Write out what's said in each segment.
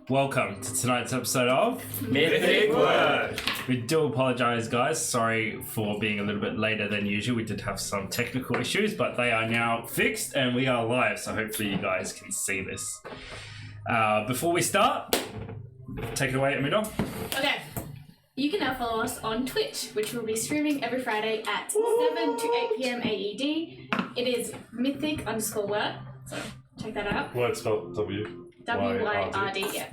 welcome to tonight's episode of Mythic Wyrd. We do apologise, guys. Sorry for being a little bit later than usual. We did have some technical issues, but they are now fixed and we are live, so hopefully you guys can see this. Before we start, take it away, Amida. Okay. You can now follow us on Twitch, which will be streaming every Friday at 7 to 8 p.m. AED. It is Mythic_Wyrd, so check that out. Word spelled W. W-Y-R-D, yeah.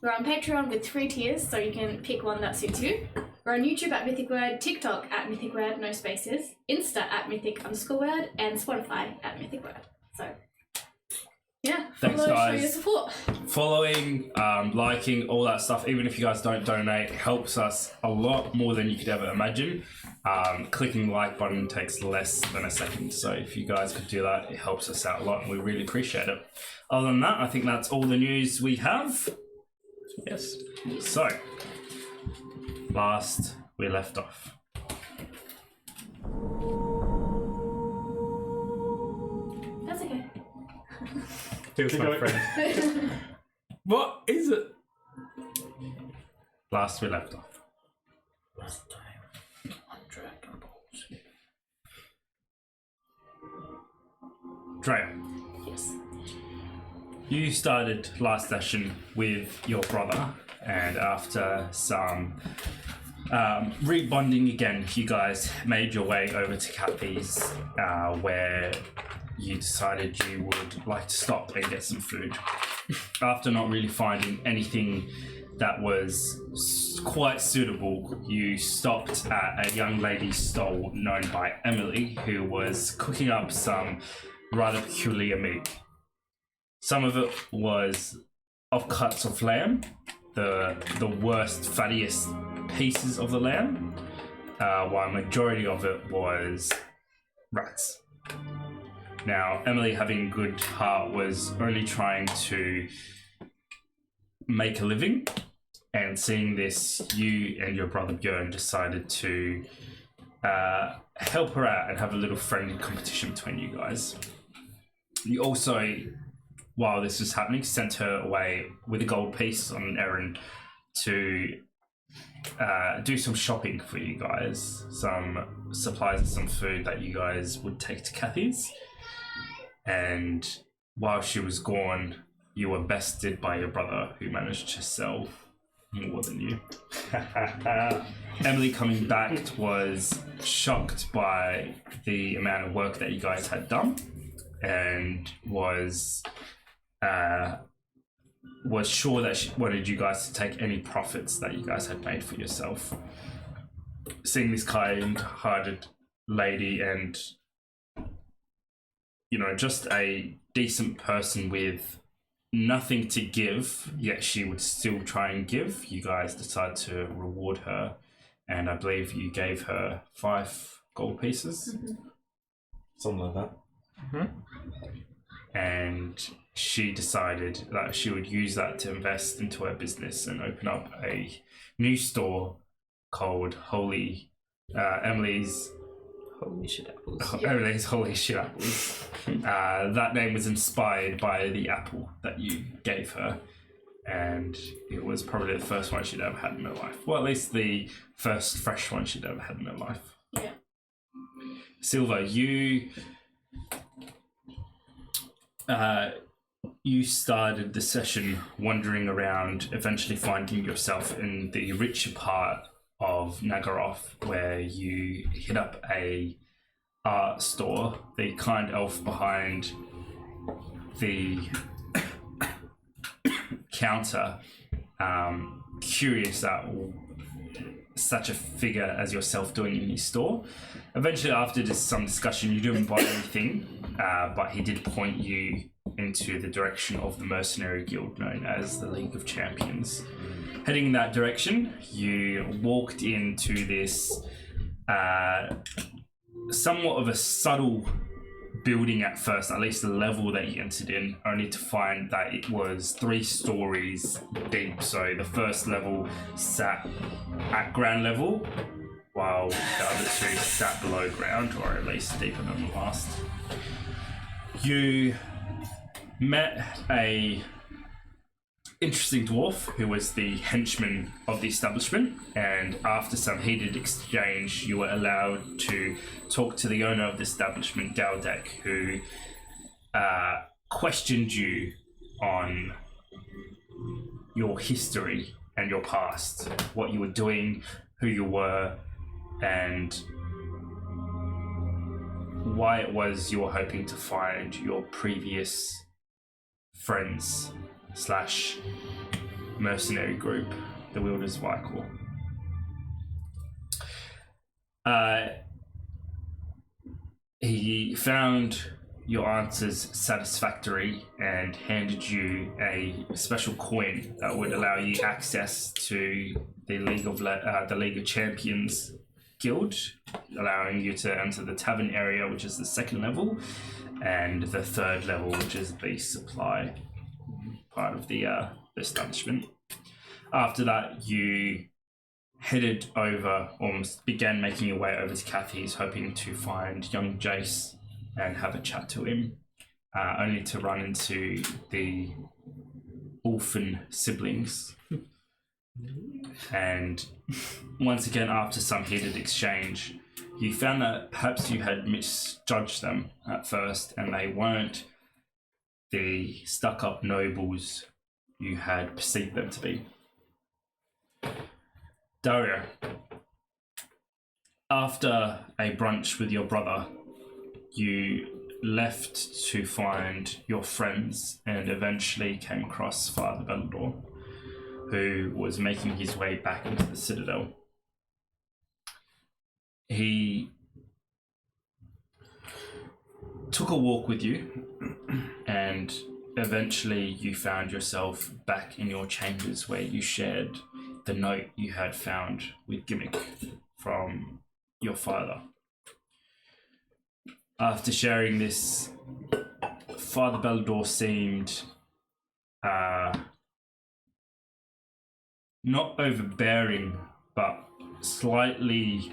We're on Patreon with 3 tiers, so you can pick one that suits you. We're on YouTube at Mythic Wyrd, TikTok at Mythic Wyrd, no spaces, Insta at Mythic_Wyrd, and Spotify at Mythic Wyrd. So, yeah, Thanks, follow, guys. show your support. Following, liking, all that stuff, even if you guys don't donate, helps us a lot more than you could ever imagine. Clicking the like button takes less than a second, so if you guys could do that, it helps us out a lot and we really appreciate it. Other than that, I think that's all the news we have. Yes. So, last we left off. That's okay. He was my friend. What is it? Last we left off. Last time on Dragon Balls. Drea, Yes. you started last session with your brother, and after some rebonding again, you guys made your way over to Kathy's, where you decided you would like to stop and get some food. After not really finding anything that was quite suitable, you stopped at a young lady's stall known by Emily, who was cooking up some rather peculiar meat. Some of it was of cuts of lamb, the worst, fattiest pieces of the lamb, while a majority of it was rats. Now, Emily, having a good heart, was only trying to make a living, and seeing this, you and your brother Bjorn decided to help her out and have a little friendly competition between you guys. You also, while this was happening, sent her away with a gold piece on an errand to do some shopping for you guys, some supplies and some food that you guys would take to Kathy's. And while she was gone, you were bested by your brother, who managed to sell more than you. Emily coming back was shocked by the amount of work that you guys had done, and was sure that she wanted you guys to take any profits that you guys had made for yourself. Seeing this kind-hearted lady and, you know, just a decent person with nothing to give, yet she would still try and give, you guys decided to reward her, and I believe you gave her 5 gold pieces. Mm-hmm. Something like that. And she decided that she would use that to invest into her business and open up a new store called Emily's Holy shit apples. Emily's Holy Shit Apples. That name was inspired by the apple that you gave her, and it was probably the first one she'd ever had in her life. Well, at least the first fresh one she'd ever had in her life. Yeah. Silver, you started the session wandering around, eventually finding yourself in the richer part of Nagaroth, where you hit up a art store. The kind elf behind the counter, curious at such a figure as yourself doing in his store. Eventually, after some discussion, you didn't buy anything, but he did point you into the direction of the mercenary guild known as the League of Champions. Heading in that direction, you walked into this somewhat of a subtle building at first, at least the level that you entered in, only to find that it was 3 stories deep. So the first level sat at ground level, while the other 2 sat below ground, or at least deeper than the last. You met a interesting dwarf who was the henchman of the establishment, and after some heated exchange, you were allowed to talk to the owner of the establishment, Galdek, who questioned you on your history and your past, what you were doing, who you were, and why it was you were hoping to find your previous friends / mercenary group, the Wielders Vicor. He found your answers satisfactory and handed you a special coin that would allow you access to the League of Champions Guild, allowing you to enter the tavern area, which is the 2nd level, and the 3rd level, which is the supply part of the establishment. After that, you headed over, or began making your way over to Kathy's, hoping to find young Jayce and have a chat to him, only to run into the orphan siblings. And once again, after some heated exchange, you found that perhaps you had misjudged them at first, and they weren't the stuck-up nobles you had perceived them to be. Daario, after a brunch with your brother, you left to find your friends and eventually came across Father Beldor, who was making his way back into the Citadel. He took a walk with you, and eventually you found yourself back in your chambers where you shared the note you had found with Gimmick from your father. After sharing this, Father Beldor seemed not overbearing, but slightly,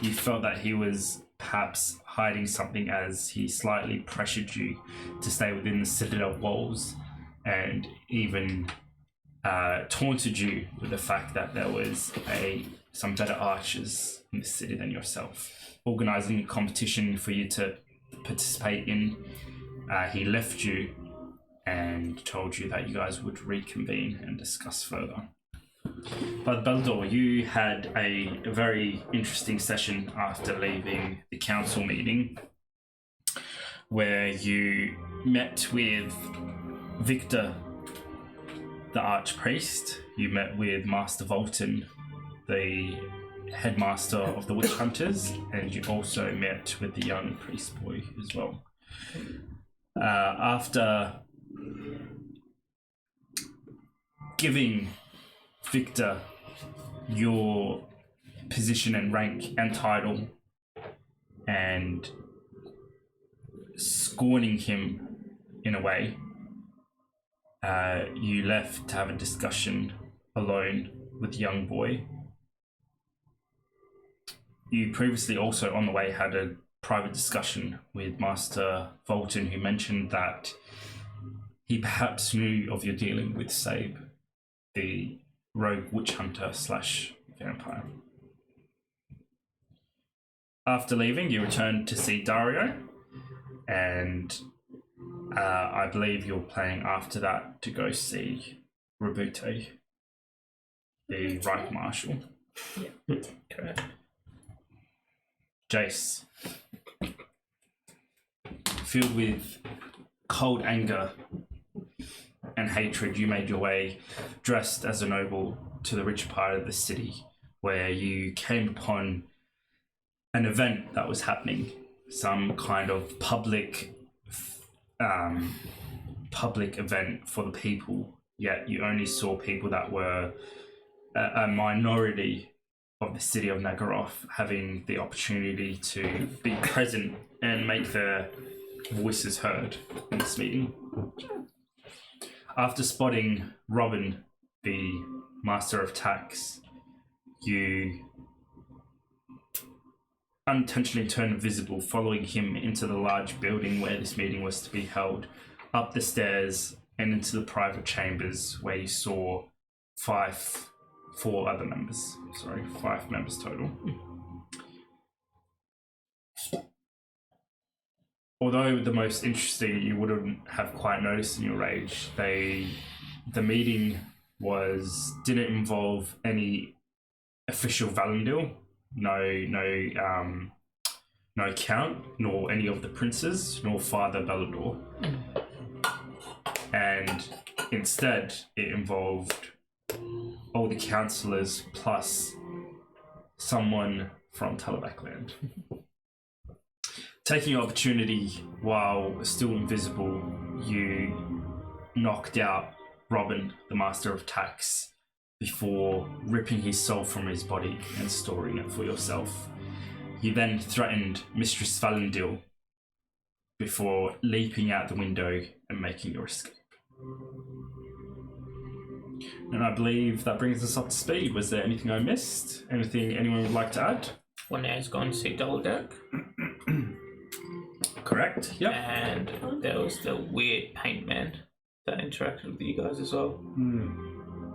you felt that he was perhaps hiding something, as he slightly pressured you to stay within the Citadel walls, and even taunted you with the fact that there was some better archers in the city than yourself, organizing a competition for you to participate in. He left you and told you that you guys would reconvene and discuss further. But Beldor, you had a very interesting session after leaving the council meeting, where you met with Victor, the archpriest. You met with Master Volton, the headmaster of the witch hunters, and you also met with the young priest boy as well. After giving Victor your position and rank and title, and scorning him in a way, you left to have a discussion alone with the young boy. You previously also on the way had a private discussion with Master Volton, who mentioned that he perhaps knew of your dealing with Sabe, the rogue witch hunter / vampire. After leaving, you returned to see Daario, and I believe you're planning after that to go see Rabute, the Reich Marshal. Yeah, correct. Jayce, filled with cold anger and hatred, you made your way, dressed as a noble, to the rich part of the city, where you came upon an event that was happening, some kind of public event for the people, yet you only saw people that were a minority of the city of Nagaroth having the opportunity to be present and make their voices heard in this meeting. After spotting Robin, the Master of Tax, you unintentionally turned invisible, following him into the large building where this meeting was to be held, up the stairs and into the private chambers where you saw five members total. Although the most interesting you wouldn't have quite noticed in your rage, the meeting didn't involve any official Valandil, no count, nor any of the princes, nor Father Bellador. And instead it involved all the councillors plus someone from Talabakland. Taking an opportunity while still invisible, you knocked out Robin, the Master of Tax, before ripping his soul from his body and storing it for yourself. You then threatened Mistress Valandil before leaping out the window and making your escape. And I believe that brings us up to speed. Was there anything I missed? Anything anyone would like to add? One has gone to see Double Dirk. Correct. Yep. And there was the weird paint man that interacted with you guys as well.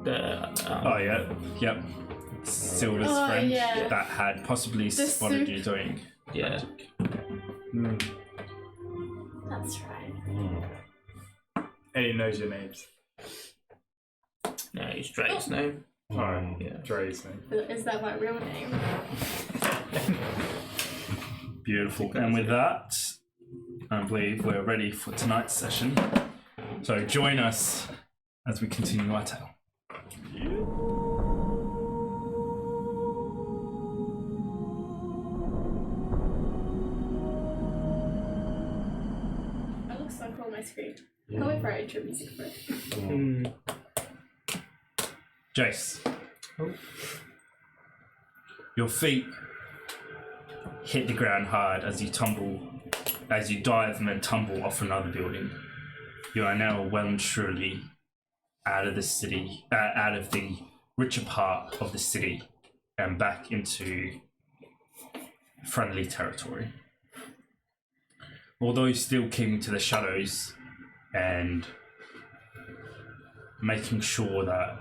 Oh yeah. Yep. Silver's friend that had possibly spotted you doing. Yeah. That's right. And he knows your names. No, he's Drake's name. Oh, Yeah. Dre's name. Is that my real name? Beautiful. And with that, I believe we're ready for tonight's session. So join us as we continue our tale. That looks so cool on my screen. Can't wait for our intro music for it. Jayce. Oh. Your feet hit the ground hard as you dive and then tumble off another building. You are now well and truly out of the city, out of the richer part of the city, and back into friendly territory. Although still keeping to the shadows and making sure that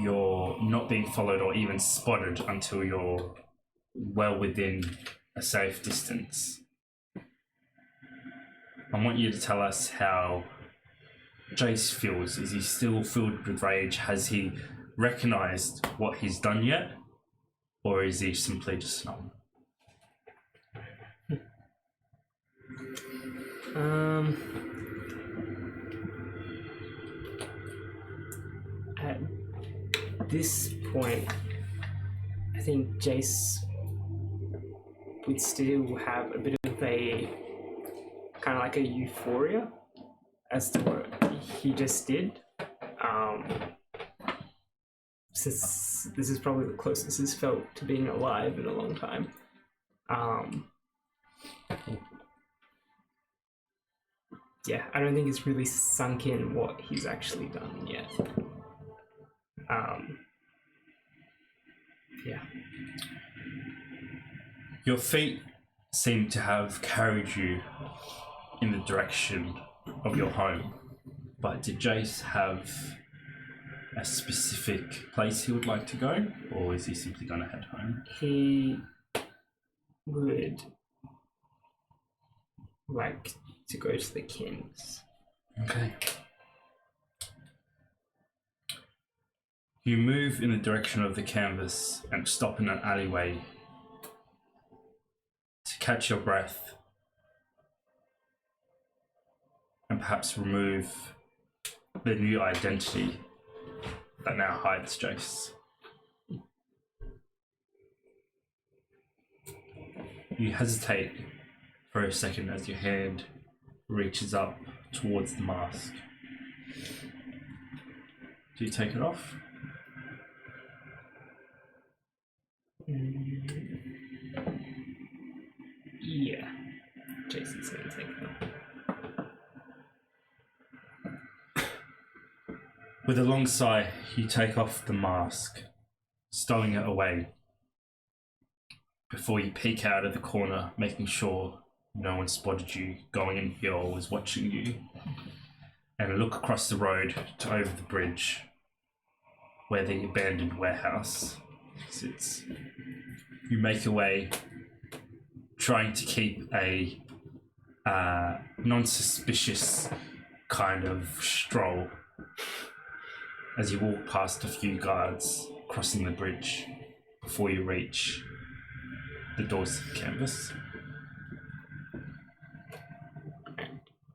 you're not being followed or even spotted until you're well within a safe distance. I want you to tell us how Jayce feels. Is he still filled with rage? Has he recognized what he's done yet? Or is he simply just numb? At this point, I think Jayce would still have a bit of a kind of like a euphoria as to what he just did. Since this is probably the closest he's felt to being alive in a long time. Yeah, I don't think it's really sunk in what he's actually done yet. Yeah. Your feet seem to have carried you in the direction of your home, but did Jayce have a specific place he would like to go, or is he simply going to head home? He would like to go to the King's. Okay. You move in the direction of the canvas and stop in an alleyway to catch your breath and perhaps remove the new identity that now hides Jayce. You hesitate for a second as your hand reaches up towards the mask. Do you take it off? Yeah. Jason's gonna take it. With a long sigh, you take off the mask, stowing it away, before you peek out of the corner, making sure no one spotted you going in here or was watching you. And look across the road to over the bridge where the abandoned warehouse sits. You make your way, trying to keep a non-suspicious kind of stroll as you walk past a few guards crossing the bridge before you reach the doors of the canvas.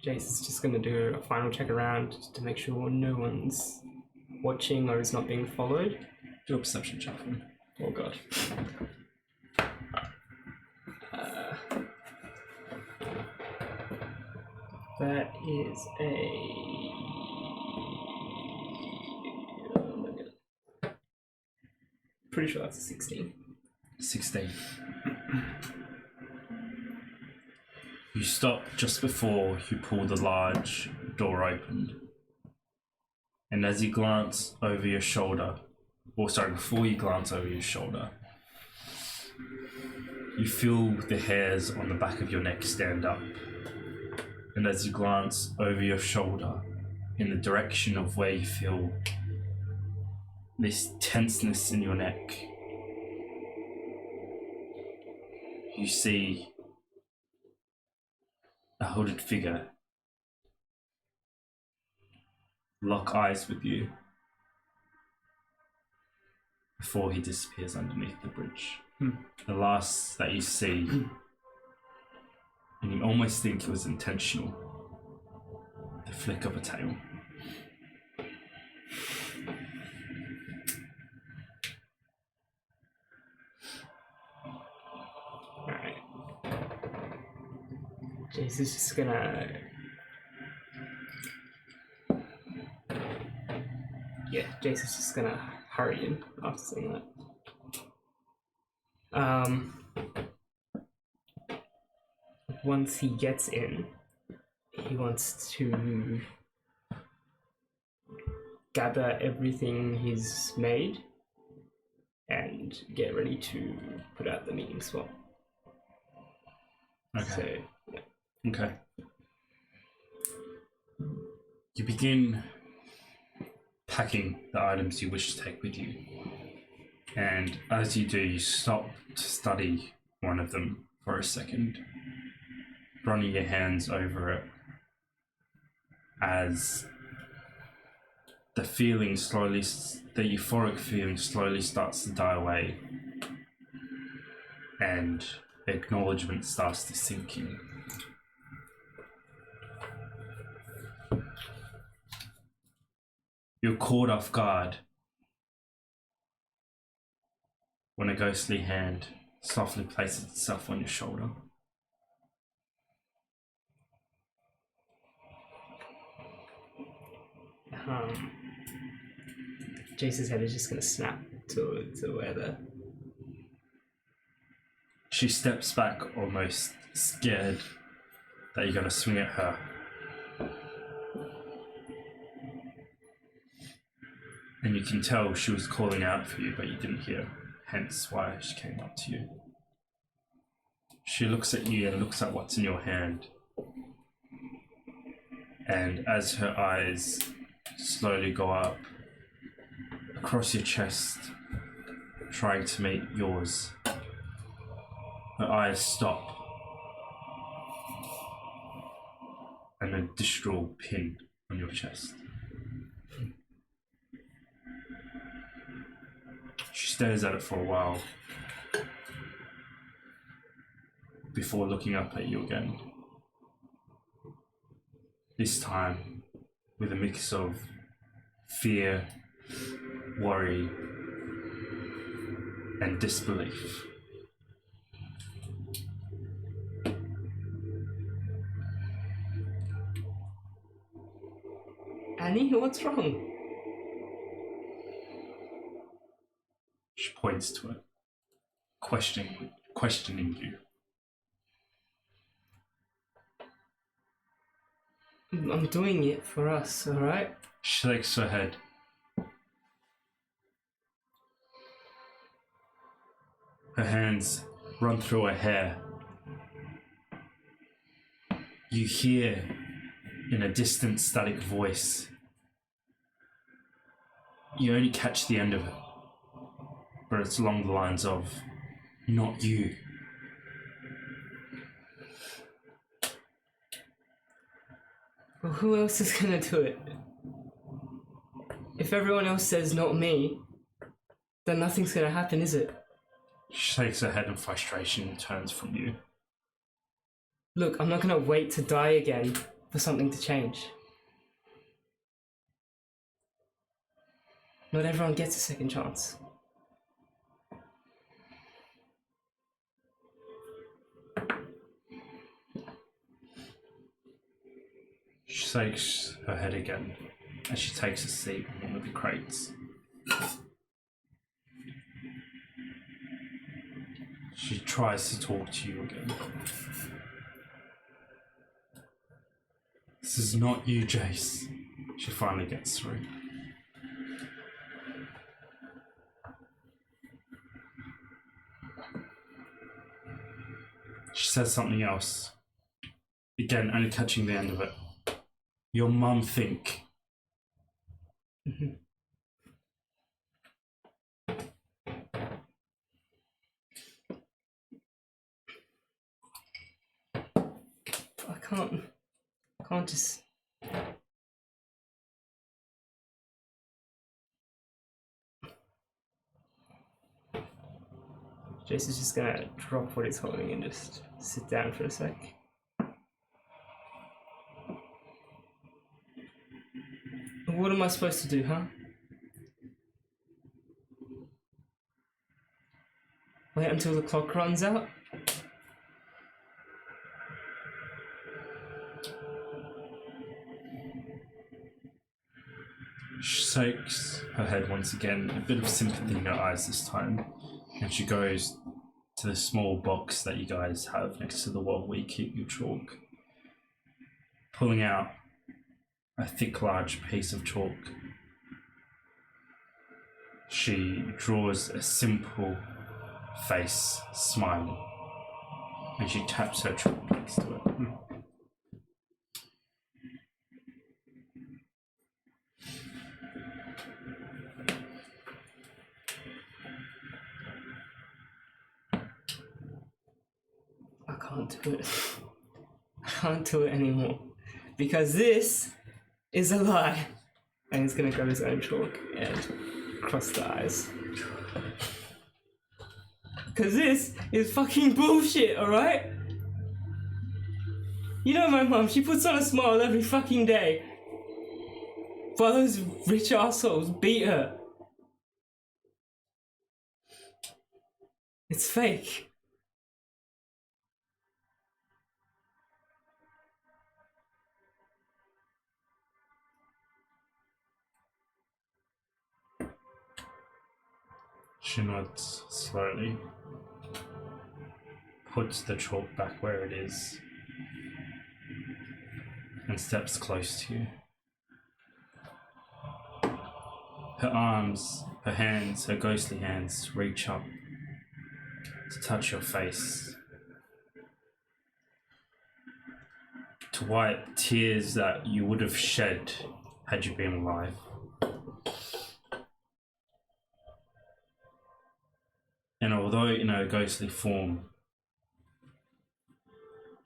Jayce is just going to do a final check around just to make sure no one's watching or is not being followed. Do a perception check for me. Oh god. That is a... oh my god. Pretty sure that's a 16. 16. You stop just before you pull the large door open. And as you glance over your shoulder, or sorry, before you glance over your shoulder, you feel the hairs on the back of your neck stand up. And as you glance over your shoulder in the direction of where you feel this tenseness in your neck, you see a hooded figure lock eyes with you before he disappears underneath the bridge. The last that you see, and you almost think it was intentional, the flick of a tail. Alright. Jayce is just gonna... yeah, Jayce is just gonna hurry in after saying that. Once he gets in, he wants to gather everything he's made and get ready to put out the meeting spot. Okay. So, yeah. Okay. You begin packing the items you wish to take with you. And as you do, you stop to study one of them for a second, running your hands over it as the feeling slowly, the euphoric feeling slowly starts to die away and acknowledgement starts to sink in. You're caught off guard when a ghostly hand softly places itself on your shoulder. Jayce's head is just gonna snap to where the... She steps back, almost scared that you're going to swing at her. And you can tell she was calling out for you, but you didn't hear, hence why she came up to you. She looks at you and looks at what's in your hand. And as her eyes slowly go up across your chest, trying to meet yours, her eyes stop, and a digital pin on your chest. She stares at it for a while before looking up at you again. This time with a mix of fear, worry, and disbelief. Annie, what's wrong? She points to it, questioning you. I'm doing it for us, alright? She shakes her head. Her hands run through her hair you hear in a distant static voice. You only catch the end of it, but it's along the lines of, not you. Well, who else is gonna do it? If everyone else says not me, then nothing's gonna happen, is it? She shakes her head in frustration and turns from you. Look, I'm not gonna wait to die again for something to change. Not everyone gets a second chance. She shakes her head again as she takes a seat on one of the crates. She tries to talk to you again. This is not you, Jayce. She finally gets through. She says something else. Again, only catching the end of it. Your mum think. I can't just... Jayce is just gonna drop what he's holding and just sit down for a sec. What am I supposed to do, huh? Wait until the clock runs out? She shakes her head once again, a bit of sympathy in her eyes this time, and she goes to the small box that you guys have next to the wall where you keep your chalk, pulling out a thick, large piece of chalk. She draws a simple face, smiling, and she taps her chalk next to it. I can't do it. I can't do it anymore. Because this is a lie. And he's gonna grab his own chalk and cross the eyes. Because this is fucking bullshit, alright? You know my mum, she puts on a smile every fucking day. While those rich assholes beat her. It's fake. She nods slowly, puts the chalk back where it is, and steps close to you. Her arms, her hands, her ghostly hands reach up to touch your face, to wipe tears that you would have shed had you been alive. And although in a ghostly form,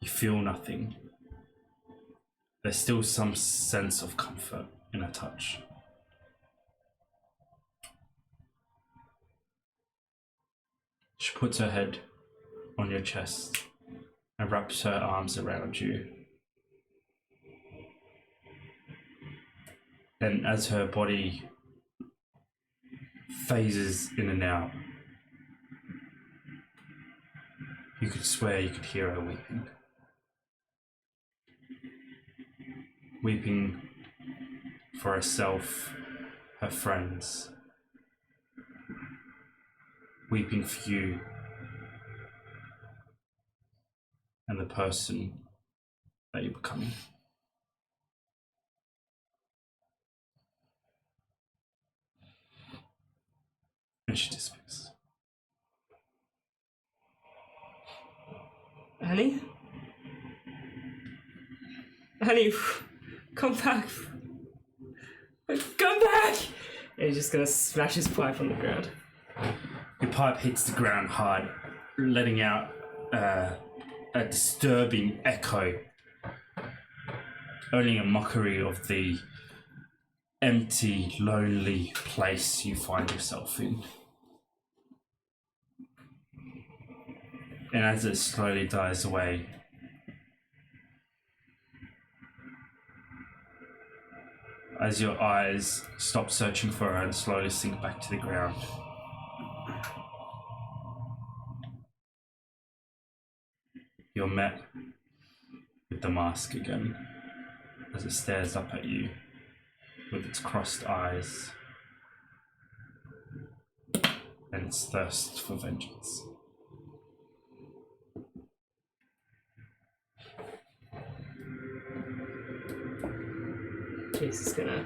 you feel nothing, there's still some sense of comfort in a touch. She puts her head on your chest and wraps her arms around you. And as her body phases in and out, you could swear you could hear her weeping. Weeping for herself, her friends. Weeping for you and the person that you're becoming. And she disappears. Annie? honey, come back. Come back! And he's just gonna smash his pipe on the ground. Your pipe hits the ground hard, letting out a disturbing echo, only a mockery of the empty, lonely place you find yourself in. And as it slowly dies away, as your eyes stop searching for her and slowly sink back to the ground, you're met with the mask again as it stares up at you with its crossed eyes and its thirst for vengeance. Jayce is gonna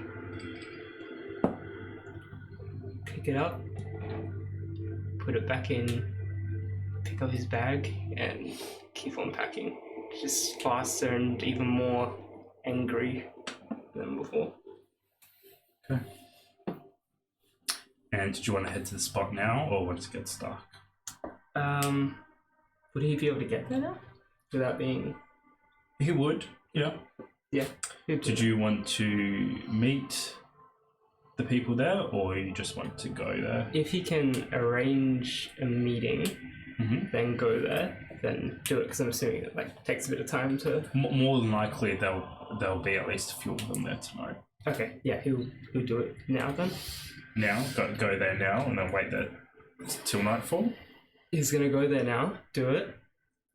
pick it up, put it back in, pick up his bag, and keep on packing. Just faster and even more angry than before. Okay. And did you want to head to the spot now, or once it gets dark? Would he be able to get there now? Without being... He would, yeah. Yeah. Did you want to meet the people there, or you just want to go there? If he can arrange a meeting, then go there, then do it, because I'm assuming it takes a bit of time to... More than likely, there'll be at least a few of them there tonight. Okay, yeah, he'll do it now then. Now, go there now, and then wait there till nightfall. He's gonna go there now, do it,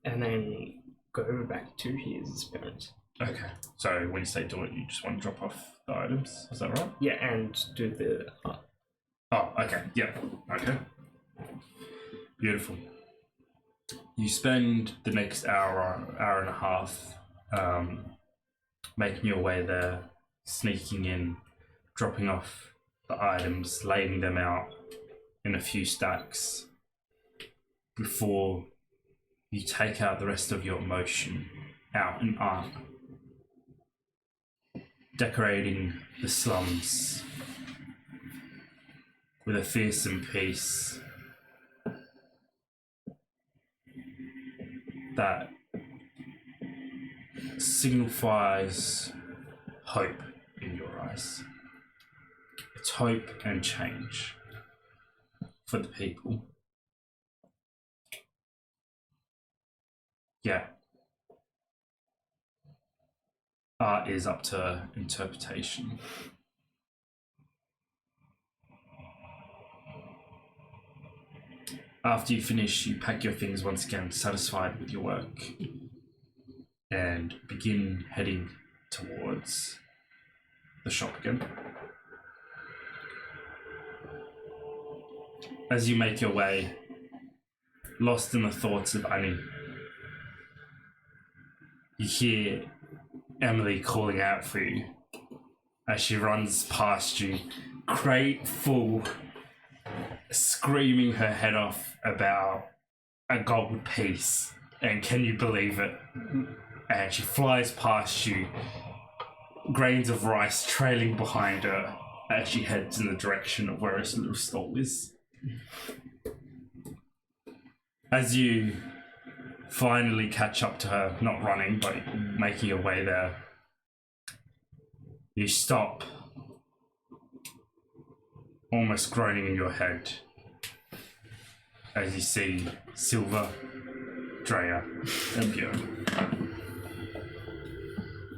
and then go back to his parents. Okay. So when you say do it, you just want to drop off the items, is that right? Yeah, and do the art. Oh, okay. Yeah. Okay. Beautiful. You spend the next hour and a half making your way there, sneaking in, dropping off the items, laying them out in a few stacks before you take out the rest of your emotion out in art, decorating the slums with a fearsome piece that signifies hope in your eyes. It's hope and change for the people. Yeah. Art is up to interpretation. After you finish, you pack your things once again, satisfied with your work, and begin heading towards the shop again. As you make your way, lost in the thoughts of Annie, you hear Emily calling out for you as she runs past you, crate full, screaming her head off about a gold piece, and can you believe it? And she flies past you, grains of rice trailing behind her as she heads in the direction of where this little stall is. As you finally catch up to her, not running, but making your way there, you stop, almost groaning in your head, as you see Silver, Drea, and Bjorn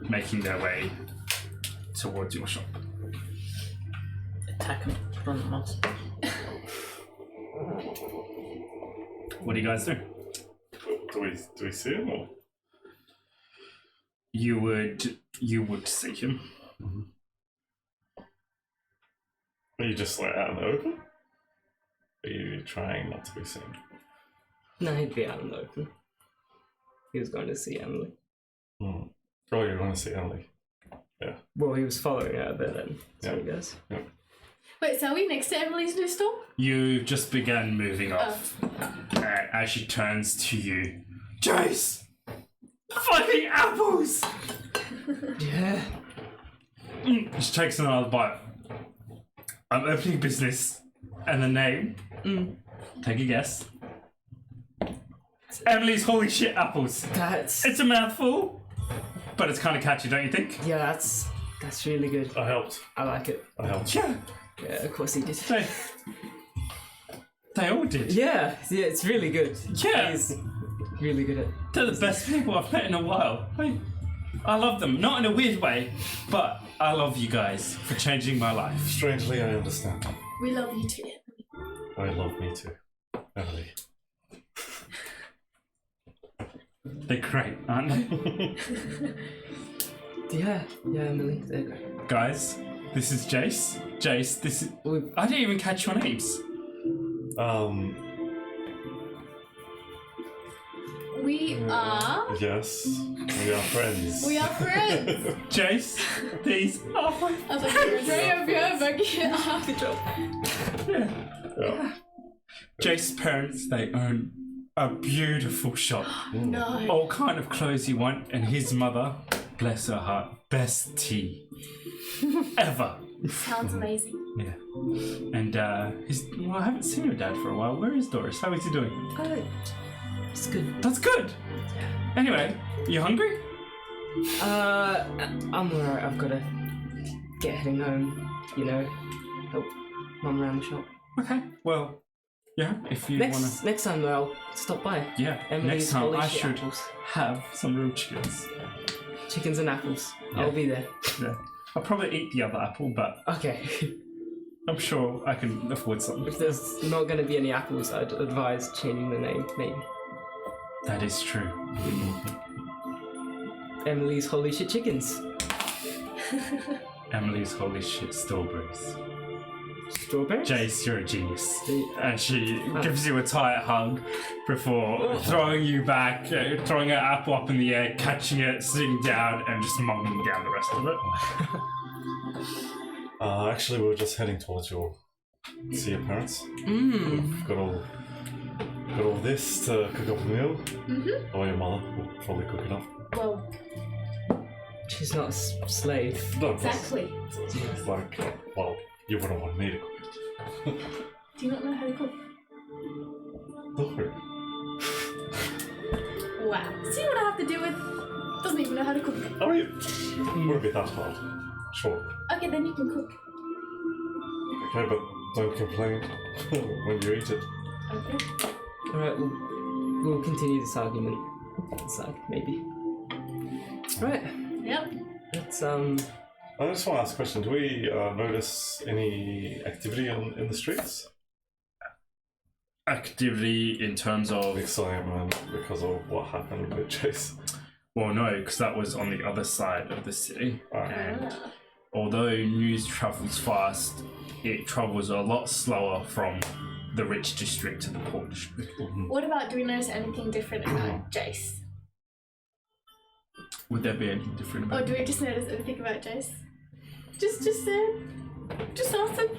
making their way towards your shop. Attack him. Put on the mask. What do you guys do? Do we see him or? You would see him. Are you just like out in the open? Are you trying not to be seen? No, he'd be out in the open. He was going to see Emily. Oh, you want to see Emily? Yeah. Well, he was following her there then, so Yeah. I guess. Yeah. Wait, so are we next to Emily's new store? You just began moving off as she turns to you. Jayce! Fucking apples! Yeah. She takes another bite. I'm opening business, and the name. Take a guess. Emily's Holy Shit Apples. That's It's a mouthful, but it's kind of catchy, don't you think? yeah. That's really good. I helped. I like it. I helped. Yeah, Yeah, of course he did. they all did. Yeah, it's really good. Yeah. He's really good at. They're the best people I've met in a while. I love them, not in a weird way, but I love you guys for changing my life. Strangely, I understand. We love you too. I love me too. Emily. They're great, aren't they? Yeah, Emily. They're great. Guys, this is Jayce. Jayce, this is. I didn't even catch your names. We are. Yes, we are friends. We are friends. Jayce, these are my. I was like, you're Drea, Bjorn, but good job. Yeah. Jayce's parents, they own a beautiful shop. No. All kind of clothes you want, and his mother, bless her heart, best tea ever. Sounds amazing. Yeah. And I haven't seen your dad for a while. Where is Doris? How is he doing? It's good. That's good. Anyway, you hungry? I'm alright. I've got to get heading home. You know, help mum around the shop. Okay. Well, yeah. If you wanna. Next time though, I'll stop by. Yeah. Emily's Next time Holy I Shit should Apples. have some real chickens. Chickens and apples. Yeah. I'll be there. Yeah. I'll probably eat the other apple, but Okay. I'm sure I can afford something. If there's not going to be any apples, I'd advise changing the name. Maybe That is true. Emily's Holy Shit Chickens. Emily's Holy Shit Strawberries. Strawberries. Jayce, you're a genius. The- And she gives you a tight hug before throwing you back, throwing an apple up in the air, catching it, sitting down, and just munching down the rest of it. Actually, we were just heading towards your parents. Got all this to cook up a meal. Or your mother will probably cook it up. Well, She's not a slave. No, exactly. It's like, well, you wouldn't want me to cook it. Do you not know how to cook? No. Wow. See what I have to do with? Doesn't even know how to cook. I mean, it wouldn't be that hard. Sure. Okay, then you can cook. Okay, but don't complain when you eat it. Okay. All right, we'll continue this argument inside, maybe. All right. Yep. Let's I just want to ask a question. Do we notice any activity in the streets? Activity in terms of. Excitement because of what happened with Jayce. Well, no, because that was on the other side of the city. Alright. And although news travels fast, it travels a lot slower from the rich district to the poor district. What about, do we notice anything different about Jayce? Would there be anything different Or about do we just notice anything about Jayce? Just ask him.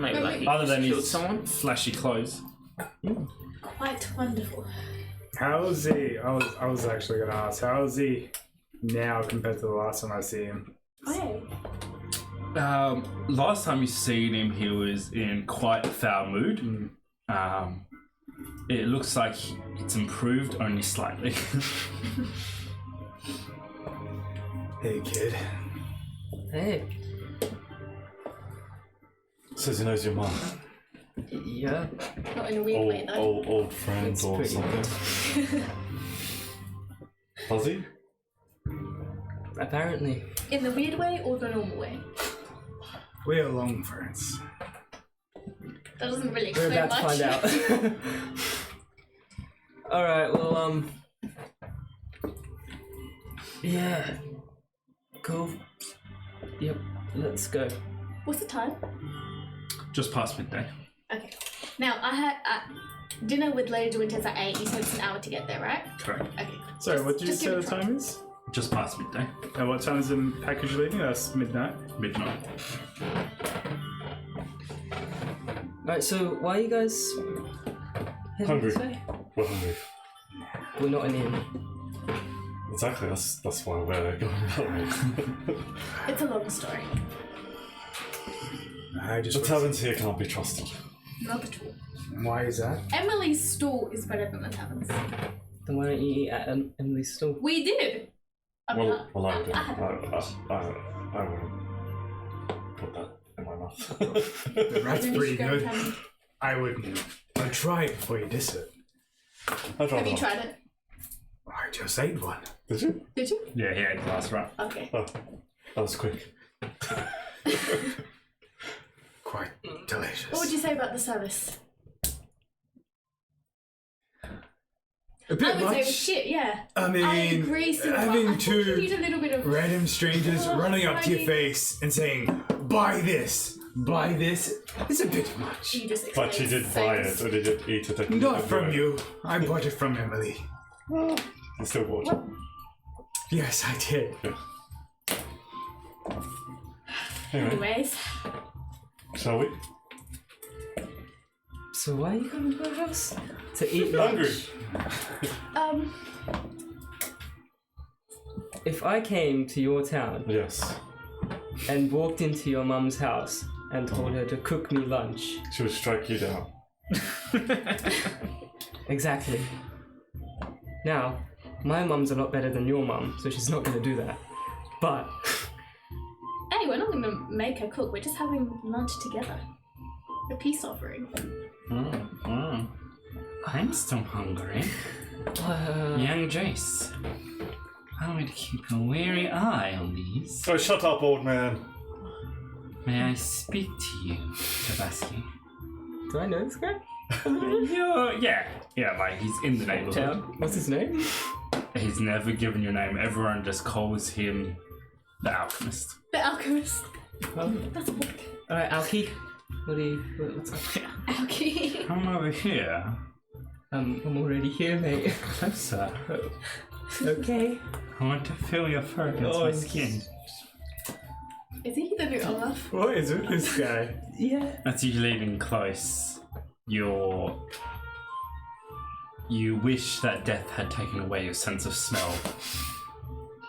Maybe like he Other than killed his someone. flashy clothes. Quite wonderful. How is he? I was actually going to ask, how is he now compared to the last time I see him? Oh, Last time you seen him, he was in quite a foul mood. It looks like it's improved only slightly. Hey, kid. Hey. Says he knows your mum. Yeah. not in a weird way though. Old friend It's or pretty something. Does he? Apparently. In the weird way or the normal way? We are long friends. That doesn't really We're explain about to much. find out. All right. Well, yeah. Cool. Yep. Let's go. What's the time? Just past midday. Okay. Now, I had dinner with Lady Winters at 8. You said it's an hour to get there, right? Correct. Okay. Sorry, what did you Just say give the me time is? Just past midday. And what time is the package leaving? That's midnight. Midnight. Alright, so why are you guys heading Hungry. this way? We're hungry. We're not in the inn. Exactly, that's why we're going about me. It's a long story. I just. The taverns here can't be trusted. Not at all. Why is that? Emily's stall is better than the tavern's. Then why don't you eat at Emily's stall? We did. Well, I did. had I wouldn't put that in my mouth. The rat's Then you pretty should go good. and have- I wouldn't. I'd try it before you diss it. I'd rather Have you not. tried it? I just ate one. Did you? Did you? Yeah, he ate the last rat. Okay. Oh, that was quick. Quite delicious. What would you say about the service? A bit I would say it was much. shit, yeah. I mean, I agree, Silver. I having think you two need a little bit of... random strangers Oh, running up to your right. face and saying, buy this, it's a bit much. You just But she did buy it, or did you eat it? Not from you. I bought it from Emily. You still bought it. Yes, I did. Anyway, Anyways. shall we? So why are you coming to our house? To eat lunch? Hungry. If I came to your town Yes. and walked into your mum's house and told her to cook me lunch. She would strike you down. Exactly. Now, my mum's a lot better than your mum, so she's not going to do that. But Hey, we're not going to make her cook. We're just having lunch together. A peace offering. I'm still hungry. Young Jayce, I would keep a wary eye on these. Oh, shut up, old man. May I speak to you, Tabaski? do I know this guy? Yeah, like he's in the neighborhood. Town. What's his name? He's never given you a name. Everyone just calls him the Alchemist. The alchemist. Oh. That's a book. Alright, Alki. What's up? Okay. Come over here. I'm already here, mate. Closer. Okay. I want to feel your fur against my skin. Is he the new Olaf? What is with this guy? Yeah. As you leaning close, you wish that death had taken away your sense of smell,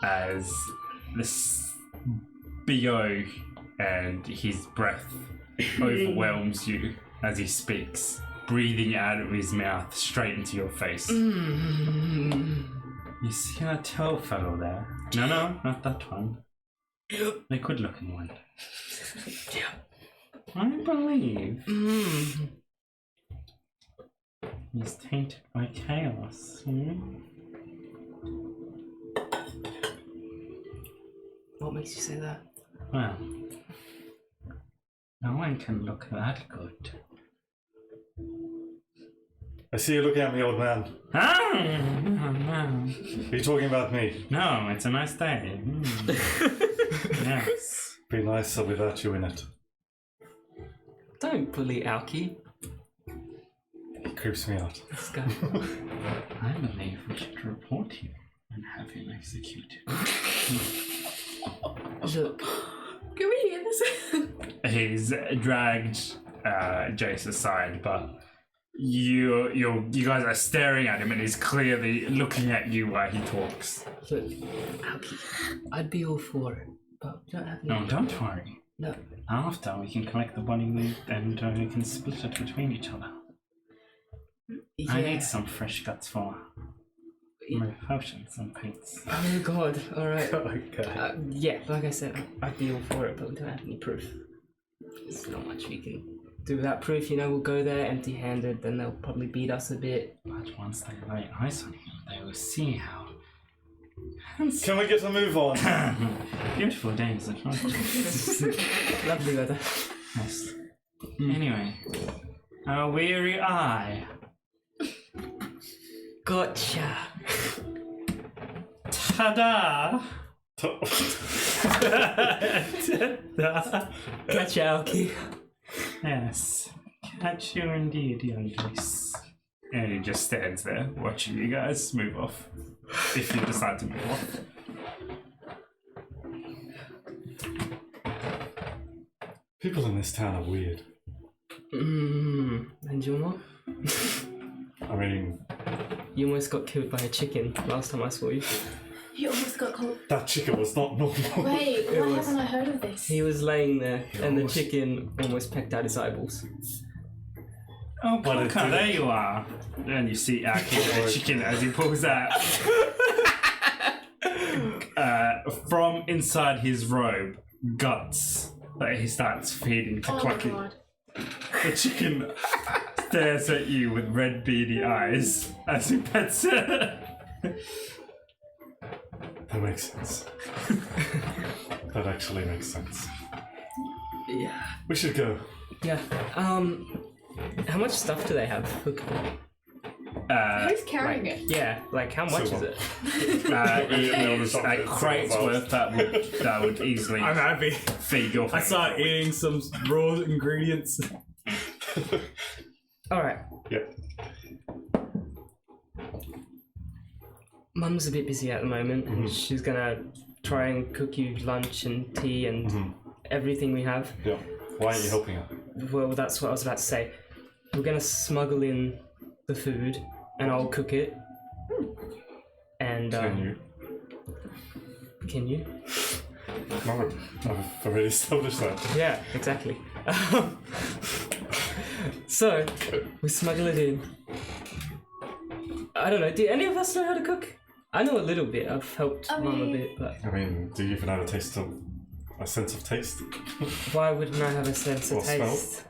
as this BO and his breath overwhelms you as he speaks, breathing out of his mouth straight into your face. You see that tall fellow there? No, not that one. The good-looking one. I believe he's tainted by chaos. What makes you say that? Well, no one can look that good. I see you looking at me, old man. No. Are you talking about me? No, it's a nice day. Yes. Be nicer without you in it. Don't bully Alki. He creeps me out. This guy. I believe we should report you and have him executed. Look, Can we hear this? He's dragged Jayce aside, but you guys are staring at him, and he's clearly looking at you while he talks. look, Alki. I'd be all for it, but we don't have any. No, don't worry. No. After, we can collect the body and we can split it between each other. I Yeah. need some fresh guts for my potions and paints. Oh god. All right. Okay. Yeah, like I said, I'd be all for it, but we don't have any proof. There's not much we can do without proof. You know, we'll go there empty-handed, then they'll probably beat us a bit. But once they lay eyes on you, they will see how Can we get a move on? beautiful days are Lovely weather. Yes. Anyway, a weary eye. Gotcha. Ta-da! Gotcha, Alki. Yes. Catch you indeed, young Jayce. And he just stands there watching you guys move off. If you decide to move off. People in this town are weird. And your mom? I mean, You almost got killed by a chicken last time I saw you. He almost got cold. That chicken was not normal. Wait, why haven't I heard of this? He was laying there, and the chicken almost pecked out his eyeballs. Oh, But it Conker, didn't. there you are. And you see Aki the chicken as he pulls out from inside his robe guts that he starts feeding to Oh my Clucky. god. The chicken stares at you with red beady eyes as he pets it. That makes sense. That actually makes sense. Yeah. We should go. Yeah. How much stuff do they have? Who's carrying it? Yeah, like how much is Silver. it? It was a crate's worth that would easily I'm happy. feed your I family. start eating some raw ingredients. Alright. Yeah. Mum's a bit busy at the moment. Mm-hmm. She's gonna try and cook you lunch and tea and everything we have. Yeah. Why aren't you helping her? Well, that's what I was about to say. We're gonna smuggle in the food and I'll cook it. And Can you? Can you? No, I've already established that. Yeah, exactly. So we smuggle it in. I don't know. Do any of us know how to cook? I know a little bit. I've helped Mum a bit, but I mean, do you even have a sense of taste? why wouldn't I have a sense of Or smell? taste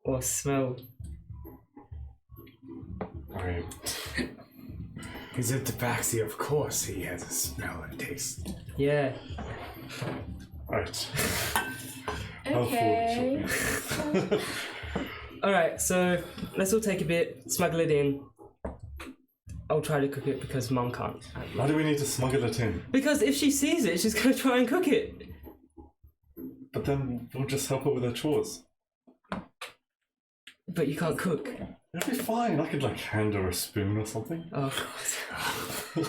or smell? I mean, He's a tabaxi, of course he has a smell and taste. Yeah. right. Okay. All right. So let's all take a bit, smuggle it in. I'll try to cook it because Mum can't. Why do we need to smuggle it in? Because if she sees it, she's gonna try and cook it. But then we'll just help her with her chores. But you can't cook. It'll be fine. I could like hand her a spoon or something. Oh God.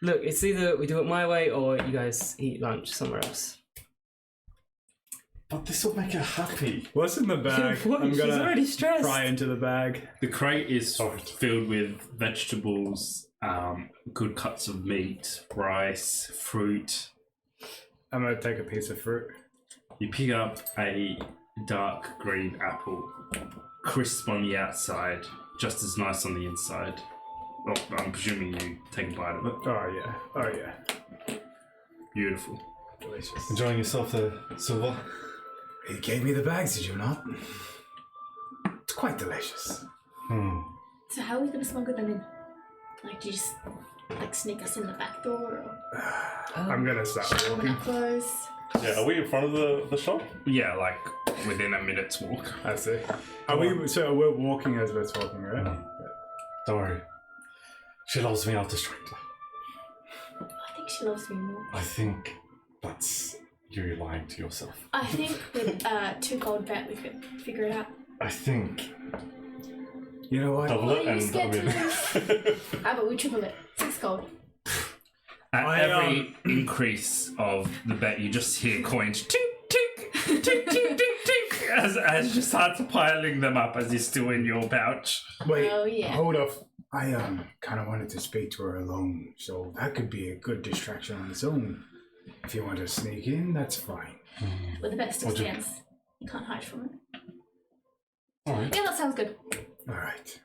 Look, it's either we do it my way or you guys eat lunch somewhere else. But this will make her happy. What's in the bag? What? I'm She's gonna already stressed. pry into the bag. The crate is filled with vegetables, good cuts of meat, rice, fruit. I'm gonna take a piece of fruit. You pick up a dark green apple, crisp on the outside, just as nice on the inside. Well, I'm presuming you take a bite of it. Oh yeah. Oh yeah. Beautiful. Delicious. Enjoying yourself there, Silver? You gave me the bags, did you not? It's quite delicious. So how are we gonna smuggle them in? Like, do you just like sneak us in the back door, or I'm gonna start when walking. that close? Yeah, are we in front of the shop? Yeah, like within a minute's walk. I see. Are we? So we're walking as we're talking, right? Don't worry. She loves me out of stranger. I think she loves me more. I think that's you lying to yourself. I think with 2 gold bet we could figure it out. I think You know what? double it are you and scared to I How about we triple it? 6 gold. At every increase of the bet, you just hear coins tink, tink, tink, tink, tink, tink, as you start piling them up as you're still in your pouch. Wait. Oh, yeah. Hold off. I kind of wanted to speak to her alone, so that could be a good distraction on its own. If you want to sneak in, that's fine. With the best of What'd you- chance. You can't hide from it. Alright. Yeah, that sounds good. All right.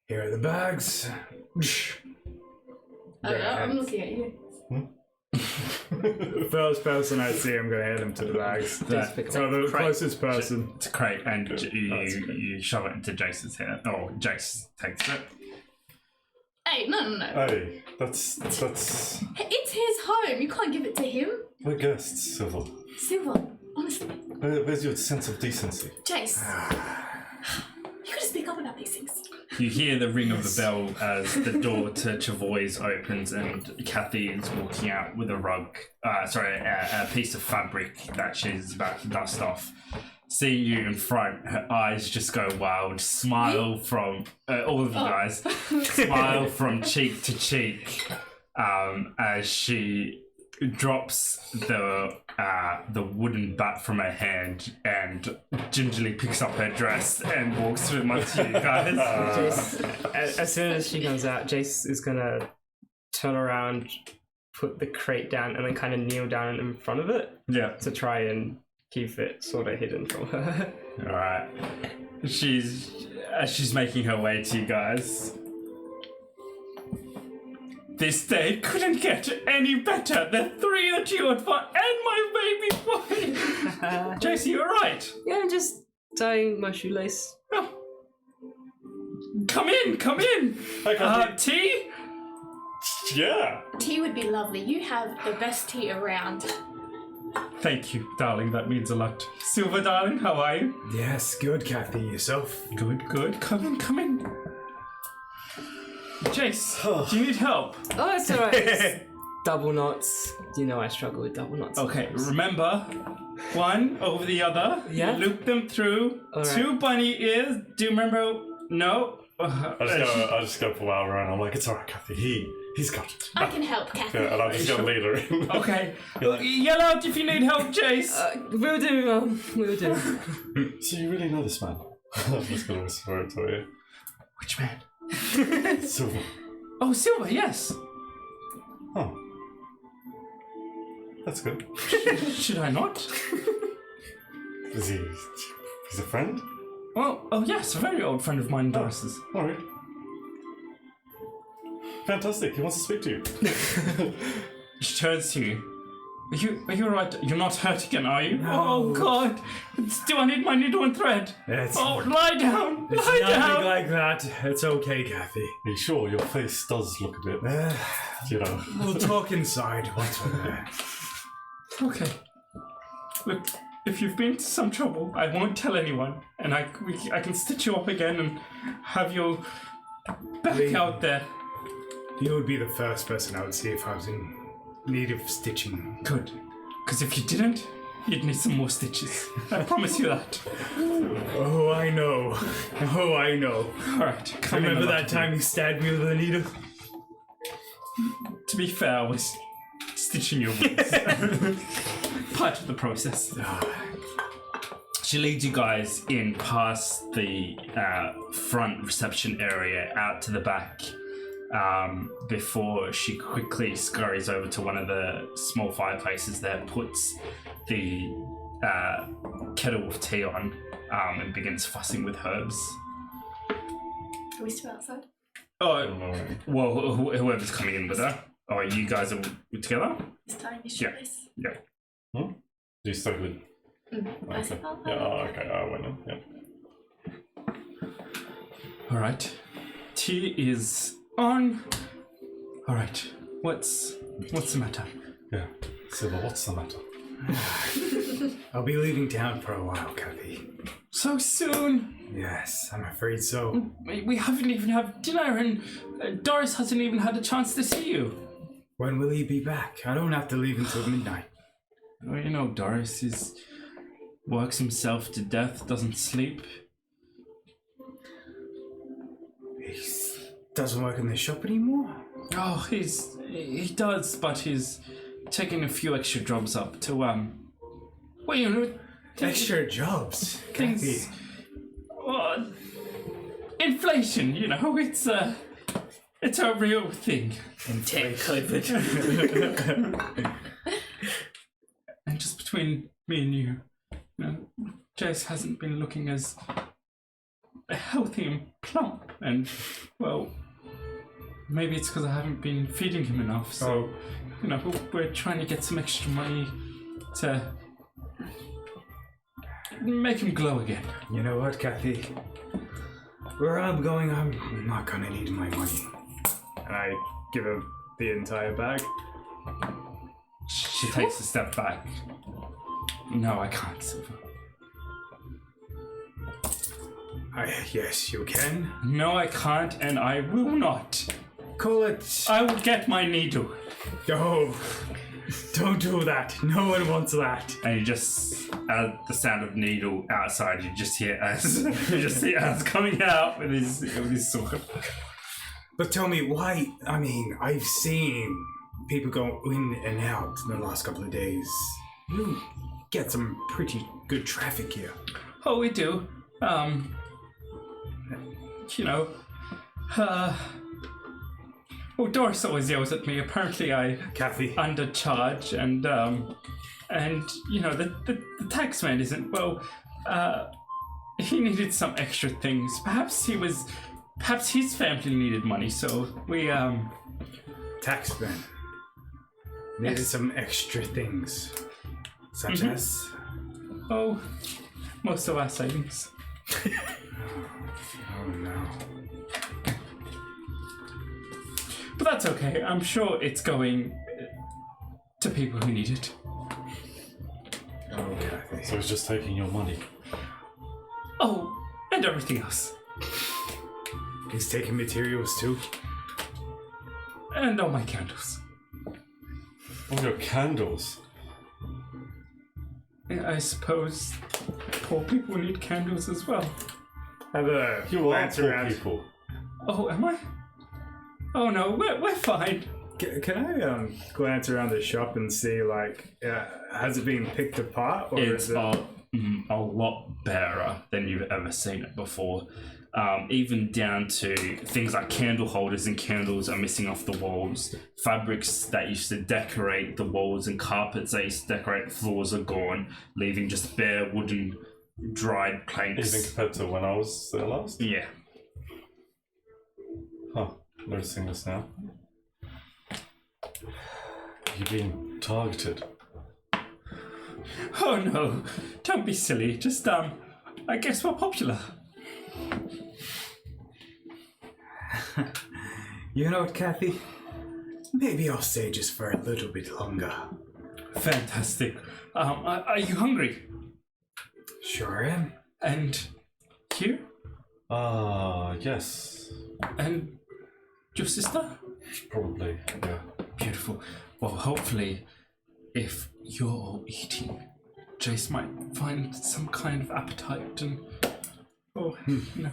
Here are the bags. Oh, yeah, I'm looking at you. First person I see, I'm gonna head him to the bags. That- So the Crate. closest person. It's a crate, and you shove it into Jace's hand. Oh, Jayce takes it. Hey, no. Hey, that's It's his home. You can't give it to him. we're guests, Silver. Silver, honestly. Where's your sense of decency? Jace. You gotta speak up about these things. You hear the ring of the bell as the door to Chavoy's opens, and Kathy is walking out with a rug. A piece of fabric that she's about to dust off. Seeing you in front, her eyes just go wild. Smile from all of you guys. Smile from cheek to cheek as she drops the wooden bat from her hand and gingerly picks up her dress and walks through amongst you guys. Jayce, as soon as she comes out, Jayce is gonna turn around, put the crate down, and then kind of kneel down in front of it Yeah. to try and keep it sort of hidden from her. All right. She's making her way to you guys. This day couldn't get any better. The three that you would find, and my baby boy. Jayce, you alright? Yeah, I'm just tying my shoelace. Oh. Come in. Tea? Yeah. Tea would be lovely. You have the best tea around. Thank you, darling. That means a lot. Silver, darling, how are you? Yes, good, Kathy. Yourself? Good. Come in. Jayce, do you need help? Oh, it's alright. It's double knots. You know I struggle with double knots. Okay, sometimes. remember, one over the other. Yeah. Loop them through. All right. 2 bunny ears. Do you remember? No. I just go pull out around. I'm like, it's alright, Kathy. He's got it. I can help, Kathy. Yeah, and I'm just gonna lead her in. Okay. You're like, Yell out if you need help, Jayce. Will do, will do. so you really know this man? I'm just gonna whisper it to you. Which man? Silver. Oh, Silver. Yes. Oh. That's good. Should I not? Is he? He's a friend? Well, oh yes, a very old friend of mine, Doris's. Alright. Fantastic, he wants to speak to you. She turns to you. Are you alright? You're not hurt again, are you? No. Oh God! Do I need my needle and thread? It's, Oh, lie down! it's Lie nothing down! like that. It's okay, Kathy. Are you sure your face does look a bit, you know? We'll talk inside once we're there. Okay. Look, if you've been to some trouble, I won't tell anyone, and I can stitch you up again and have you back Please. out there. You would be the first person I would see if I was in need of stitching. Good. Because if you didn't, you'd need some more stitches. I promise you that. Oh, I know. Oh, I know. Alright, come in. Remember the that lot time you stabbed me with a needle? of you. To be fair, I was stitching your wounds. Part of the process. She leads you guys in past the front reception area out to the back before she quickly scurries over to one of the small fireplaces there, puts the kettle of tea on and begins fussing with herbs. Are we still outside? Oh, well, whoever's coming in with her. Oh, you guys are together? This time is Yeah. shoelace. Yeah. Do you start with? I said, oh, Yeah, okay, I went in, yeah. Alright. Tea is on. Alright. What's the matter? Yeah. Silver, what's the matter? I'll be leaving town for a while, Kathy. So soon? Yes, I'm afraid so. We haven't even had dinner, and Doris hasn't even had a chance to see you. When will he be back? I don't have to leave until midnight. Well, you know, Doris works himself to death, doesn't sleep. He doesn't work in the shop anymore? Oh, he does, but he's taking a few extra jobs up to, well, you know... Extra jobs, Kathy. Things... inflation, you know, it's a real thing. Tech COVID. And just between me and you know, Jayce hasn't been looking as healthy and plump, and, well, maybe it's because I haven't been feeding him enough, so, you know, we're trying to get some extra money to make him glow again. You know what, Kathy? Where I'm going, I'm not gonna need my money. And I give him the entire bag. She takes a step back. No, I can't, Silver. Yes, you can. No, I can't, and I will not. Call it. I will get my needle. Oh, don't do that. No one wants that. And you just, at the sound of needle outside, you just hear Az. You just see Az coming out with his sword. But tell me why. I mean, I've seen people go in and out in the last couple of days. You get some pretty good traffic here. Oh, we do. You know, Well, Doris always yells at me. Apparently, I Kathy. undercharge, and you know the tax man isn't well. He needed some extra things. Perhaps his family needed money, so we Taxman. Needed some extra things. Such as? Oh, most of our savings. Oh no. But that's okay. I'm sure it's going to people who need it. Oh, Kathy. So he's just taking your money. Oh, and everything else. He's taking materials too. And all my candles. All your candles. I suppose poor people need candles as well. Have a You are glance poor around. people. Oh, am I? Oh no, we're fine. Can I glance around the shop and see, like, has it been picked apart? Or It's is it... a lot better than you've ever seen it before. Even down to things like candle holders and candles are missing off the walls. Fabrics that used to decorate the walls and carpets that used to decorate the floors are gone, leaving just bare wooden dried planks. Even compared to when I was there last? Yeah. Huh. Noticing this now. You've been targeted. Oh no, don't be silly. Just, I guess we're popular. You know what, Kathy? Maybe I'll stay just for a little bit longer. Fantastic. Are you hungry? Sure am. And you? Yes. And your sister? Probably, yeah. Beautiful. Well, hopefully, if you're all eating, Jayce might find some kind of appetite and... Oh, no.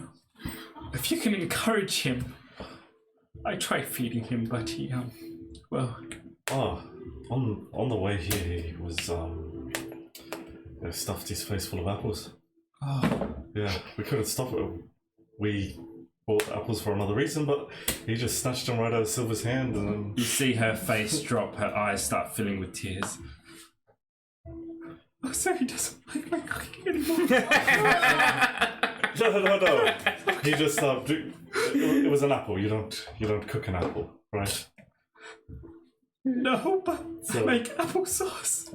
If you can encourage him... I tried feeding him, but he, well... On the way here, he was, stuffed his face full of apples. Oh, Yeah, we couldn't stop it. We bought apples for another reason, but he just snatched them right out of Silver's hand and then... you see her face drop, her eyes start filling with tears. Oh, so he doesn't like my cooking anymore. No. He just it was an apple. You don't cook an apple, right? No, but So- I make applesauce.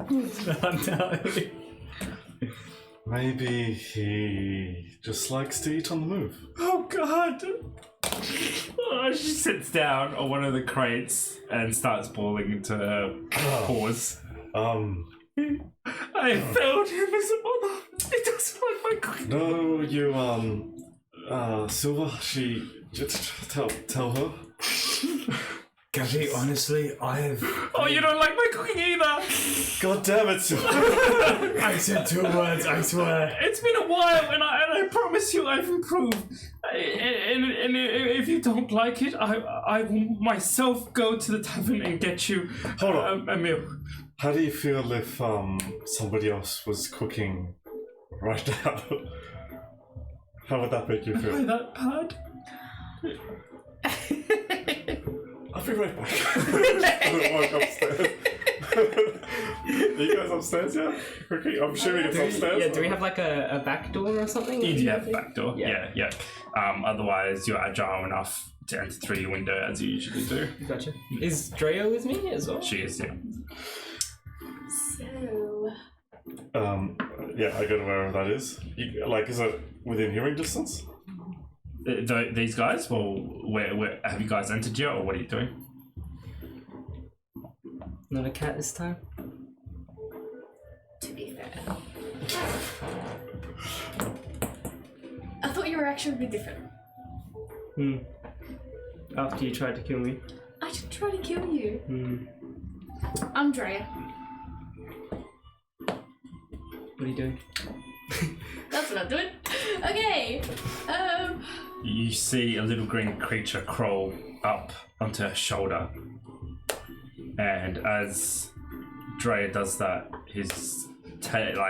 Maybe he just likes to eat on the move. Oh God! Oh, she sits down on one of the crates and starts bawling into her paws. I failed him as a mother. He doesn't like my cooking. No, you Silver. She just tell her. Kathy, honestly, Oh, you don't like my cooking either. God damn it, Silver! I said 2 words, I swear. It's been a while, and I promise you I've improved. And if you don't like it, I will myself go to the tavern and get you Hold on. a meal. How do you feel if somebody else was cooking right now? How would that make you Am I feel? that bad? I'll be right back. I'm gonna walk upstairs. Are you guys upstairs yet? Okay, I'm assuming it's upstairs. Do we have like a back door or something? You do have the back door. Yeah. Yeah. Otherwise, you're agile enough to enter through your window as you usually do. Gotcha. Is Drea with me as well? She is, yeah. So, Yeah, I go to wherever that is. Is it within hearing distance? These guys? Well, where have you guys entered yet, or what are you doing? Not a cat this time? to be fair, I thought your reaction would be different. After you tried to kill me. I didn't try to kill you. I'm Drea. What are you doing? That's what I'm doing. Okay. You see a little green creature crawl up onto her shoulder, and as Drea does that, his tail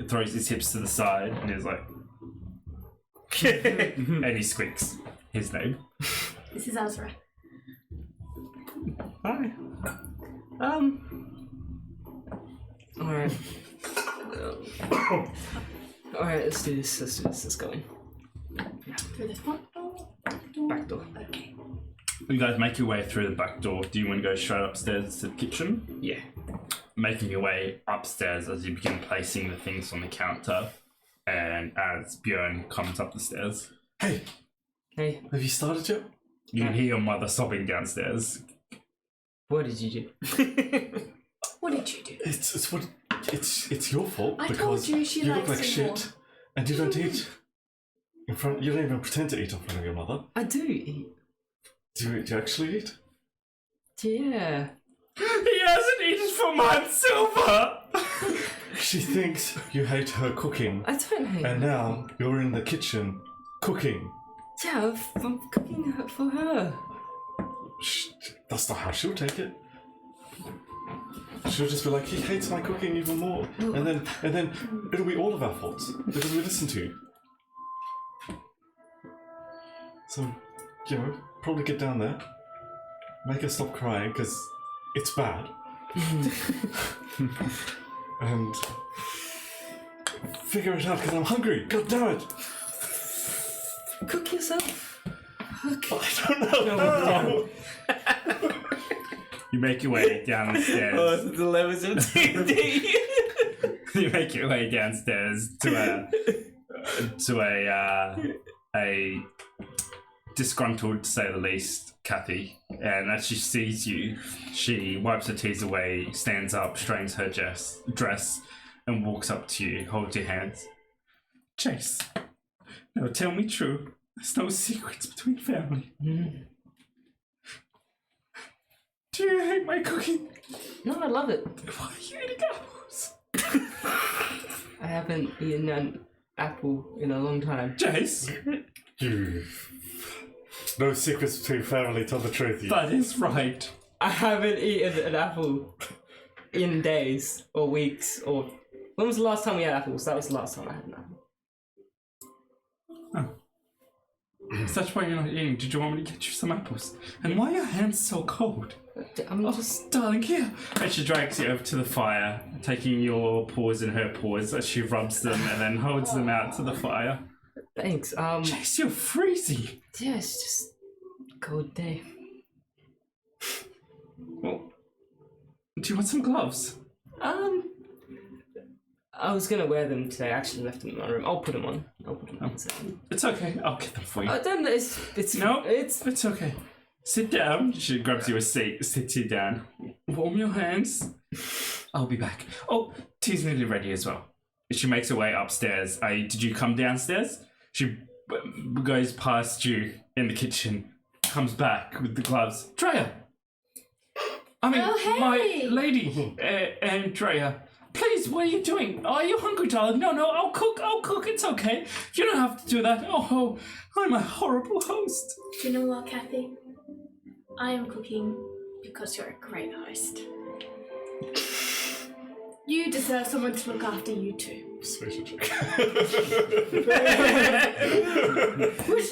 throws his hips to the side, and he's like, and he squeaks his name. This is Azra. Hi. Alright. Alright, let's do this. Let's go in. Through the front door? Back door. Okay. You guys make your way through the back door. Do you want to go straight upstairs to the kitchen? Yeah. Making your way upstairs as you begin placing the things on the counter, and as Bjorn comes up the stairs, Hey, Hey, have you started yet? you hear your mother sobbing downstairs. what did you do? What did you do? It's your fault I told because you she look likes like you shit more. and you don't eat in front. You don't even pretend to eat in front of your mother. I do eat. Do you actually eat? Yeah. He hasn't eaten for months, Silver! She thinks you hate her cooking, I don't hate and her. now you're in the kitchen cooking. Yeah, I'm cooking for her. That's not how she'll take it. She'll just be like, he hates my cooking even more, and then it'll be all of our faults because we listen to you. So, probably get down there, make her stop crying because it's bad, and figure it out because I'm hungry. God damn it! Cook yourself. I don't know. No. You make your way downstairs. Oh, the levels of D&D. You make your way downstairs to a disgruntled, to say the least, Kathy. And as she sees you, she wipes her tears away, stands up, straightens her dress, and walks up to you, holds your hands. Jayce, now tell me true. There's no secrets between family. Do you hate my cooking? No, I love it. Why are you eating apples? I haven't eaten an apple in a long time. Jayce, No secrets between family. Tell the truth. You. that is right. I haven't eaten an apple in days or weeks or... When was the last time we had apples? That was the last time I had an apple. Is that why you're not eating? Did you want me to get you some apples? And why are your hands so cold? I'm Oh, just... darling, here. And she drags you over to the fire, taking your paws in her paws as she rubs them and then holds them out to the fire. Thanks. Jayce, you're freezing. Yeah, it's just a cold day. Well, do you want some gloves? I was gonna wear them today. I actually left them in my room. I'll put them on. It's okay. I'll get them for you. I don't know. It's No, It's it's okay. Sit down. She grabs you a seat, sits you down. Warm your hands. I'll be back. Oh, tea's nearly ready as well. She makes her way upstairs. Did you come downstairs? She goes past you in the kitchen, comes back with the gloves. Drea! I mean, Oh, hey! my lady, Drea. Please, what are you doing? Are you hungry, darling? No, I'll cook, it's okay. You don't have to do that. Oh, I'm a horrible host. Do you know what, Kathy? I am cooking because you're a great host. You deserve someone to look after you too. Special check. Which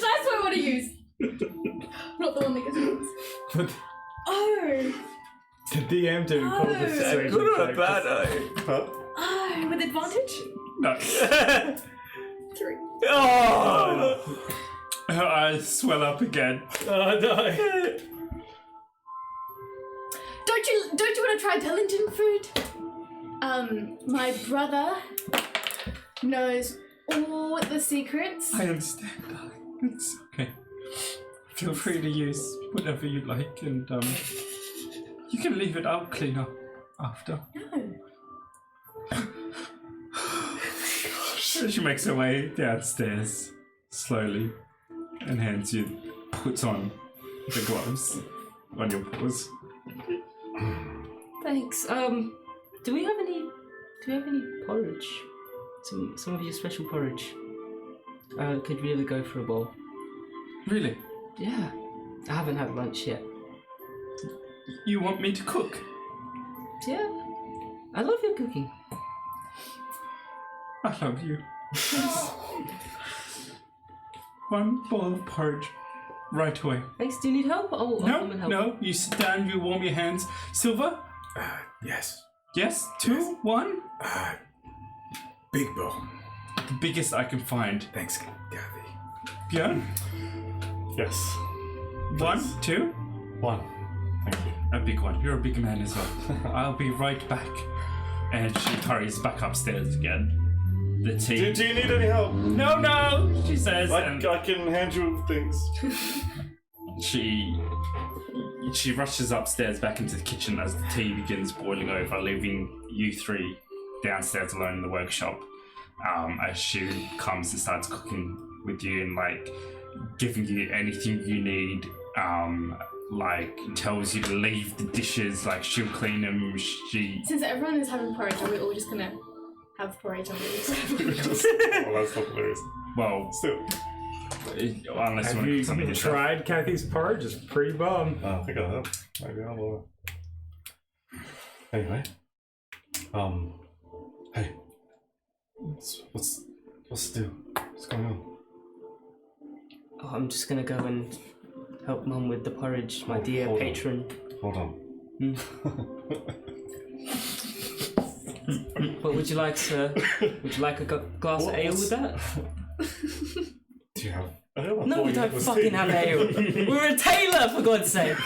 dice do I want to use? Not the one that gets points. Oh! The DM to call the situation. Good or check. bad, Huh? Oh, with advantage? No. 3. Oh! Her eyes swell up again. Oh no! Don't you want to try Pellington food? My brother knows all the secrets. I understand, darling. It's okay. Feel free to use whatever you like, and you can leave it. I'll clean up after. No. She makes her way downstairs slowly and puts on the gloves on your paws. Thanks. Do we have any porridge? Some of your special porridge. Could really go for a bowl. Really? Yeah. I haven't had lunch yet. You want me to cook? Yeah. I love your cooking. I love you. One bowl of porridge. right away. Thanks. Do you need help? I'll come and help. No. You sit down. You warm your hands. Silver. Yes. Yes. 2, 1. Big bone. The biggest I can find. Thanks, Kathy. Bjorn. Yes. 1, 2. 1. Thank you. A big one. You're a big man as well. I'll be right back. And she hurries back upstairs again. The tea. Do you need any help? No, she says. I can hand you things. She rushes upstairs back into the kitchen as the tea begins boiling over, leaving you 3 downstairs alone in the workshop. As she comes and starts cooking with you and like giving you anything you need. Like tells you to leave the dishes, like she'll clean them. Since everyone is having porridge, are we all just gonna have porridge on these? Well, that's not hilarious. Well, Still. Unless Have you you want to tried Kathy's porridge? It's pretty bomb. I think I have. Maybe I will. Anyway. Hey. What's the deal? What's going on? Oh, I'm just gonna go and help Mum with the porridge, my dear hold on. patron. Hold on. What would you like, sir? Would you like a glass of ale with that? Do you have ale? No, we don't fucking have ale. We're a tailor, for God's sake.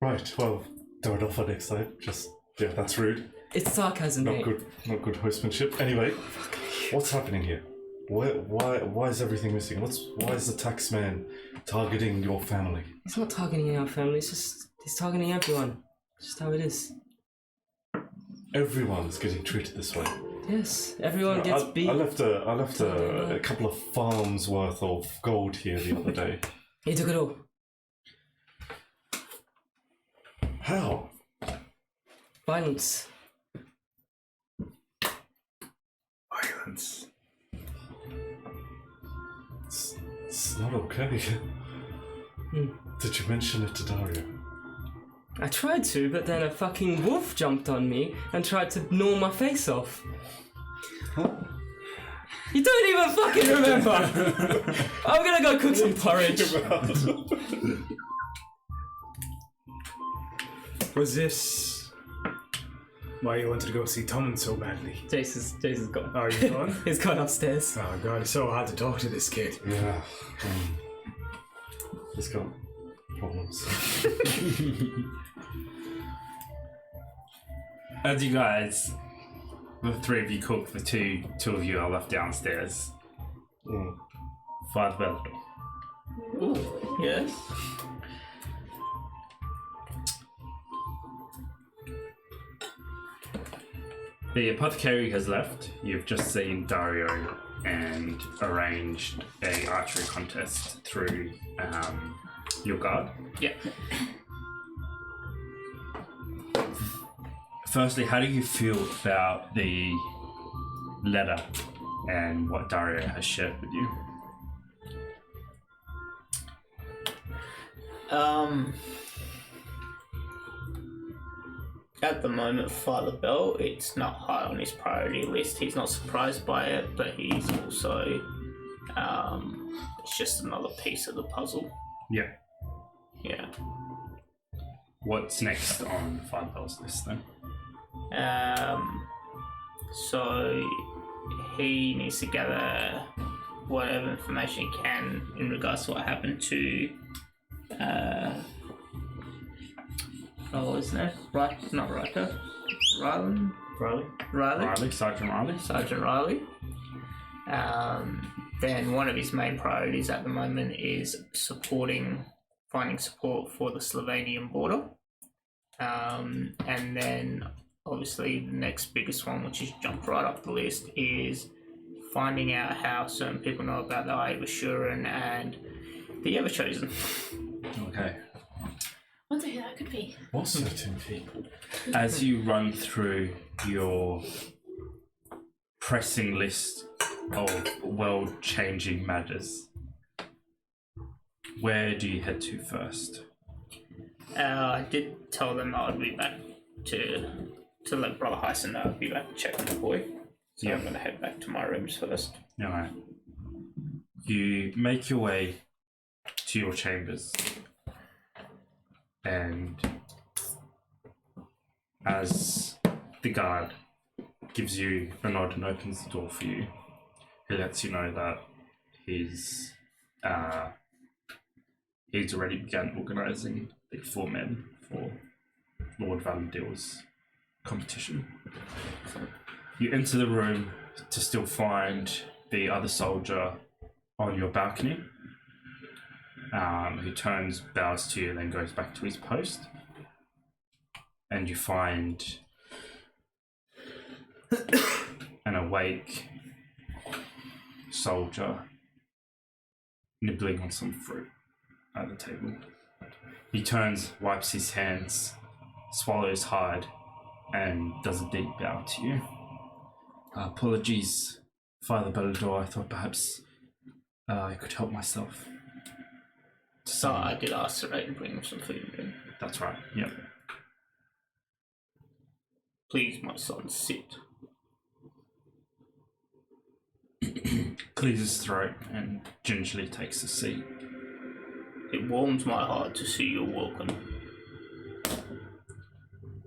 Right, well, do it off for next time. Yeah, that's rude. It's sarcasm, Not mate. good horsemanship. Anyway, what's happening here? Why is everything missing? Why is the taxman targeting your family? He's not targeting our family, he's targeting everyone. It's just how it is. Everyone is getting treated this way. Yes, everyone gets beat. I left a couple of farms worth of gold here the other day. He took it all. How? Violence. Violence. It's not okay. Did you mention it to Daario? I tried to, but then a fucking wolf jumped on me and tried to gnaw my face off. Huh? You don't even fucking remember! I'm gonna go cook some porridge. Was this why you wanted to go see Tom so badly? Jayce is gone. Oh, you gone? He's gone upstairs. Oh god, it's so hard to talk to this kid. Yeah. He's got problems. As you guys, the 3 of you cook, the two of you are left downstairs. Father Bellador. Ooh, yes. The apothecary has left. You've just seen Daario and arranged a archery contest through your guard. Yeah. Firstly, how do you feel about the letter and what Daario has shared with you? At the moment, Father Bell, it's not high on his priority list. He's not surprised by it, but he's also, it's just another piece of the puzzle. Yeah. Yeah. What's next on Father Bell's list then? So he needs to gather whatever information he can in regards to what happened to, what was his name? Not Riker. Riley. Sergeant Riley. Sergeant Riley. Then one of his main priorities at the moment is finding support for the Slyvanian border. And then obviously the next biggest one, which has jumped right up the list, is finding out how certain people know about the Eye of Assuran and the Everchosen. Okay. Wonder who that could be. What certain people? As you run through your pressing list of world-changing matters, where do you head to first? I did tell them I would be back to let Brother Hyson know I'd be back to check on the boy. So Yeah. I'm going to head back to my rooms first. Alright. You make your way to your chambers, and as the guard gives you a nod and opens the door for you, he lets you know that he's already begun organising the 4 men for Lord Valendeel's competition. You enter the room to still find the other soldier on your balcony, who turns, bows to you, and then goes back to his post. And you find an awake soldier nibbling on some fruit at the table. He turns, wipes his hands, swallows hard, and does a deep bow to you. Apologies, Father Bellador. I thought perhaps I could help myself. So I did ask Saray to bring him some food in. That's right, yep. Please, my son, sit. Clears his throat and gingerly takes a seat. It warms my heart to see you welcome.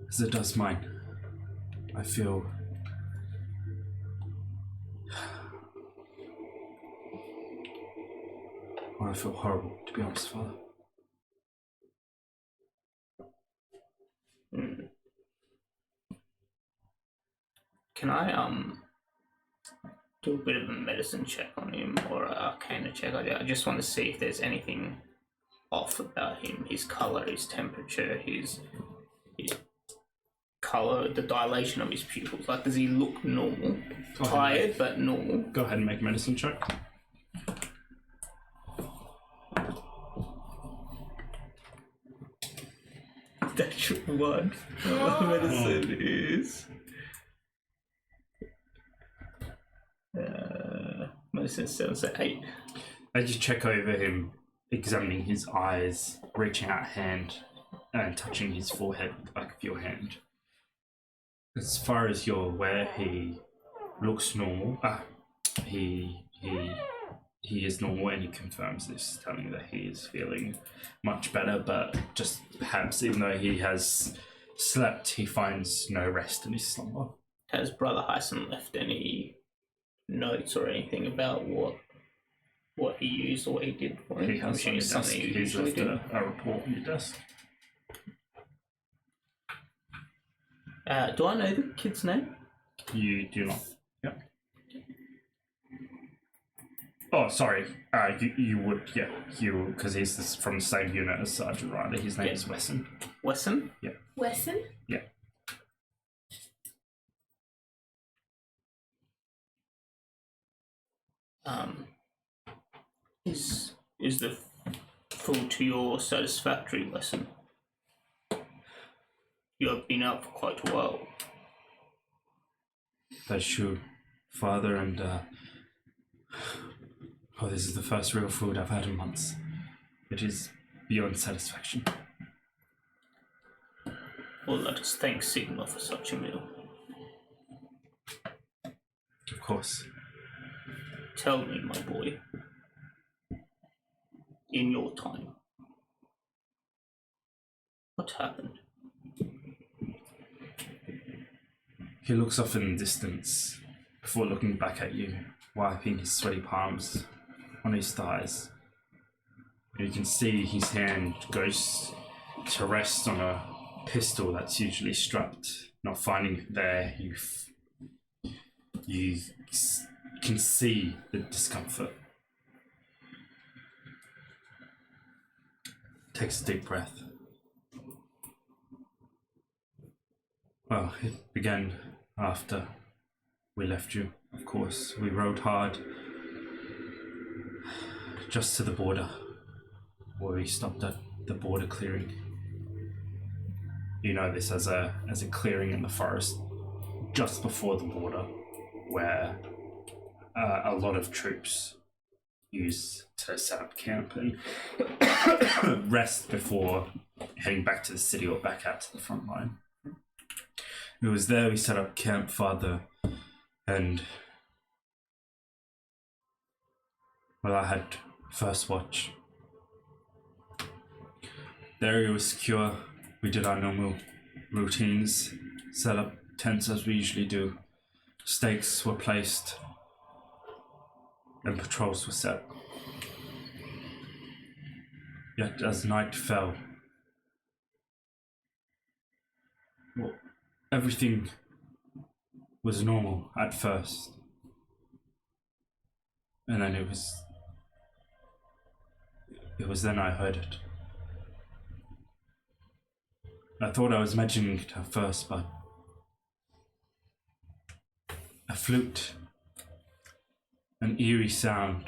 As it does mine. I feel... I feel horrible, to be honest, Father. Can I do a bit of a medicine check on him, or an arcana check? I just want to see if there's anything off about him. His colour, his temperature, his colour, the dilation of his pupils. Like, does he look normal? Tired, but normal. Go ahead and make a medicine check. That's one. My medicine is... medicine 7, so 8. As you check over him, examining his eyes, reaching out a hand and touching his forehead with the back of your hand. As far as you're aware, he looks normal. He is normal, and he confirms this, telling you that he is feeling much better, but just perhaps even though he has slept, he finds no rest in his slumber. Has Brother Hyson left any notes or anything about what he used or what he did for him? He has on his desk. He's left a report on your desk. Do I know the kid's name? You do not. Yep. Oh, sorry. You would, yeah. You, because he's from the same unit as Sergeant Ryder. His name is Wesson. Wesson? Yeah. Wesson? Yeah. Is the full to your satisfactory, Wesson? You have been out for quite a while. That's true, Father, and this is the first real food I've had in months. It is beyond satisfaction. Well, let us thank Sigma for such a meal. Of course. Tell me, my boy, in your time, what happened? He looks off in the distance before looking back at you, wiping his sweaty palms on his thighs. You can see his hand goes to rest on a pistol that's usually strapped. Not finding it there, you can see the discomfort. Takes a deep breath. Well, it began after we left you, of course. We rode hard just to the border, where we stopped at the border clearing. You know this as a clearing in the forest just before the border, where a lot of troops use to set up camp and rest before heading back to the city or back out to the front line. It was there we set up camp, Father, and Well, I had first watch. The area was secure. We did our normal routines, set up tents as we usually do. Stakes were placed and patrols were set. Yet as night fell, well, everything was normal at first. And then it was then I heard it. I thought I was imagining it at first, but a flute, an eerie sound,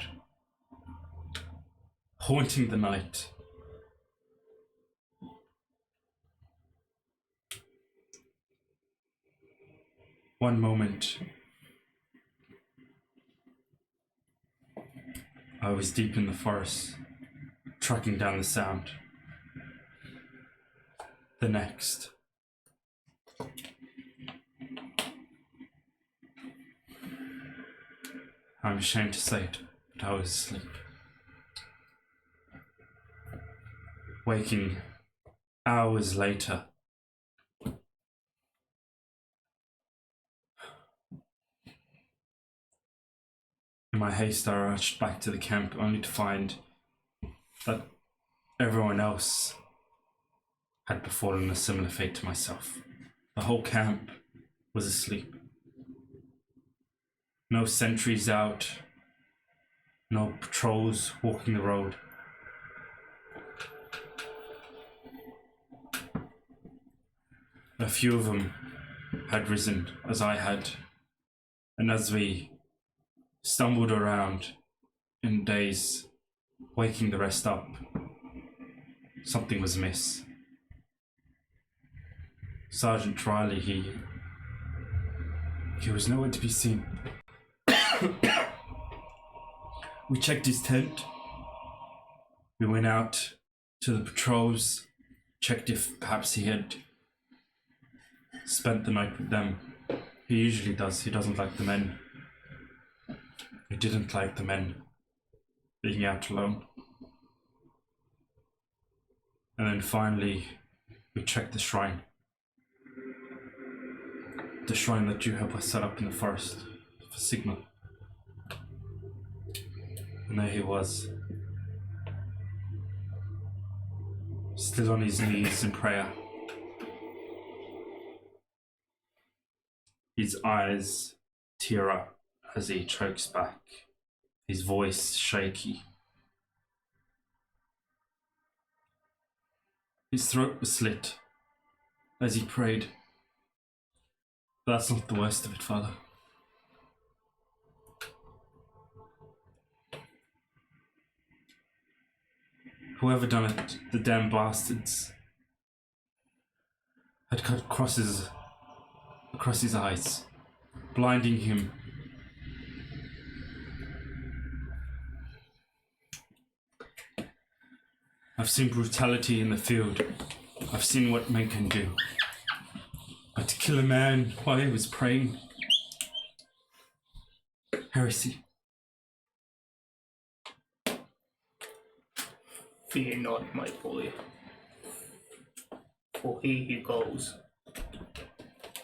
haunting the night. One moment, I was deep in the forest, tracking down the sound. The next, I'm ashamed to say it, but I was asleep. Waking hours later. In my haste, I rushed back to the camp only to find that everyone else had befallen a similar fate to myself. The whole camp was asleep. No sentries out, no patrols walking the road. A few of them had risen, as I had, and as we stumbled around in daze, waking the rest up, something was amiss. Sergeant Riley, he was nowhere to be seen. We checked his tent. We went out to the patrols, checked if perhaps he had spent the night with them. He usually does. He doesn't like the men. He didn't like the men being out alone. And then finally, we checked the shrine. The shrine that you helped us set up in the forest for Sigma. And there he was, still on his knees in prayer. His eyes tear up as he chokes back, his voice shaky. His throat was slit as he prayed. But that's not the worst of it, Father. Whoever done it, the damn bastards, had cut crosses across his eyes, blinding him. I've seen brutality in the field. I've seen what men can do. But to kill a man while he was praying, heresy. Fear not, my boy, for he goes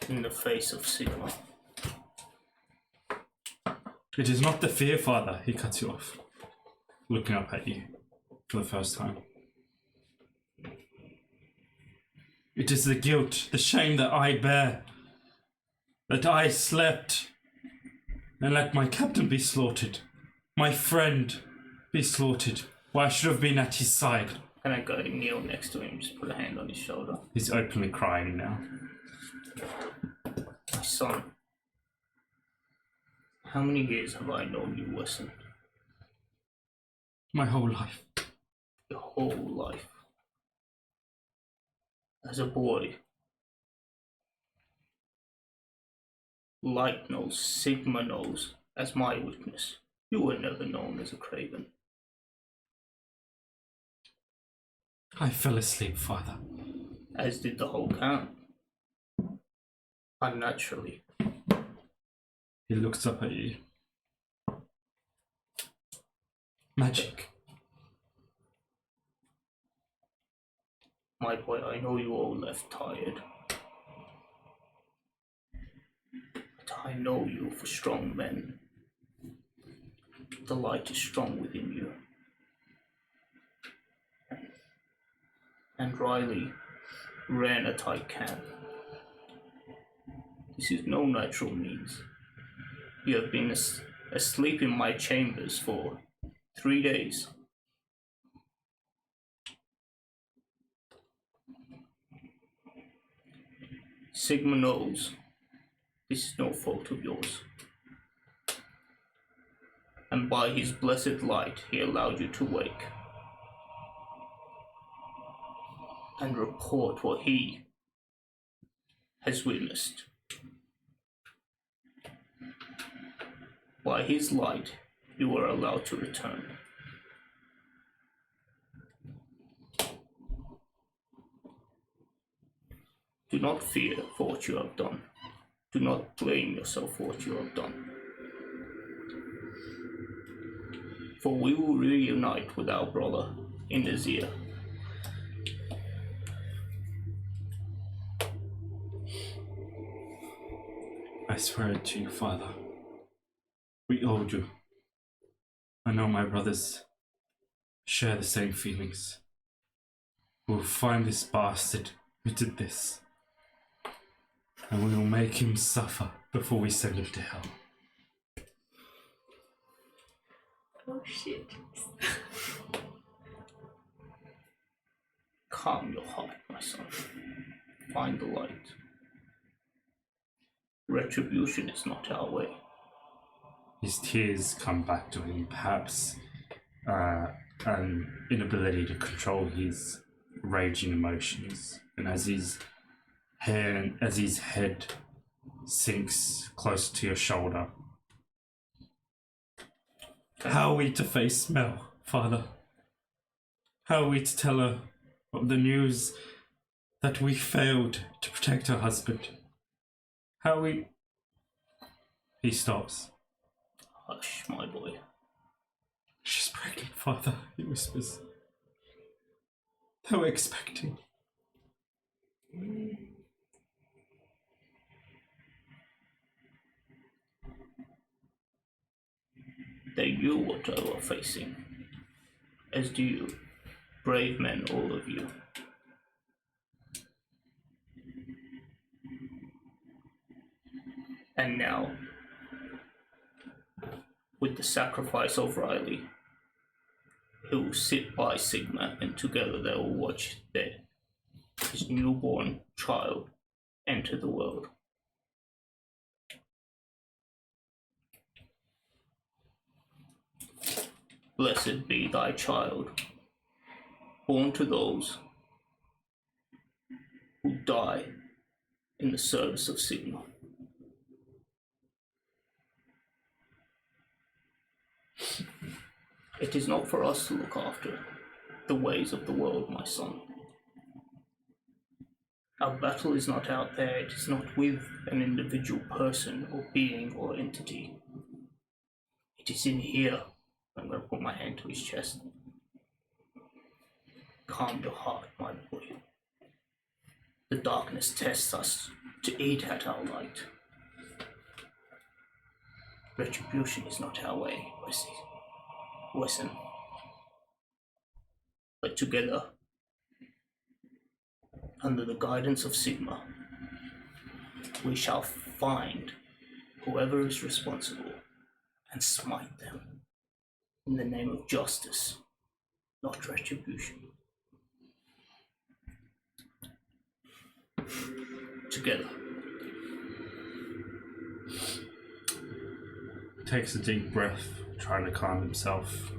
in the face of Sigma. It is not the fear, Father. He cuts you off, looking up at you for the first time. It is the guilt, the shame that I bear, that I slept and let my captain be slaughtered, my friend be slaughtered, while I should have been at his side. Can I go kneel next to him, just put a hand on his shoulder? He's openly crying now. My son, how many years have I known you, Wesson? My whole life. Your whole life. As a boy, Light knows, Sigma knows, as my witness. You were never known as a craven. I fell asleep, Father. As did the whole camp. Unnaturally. He looks up at you. magic. My boy, I know you all left tired. But I know you for strong men. The light is strong within you. And Riley ran a tight camp. This is no natural means. You have been asleep in my chambers for 3 days. Sigma knows this is no fault of yours. And by his blessed light, he allowed you to wake and report what he has witnessed. By his light, you were allowed to return. Do not fear for what you have done. Do not blame yourself for what you have done. For we will reunite with our brother in the Zia. I swear it to you, Father. We owed you. I know my brothers share the same feelings. We'll find this bastard who did this, and we will make him suffer before we send him to hell. Oh shit. Calm your heart, my son. Find the light. Retribution is not our way. His tears come back to him, perhaps an inability to control his raging emotions. And as his head sinks closer to your shoulder, how are we to face Mel, Father? How are we to tell her of the news that we failed to protect her husband? How are we... He stops. Hush, my boy. She's pregnant, Father, he whispers. They were expecting. They knew what they were facing, as do you, brave men, all of you. And now, with the sacrifice of Riley, he will sit by Sigma, and together they will watch his newborn child enter the world. Blessed be thy child, born to those who die in the service of Sigma. It is not for us to look after the ways of the world, my son. Our battle is not out there. It is not with an individual person or being or entity. It is in here. I'm going to put my hand to his chest. Calm your heart, my boy. The darkness tests us to eat at our light. Retribution is not our way, Wesson. But together, under the guidance of Sigma, we shall find whoever is responsible and smite them in the name of justice, not retribution. Together. Takes a deep breath, trying to calm himself.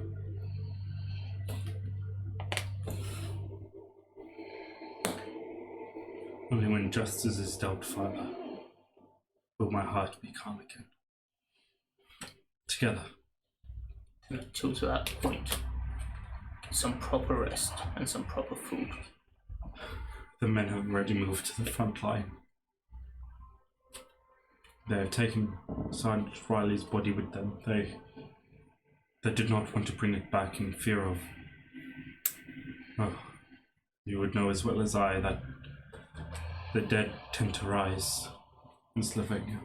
Only when justice is dealt, Father, will my heart be calm again. Together. And until to that point, some proper rest and some proper food. The men have already moved to the front line. They have taken Sergeant Riley's body with them. They they did not want to bring it back in fear of... Oh, you would know as well as I that the dead tend to rise in Slyvania.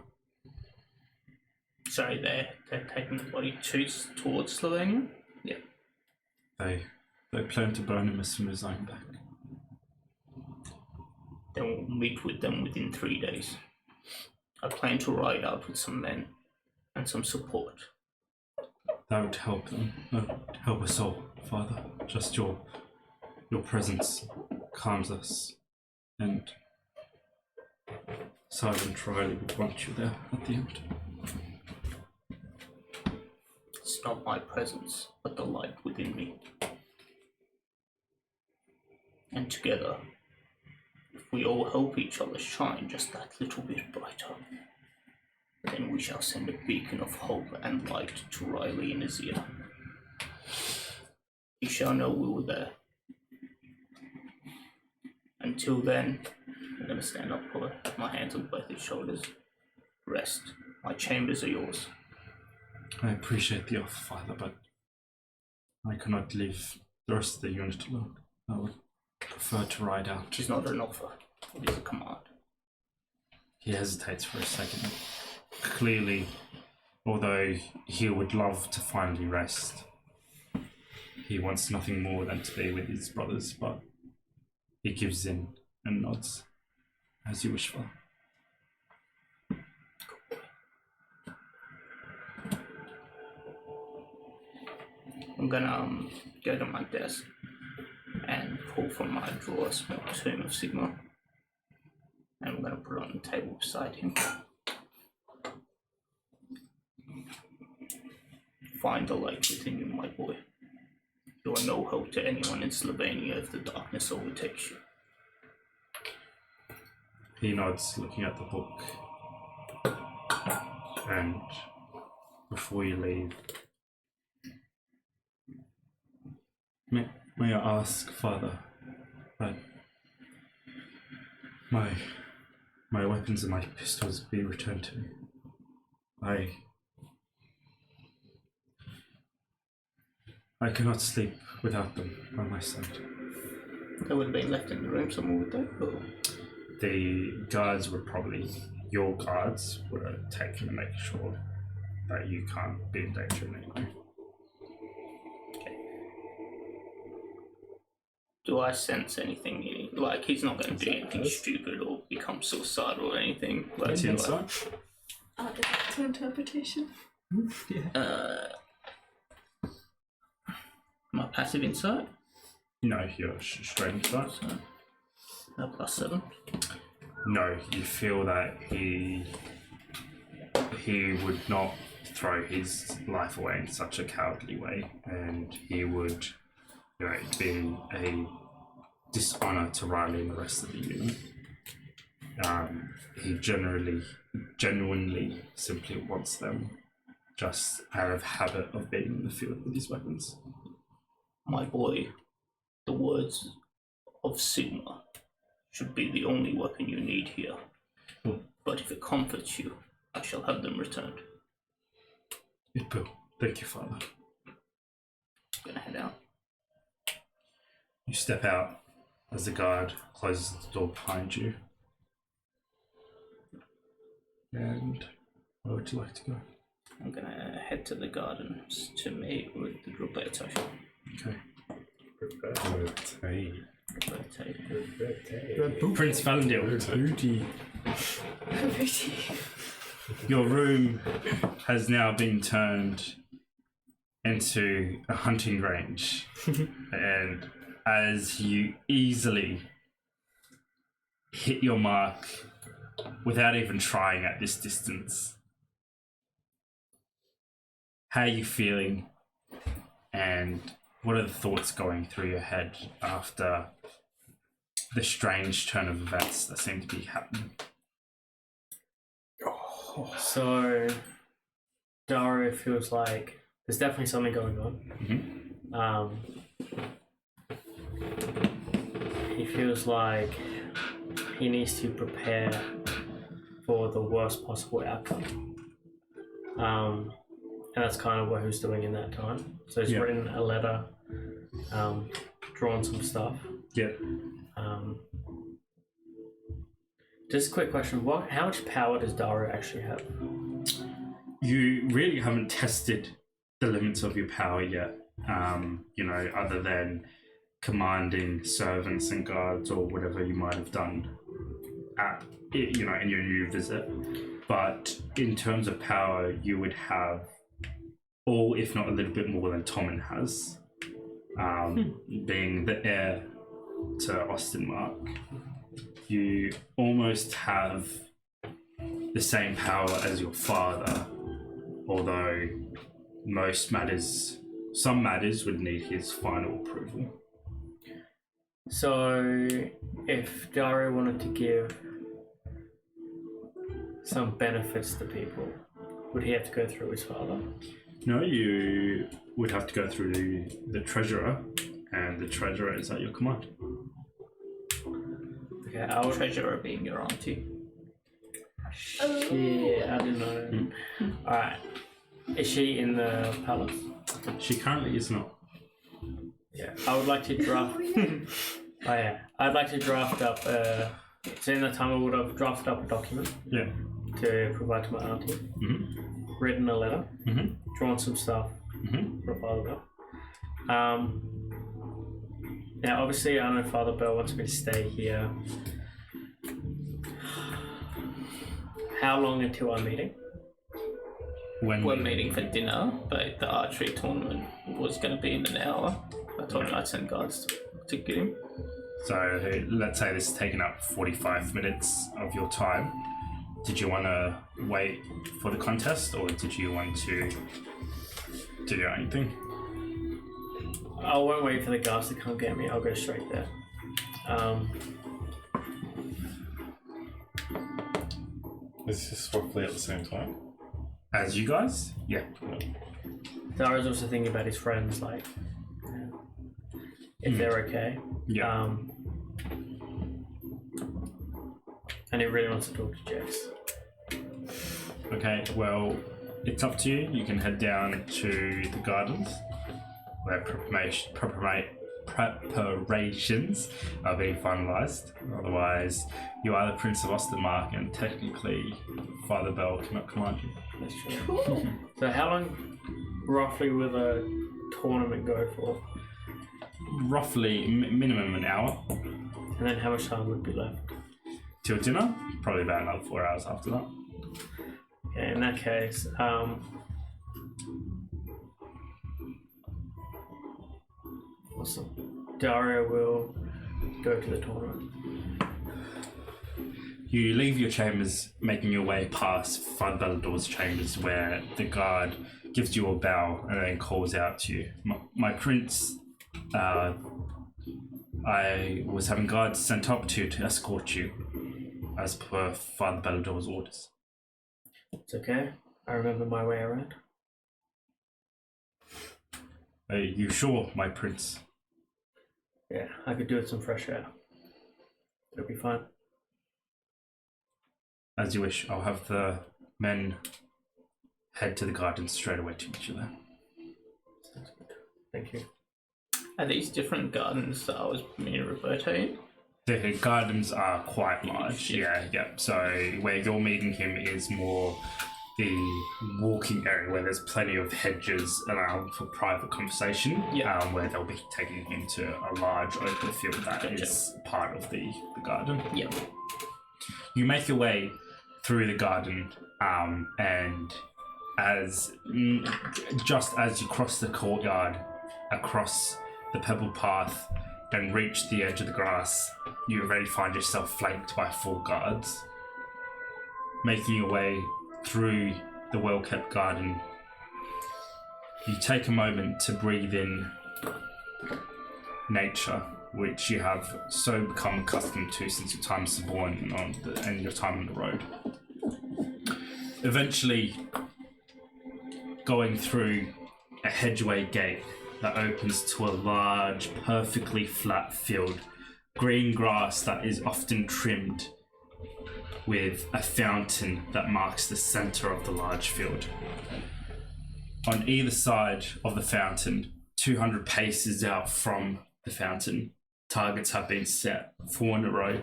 Sorry, they're taking the body towards Slyvania? Yeah. They plan to burn him as soon as I'm back. Then we'll meet with them within 3 days. I plan to ride out with some men and some support. That would help them. That would help us all, Father. Just your presence calms us. And Sergeant Riley would want you there at the end. It's not my presence, but the light within me. And together, if we all help each other shine just that little bit brighter, then we shall send a beacon of hope and light to Riley in his ear. He shall know we were there. Until then, I'm going to stand up, put my hands on both his shoulders. Rest. My chambers are yours. I appreciate the offer, Father, but I cannot leave the rest of the unit alone. I would prefer to ride out. It is not an offer. It is a command. He hesitates for a second. Clearly, although he would love to finally rest, he wants nothing more than to be with his brothers, but he gives in and nods, as you wish for. I'm gonna go to my desk and pull from my drawer a small Tomb of Sigma, and I'm gonna put it on the table beside him. Find the light within you, my boy. You are no help to anyone in Slyvania if the darkness overtakes you. He nods, looking at the book. And before you leave, may I ask, Father, that my weapons and my pistols be returned to me? I cannot sleep without them by my side. They would have been left in the room somewhere, would they? Or... The guards would probably, your guards would have taken to make sure that you can't be in danger in any way. Okay. Do I sense anything here? Like, he's not going to do anything stupid or become suicidal or anything. Like, That's inside. I'll get back to interpretation. My passive insight? No, you're straight inside. So, +7. No, you feel that he would not throw his life away in such a cowardly way, and he would, be a dishonor to Riley and the rest of the unit. He genuinely simply wants them, just out of habit of being in the field with his weapons. My boy, the words of Sigma should be the only weapon you need here. But if it comforts you, I shall have them returned. It will. Thank you, Father. I'm gonna head out. You step out as the guard closes the door behind you. And where would you like to go? I'm gonna head to the gardens to meet with the Roberto. Okay. Prince Valendil. Your room has now been turned into a hunting range. And as you easily hit your mark without even trying at this distance, how are you feeling? And what are the thoughts going through your head after the strange turn of events that seem to be happening? So, Daario feels like there's definitely something going on. He feels like he needs to prepare for the worst possible outcome. And that's kind of what he was doing in that time. So he's written a letter, drawn some stuff. Yeah. Just a quick question: how much power does Daario actually have? You really haven't tested the limits of your power yet. Other than commanding servants and guards or whatever you might have done in your new visit. But in terms of power, you would have all, if not a little bit more than Tommen has, being the heir to Ostenmark. You almost have the same power as your father, although some matters would need his final approval. So, if Daario wanted to give some benefits to people, would he have to go through his father? No, you would have to go through the treasurer, and the treasurer is at your command. Okay, I'll Treasurer being your auntie. Shit, I didn't know. Alright. Is she in the palace? She currently is not. Yeah. I would like to draft. Oh yeah. I'd like to draft up. So in that time, I would have drafted up a document. Yeah. To provide to my auntie. Mm-hmm. Written a letter. Mm-hmm. Drawn some stuff. Mm-hmm. For Father Bell. Now, obviously, I know Father Bell wants me to stay here. How long until our meeting? We're meeting for dinner, but the archery tournament was going to be in an hour. I told Knights and Guards to get him. So let's say this is taking up 45 minutes of your time. Did you want to wait for the contest, or did you want to do your own thing? I won't wait for the guards to come get me. I'll go straight there. Is this roughly at the same time? As you guys? Yeah. Daario's also thinking about his friends, like, if they're okay. Yeah. And he really wants to talk to Jayce. Okay, well, it's up to you. You can head down to the gardens, where preparations are being finalised. Otherwise, you are the Prince of Ostermark, and technically, Father Bell cannot command you. That's true. So how long, roughly, will the tournament go for? Roughly, minimum an hour. And then how much time would be left? Till dinner? Probably about another 4 hours after that. Okay, in that case, awesome. Daario will go to the tournament. You leave your chambers, making your way past Father Bellador's chambers, where the guard gives you a bow and then calls out to you. My prince, I was having guards sent up to escort you, as per Father Bellador's orders. It's okay. I remember my way around. Are you sure, my prince? Yeah, I could do it some fresh air. It'll be fine. As you wish. I'll have the men head to the gardens straight away to meet you there. Sounds good. Thank you. Are these different gardens that I was meaning to refer to? The gardens are quite large, yeah. So where you're meeting him is more the walking area where there's plenty of hedges around for private conversation, where they'll be taking him to a large open field that is part of the garden. Yep. You make your way through the garden, and just as you cross the courtyard, across the pebble path, and reach the edge of the grass, you already find yourself flanked by 4 guards. Making your way through the well-kept garden, you take a moment to breathe in nature, which you have so become accustomed to since your time as born and your time on the road. Eventually, going through a hedgeway gate that opens to a large, perfectly flat field, green grass that is often trimmed with a fountain that marks the center of the large field. on either side of the fountain, 200 paces out from the fountain, targets have been set 4 in a row.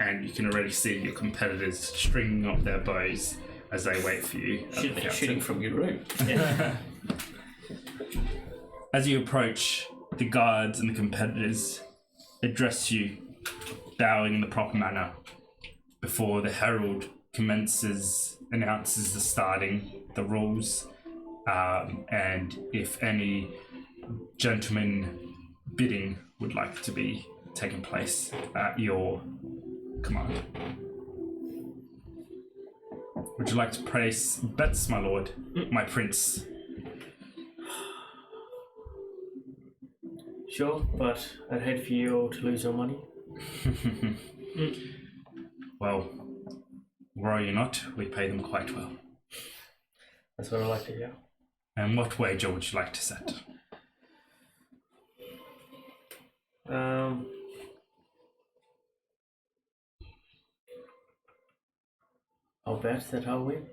And you can already see your competitors stringing up their bows as they wait for you. Shooting from your room. As you approach, the guards and the competitors address you, bowing in the proper manner, before the herald announces the rules, and if any gentleman bidding would like to be taking place at your command. Would you like to place bets, my lord, my prince? Sure, but I'd hate for you all to lose your money. Well, worry you not, we pay them quite well. That's what I like to hear. And what wager would you like to set? I'll bet that I'll win.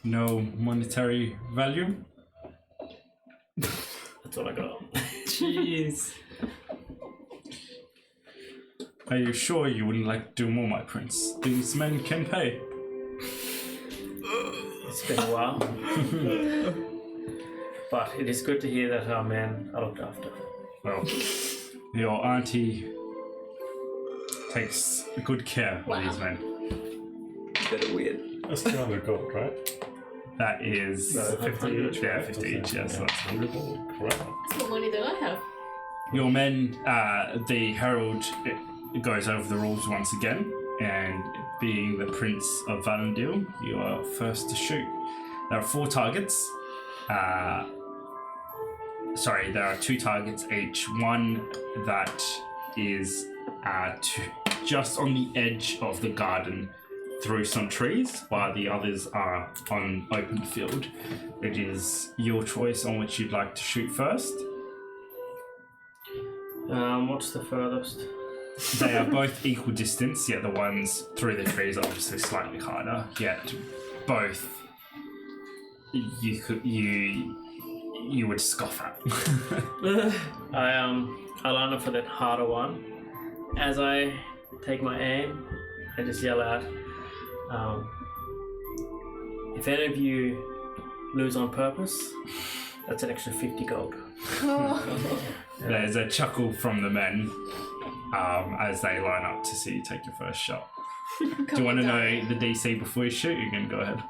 No monetary value? That's all I got. Jeez. Are you sure you wouldn't like to do more, my prince? These men can pay. It's been a while. But it is good to hear that our men are looked after. Well, your auntie takes good care of these men. Better weird. That's 200 gold, right? That is 50 each. Yeah, 50 each, yes. Yeah. 100 gold, correct. That's more money than I have. Your men, the herald goes over the rules once again, and being the Prince of Valandil, you are first to shoot. There are 4 targets. There are 2 targets each. One that is just on the edge of the garden through some trees, while the others are on open field. It is your choice on which you'd like to shoot first. What's the furthest? They are both equal distance, yet the ones through the trees are obviously slightly harder. Yet both you would scoff at. I line up for that harder one. As I take my aim, I just yell out, if any of you lose on purpose, that's an extra 50 gold. There's a chuckle from the men as they line up to see you take your first shot. Do you want to know the DC before you shoot? You can go ahead.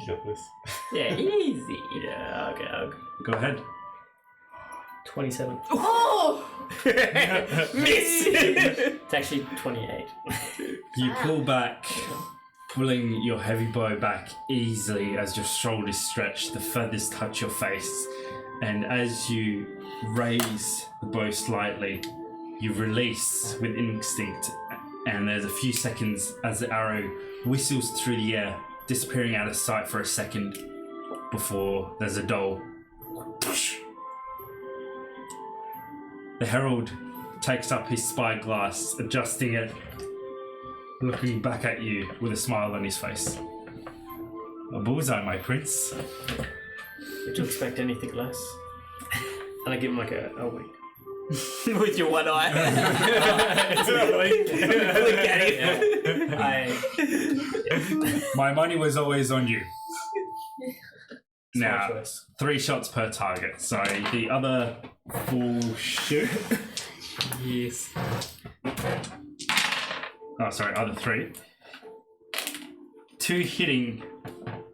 Yeah, please. Yeah, easy. Yeah, okay. Go ahead. 27. Oh! Miss! It's actually 28. You pull back, pulling your heavy bow back easily as your shoulders stretch, the feathers touch your face, and as you raise the bow slightly, you release with instinct, and there's a few seconds as the arrow whistles through the air, disappearing out of sight for a second before there's a dull push. The herald takes up his spyglass, adjusting it, looking back at you with a smile on his face. A bullseye, my prince. Would you expect anything less? And I give him like a wink. With your one eye. My money was always on you. Smart Now, choice. 3 shots per target. So the other 4 shoot. Yes. Oh, sorry, other 3. 2 hitting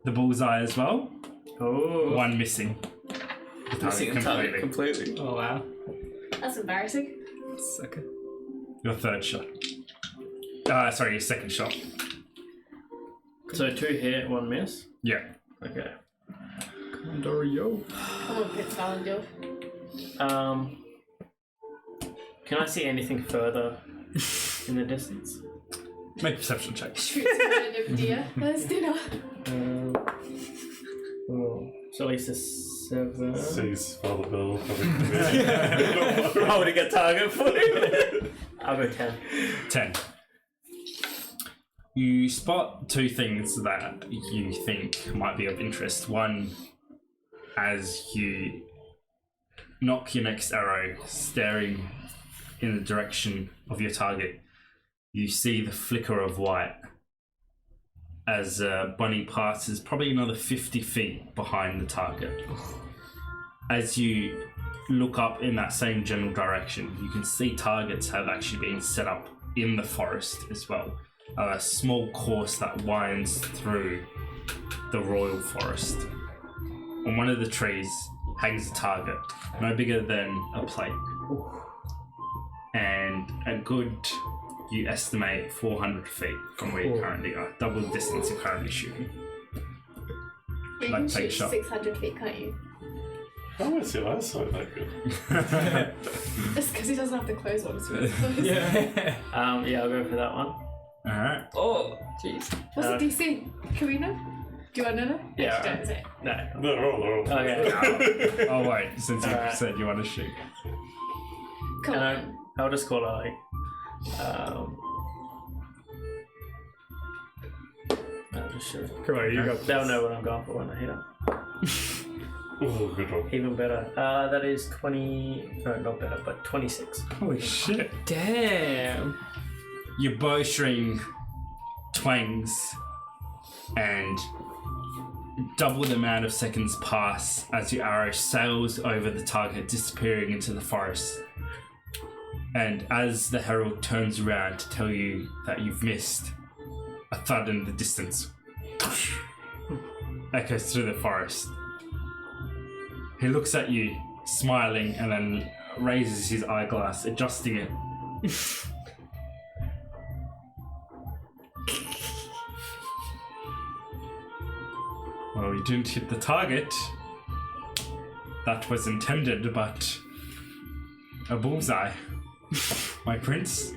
the bullseye as well. Oh. 1 missing. The Missing the target completely. Oh wow. That's embarrassing. Sucker. Your 3rd shot. Sorry, your 2nd shot. So 2 hit, 1 miss? Yeah. Okay. Daario. Come on, Prince Valandil. Can I see anything further in the distance? Make a perception check. Shoot somebody over deer. That's dinner. So at least a 7. Sees Father Bill coming. Holding a target for him. I'll go 10. 10. You spot two things that you think might be of interest. One, as you knock your next arrow, staring in the direction of your target, you see the flicker of white as Bunny passes probably another 50 feet behind the target. As you look up in that same general direction, you can see targets have actually been set up in the forest as well. A small course that winds through the royal forest. On one of the trees hangs a target, no bigger than a plate. And a good, you estimate, 400 feet from where you currently are. Double the distance you're currently shooting. You Like, can take a shoot shot. 600 feet, can't you? How is your eyesight that good? It's because he doesn't have the clothes on. So Yeah, I'll go for that one. Alright. Oh, jeez. What's the DC? Can we know? Do you want to know? Yeah. Don't say it. No. No, no. Okay. Oh wait, since you Alright. said you want to shoot. Come And on. I'll just call it like, I'll just shoot. Come on, you got They'll know what I'm going for when I hit them. Oh, good one. Even better. That is 20. No, not better, but 26. Holy shit. Damn. Your bowstring twangs and double the amount of seconds pass as your arrow sails over the target, disappearing into the forest. And as the herald turns around to tell you that you've missed, a thud in the distance echoes through the forest. He looks at you, smiling, and then raises his eyeglass, adjusting it. Well, you didn't hit the target. That was intended, but a bullseye, my prince.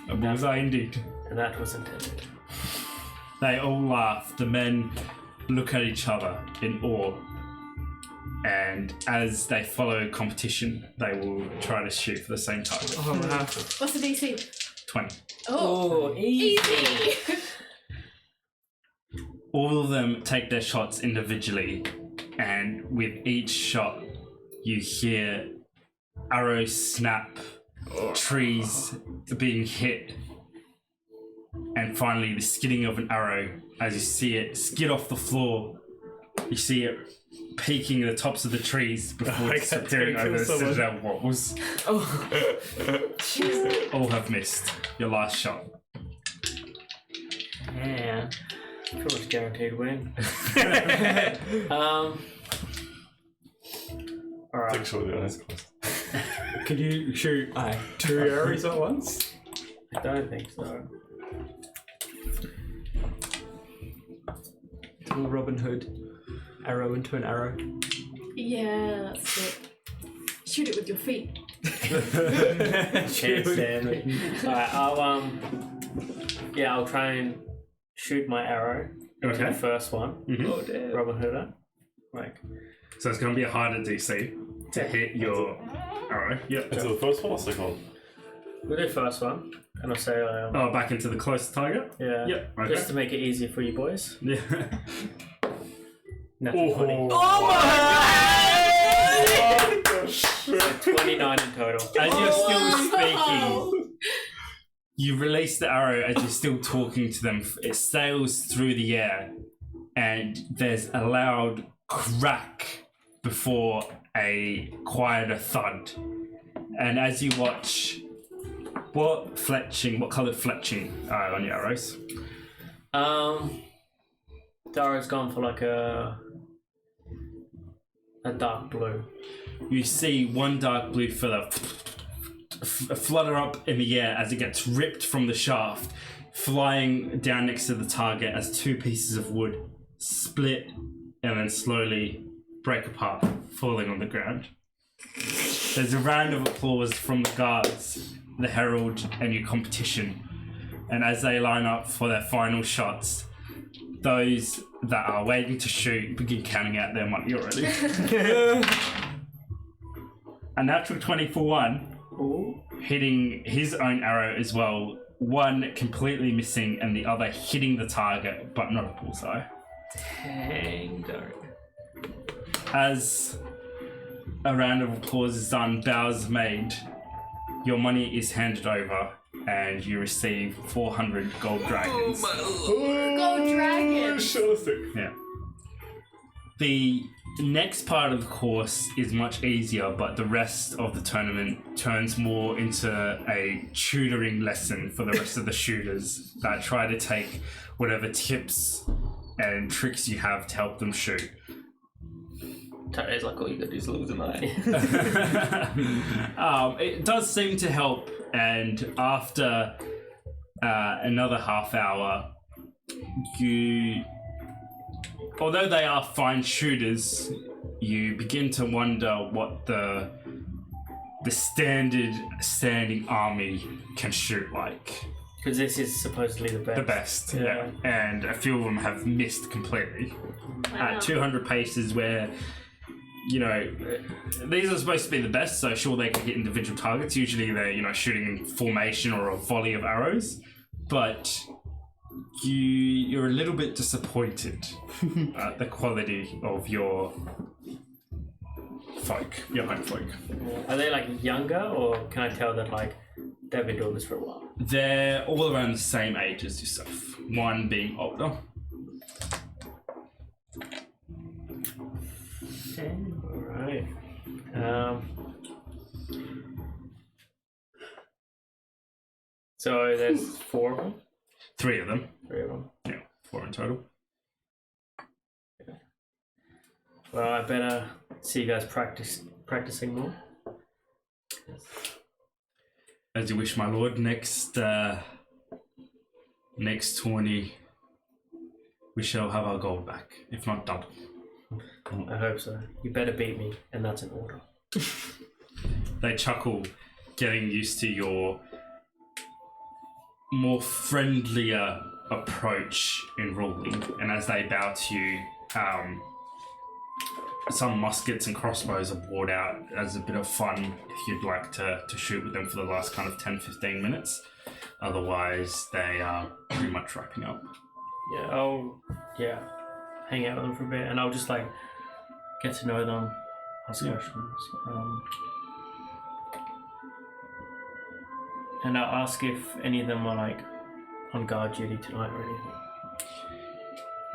A bullseye indeed. And that was intended. They all laugh. The men look at each other in awe. And as they follow competition, they will try to shoot for the same target. Oh, wow. What's the DC? 20. Oh, easy. Easy! All of them take their shots individually, and with each shot, you hear arrows snap, trees being hit, and finally the skidding of an arrow as you see it skid off the floor. You see it peeking the tops of the trees before disappearing over the citadel walls. Oh. All have missed your last shot. Yeah. Pretty much guaranteed win. Alright. Take sure the eyes closed. Could you shoot Aye. 2 arrows at once? I don't think so. Little Robin Hood. Arrow into an arrow. Yeah, that's it. Shoot it with your feet. Can't stand it. Alright, I'll try and shoot my arrow into Okay. the first one. Mhm. Oh damn. Robin Hood. Like, So it's going to be a harder DC to hit your arrow. Yep. Into the first one or second one? we'll do first one. And I'll say, Oh, back into the closest target? yeah. Yep, okay. Just to make it easier for you boys. Yeah. Natural 20. Oh So 29 in total. As you're still Oh. speaking, you release the arrow as you're still talking to them. It sails through the air, and there's a loud crack before a quieter thud. And as you watch, what coloured fletching are on your arrows? Daario's gone for like a dark blue. You see one dark blue feather flutter up in the air as it gets ripped from the shaft, flying down next to the target as two pieces of wood split and then slowly break apart, falling on the ground. There's a round of applause from the guards, the herald, and your competition. And as they line up for their final shots, those that are waiting to shoot begin counting out their money already. A natural 20 for one, Ooh. hitting his own arrow as well one completely missing and the other hitting the target, but not a bullseye. Tango. As a round of applause is done, bows made, your money is handed over, and you receive 400 gold dragons. Gold dragons! Yeah. The next part of the course is much easier, but the rest of the tournament turns more into a tutoring lesson for the rest of the shooters that try to take whatever tips and tricks you have to help them shoot. It's like all you got to do is lose an eye. It does seem to help, and after another half hour, although they are fine shooters, you begin to wonder what the standard standing army can shoot like. Because this is supposedly the best. The best, yeah. And a few of them have missed completely. Wow. At 200 paces where, you know, these are supposed to be the best, so sure they can hit individual targets. Usually they're, you know, shooting in formation or a volley of arrows. But you're a little bit disappointed at the quality of your folk, your home folk. Are they like younger, or can I tell that like they've been doing this for a while? They're all around the same age as yourself, one being older. Alright. So there's 4 of them? 3 of them. 3 of them. Yeah, 4 in total. Well, I better see you guys practicing more. As you wish, my lord. Next tourney, we shall have our gold back, if not double. I hope so. You better beat me, and that's an order. They chuckle, getting used to your more friendlier approach in ruling, and as they bow to you, some muskets and crossbows are brought out as a bit of fun if you'd like to shoot with them for the last kind of 10-15 minutes. Otherwise, they are pretty much wrapping up. Yeah, I'll hang out with them for a bit, and I'll just like get to know them, ask questions, and I'll ask if any of them are like on guard duty tonight or anything.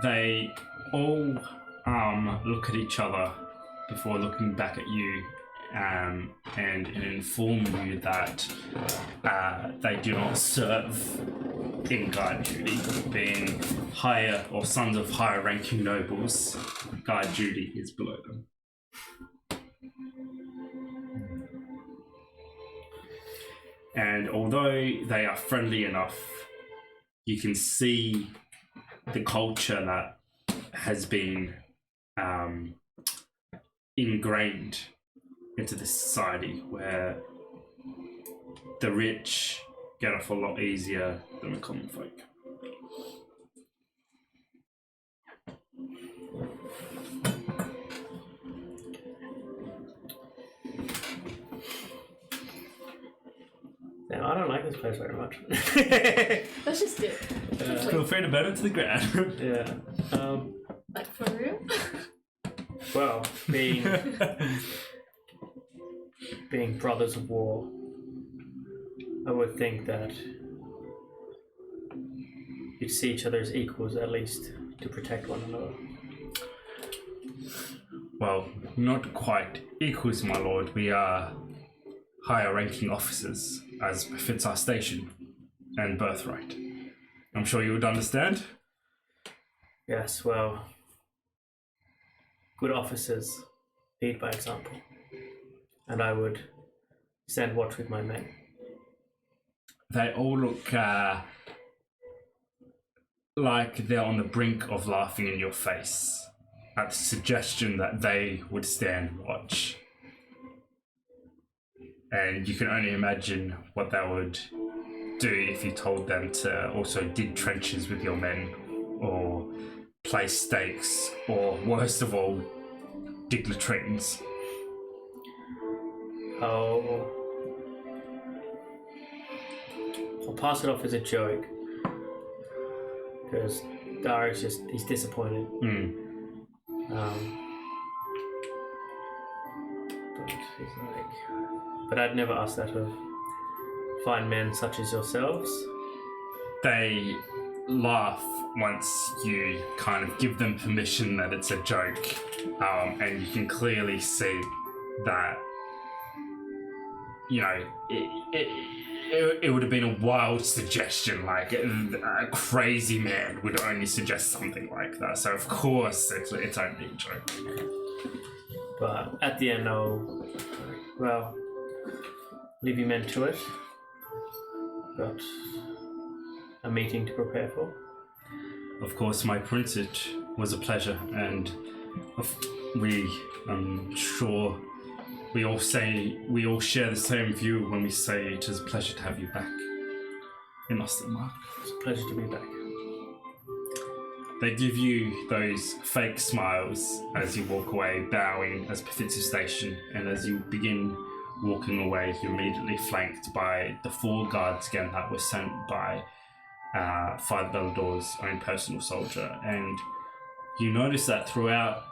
They all look at each other before looking back at you and inform you that they do not serve in guard duty. Being higher or sons of higher ranking nobles, guard duty is below them. And although they are friendly enough, you can see the culture that has been ingrained into this society where the rich get off a lot easier than the common folk. Now, I don't like this place very much. Let's just do it. Feel free to burn it to the ground. Yeah. Like for real? Well, being brothers of war, I would think that you'd see each other as equals, at least to protect one another. Well, not quite equals, my lord. We are higher ranking officers, as befits our station and birthright. I'm sure you would understand. Yes, well, good officers lead by example, and I would stand watch with my men. They all look like they're on the brink of laughing in your face at the suggestion that they would stand watch. And you can only imagine what they would do if you told them to also dig trenches with your men, or place stakes, or worst of all, dig latrines. Oh, I'll pass it off as a joke. Because Daario's he's disappointed. But he's like, but I'd never ask that of fine men such as yourselves. They laugh once you kind of give them permission that it's a joke, and you can clearly see that, you know, it would have been a wild suggestion, like a crazy man would only suggest something like that. So of course it's only a joke. But at the end, I'll, well, leave you men to it. Got a meeting to prepare for. Of course, my prince, it was a pleasure, and I'm sure we all share the same view when we say it is a pleasure to have you back in Ostermark. It's a pleasure to be back. They give you those fake smiles as you walk away, bowing as befits your station, and as you begin walking away, you're immediately flanked by the 4 guards again that were sent by Father Beldor's own personal soldier. And you notice that throughout...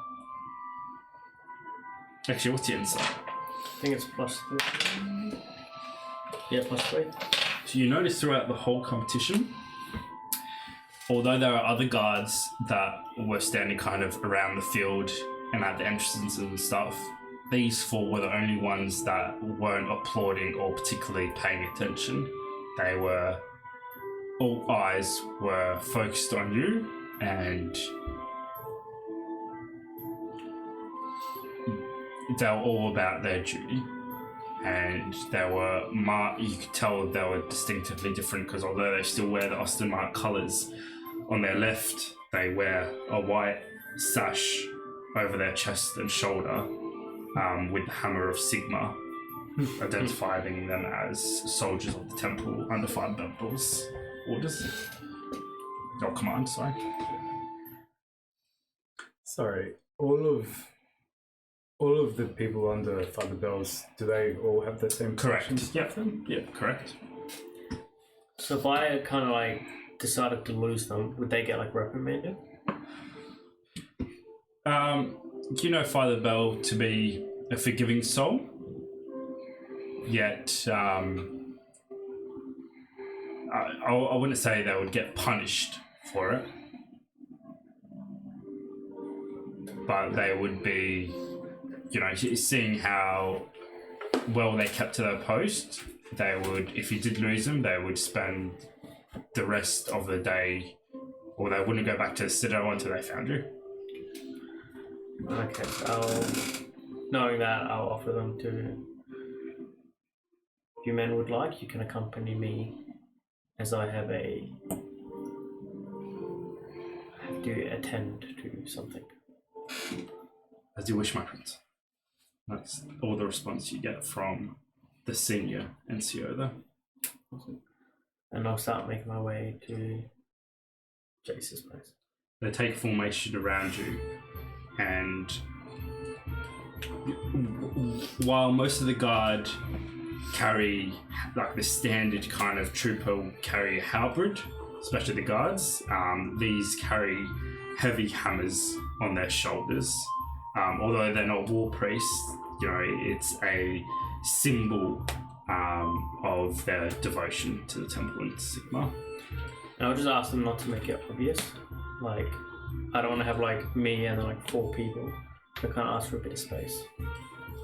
Actually, what's your insight? I think it's +3. Yeah, +3. So you notice throughout the whole competition, although there are other guards that were standing kind of around the field and at the entrances and stuff, these 4 were the only ones that weren't applauding or particularly paying attention. All eyes were focused on you, and they were all about their duty. And you could tell they were distinctively different, because although they still wear the Ostermark colours, on their left they wear a white sash over their chest and shoulder, with the hammer of Sigma, identifying them as soldiers of the temple under Father Beldor's orders. Or command, sorry. Sorry, all of the people under Father Bells, do they all have the same Correct. positions? Yeah, correct. So if I kind of like decided to lose them, would they get like reprimanded? You know Father Bell to be a forgiving soul, yet I wouldn't say they would get punished for it, but they would be, you know, seeing how well they kept to their post, they would, if you did lose them, they would spend the rest of the day, or they wouldn't go back to the Citadel until they found you. Okay, so knowing that, I'll offer them to... If you men would like, you can accompany me, as I have to attend to something. As you wish, my prince. That's all the response you get from the senior NCO there. And I'll start making my way to Jayce's place. They take formation around you, and while most of the guard carry like the standard kind of trooper will carry a halberd, especially the guards, these carry heavy hammers on their shoulders. Although they're not war priests, you know, it's a symbol of their devotion to the temple and Sigma. And I'll just ask them not to make it obvious. Like, I don't want to have like me and then like 4 people. I can't ask for a bit of space.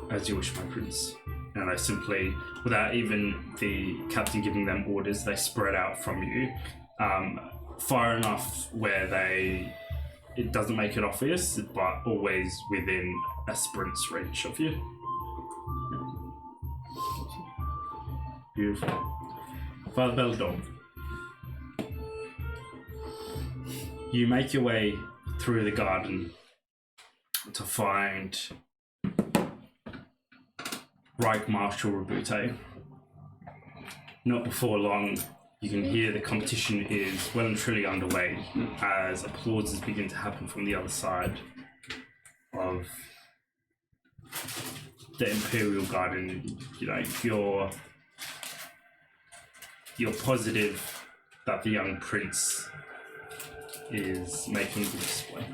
As you wish, my prince. And they simply, without even the captain giving them orders, they spread out from you, far enough where it doesn't make it obvious, but always within a sprint's reach of you. Beautiful. Father Beldor, you make your way through the garden to find Reich Marshal Rabute. Not before long, you can hear the competition is well and truly underway as applauses begin to happen from the other side of the Imperial Garden. You know, you're positive that the young prince is making good display.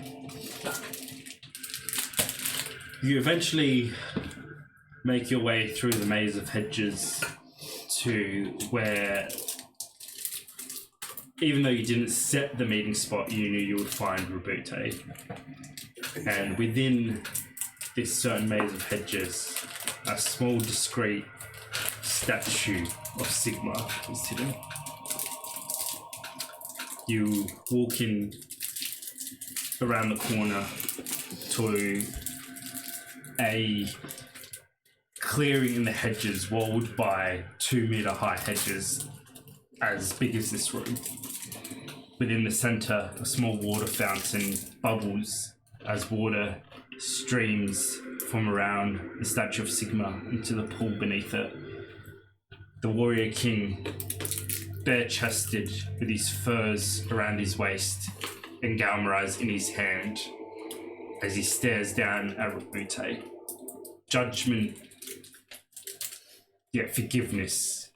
You eventually make your way through the maze of hedges to where, even though you didn't set the meeting spot, you knew you would find Rabute. And within this certain maze of hedges, a small, discreet statue of Sigma is hidden. You walk in around the corner to a clearing in the hedges, walled by 2-meter high hedges as big as this room. Within the center, a small water fountain bubbles as water streams from around the statue of Sigma into the pool beneath it. The warrior king, bare-chested with his furs around his waist and Galmaraz in his hand, as he stares down at Rabute. Judgment, yet forgiveness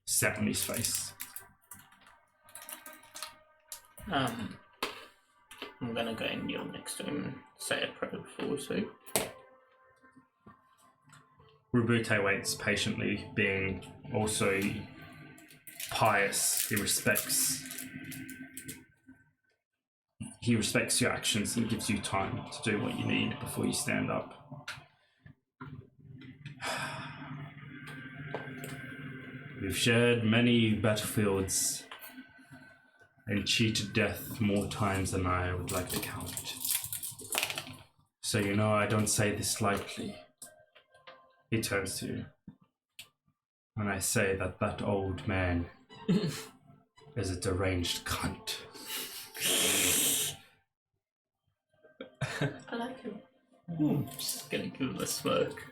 set on his face. I'm gonna go and kneel next to him and say a prayer before we speak. Rabute waits patiently, being also pious. He respects your actions and gives you time to do what you need before you stand up. We've shared many battlefields and cheated death more times than I would like to count. So you know I don't say this lightly. He turns to you. When I say that that old man is a deranged cunt. I like him. Just gonna give him a smirk.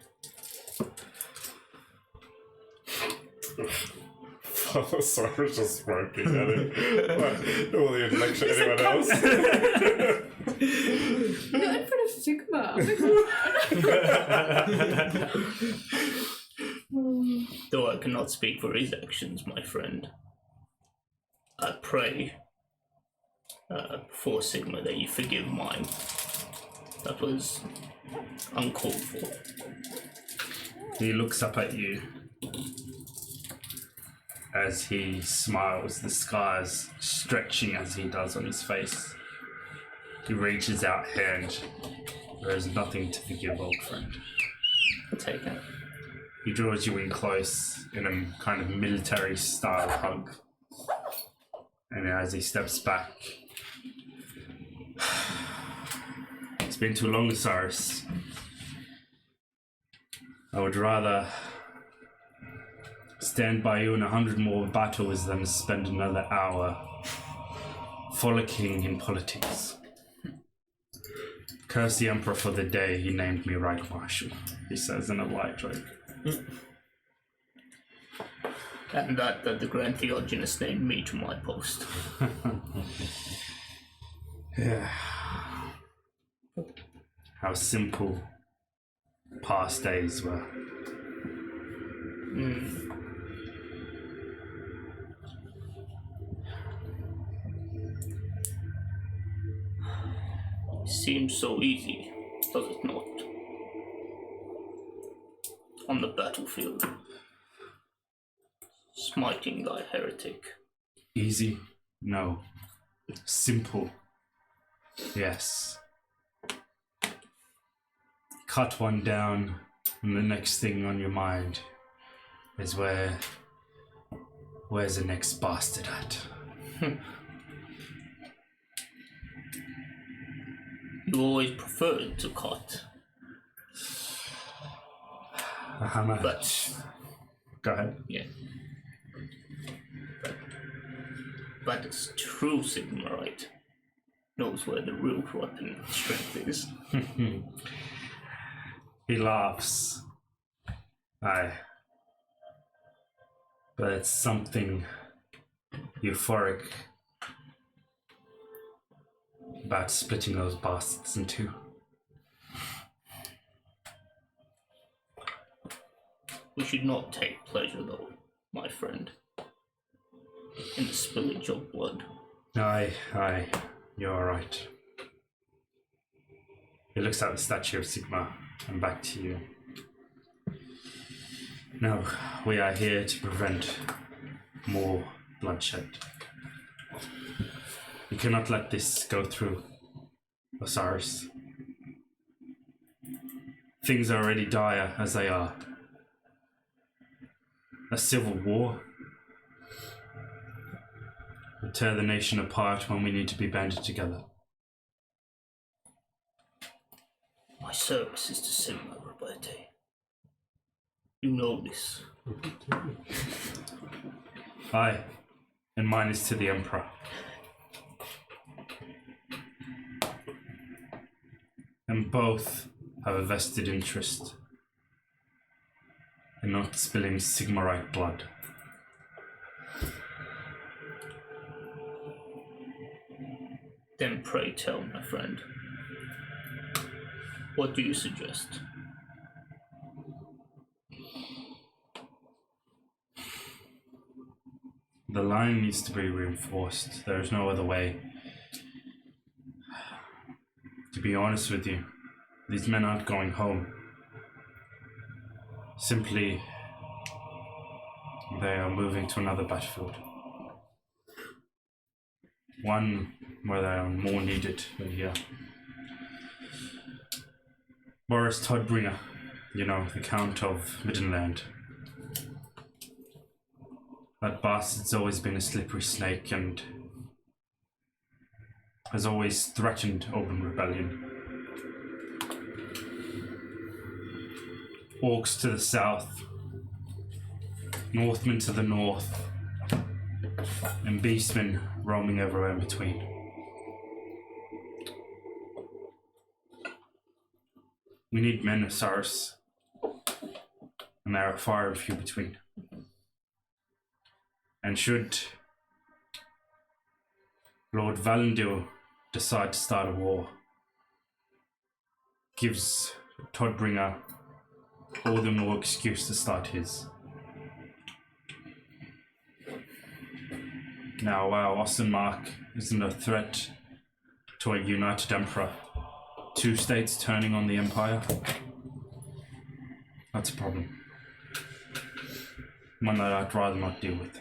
Osiris just smoking at it. All the intellectual anyone else. Not in front of Sigma. Though I cannot speak for his actions, my friend, I pray for Sigma that you forgive mine. That was uncalled for. He looks up at you as he smiles, the scars stretching as he does on his face. He reaches out hand. There is nothing to forgive, old friend. Take it. He draws you in close in a kind of military style hug. And as he steps back, it's been too long, Osiris. I would rather stand by you in 100 more battles than spend another hour frolicking in politics. Curse the Emperor for the day he named me Reich Marshal, he says in a light joke. And that the Grand Theogenist named me to my post. Yeah. How simple past days were. Seems so easy, does it not? On the battlefield, smiting thy heretic. Easy? No. Simple? Yes. Cut one down, and the next thing on your mind is where's the next bastard at? You always preferred to cut, but Go ahead. yeah. But it's true Sigma, right? Knows where the real weapon strength is. He laughs. Aye. But it's something euphoric about splitting those bastards in two. We should not take pleasure, though, my friend, in the spillage of blood. Aye, you're right. He looks at the statue of Sigma and back to you. No, we are here to prevent more bloodshed. We cannot let this go through, Osiris. Things are already dire as they are. A civil war will tear the nation apart when we need to be banded together. My service is to Sigma, Roberto. You know this. Aye, and mine is to the Emperor. And both have a vested interest in not spilling Sigmarite blood. Then pray tell, my friend. What do you suggest? The line needs to be reinforced. There is no other way. To be honest with you, these men aren't going home. Simply, they are moving to another battlefield. One where they are more needed than here. Boris Toddbringer, you know, the Count of Middenland. That bastard's always been a slippery snake and has always threatened open rebellion. Orcs to the south, Northmen to the north, and beastmen roaming everywhere in between. We need men, Osiris, and there are far and few between. And should Lord Valandil decide to start a war, gives Toddbringer all the more excuse to start his. Now, while Ostenmark isn't a threat to a united emperor, two states turning on the empire, that's a problem. One that I'd rather not deal with.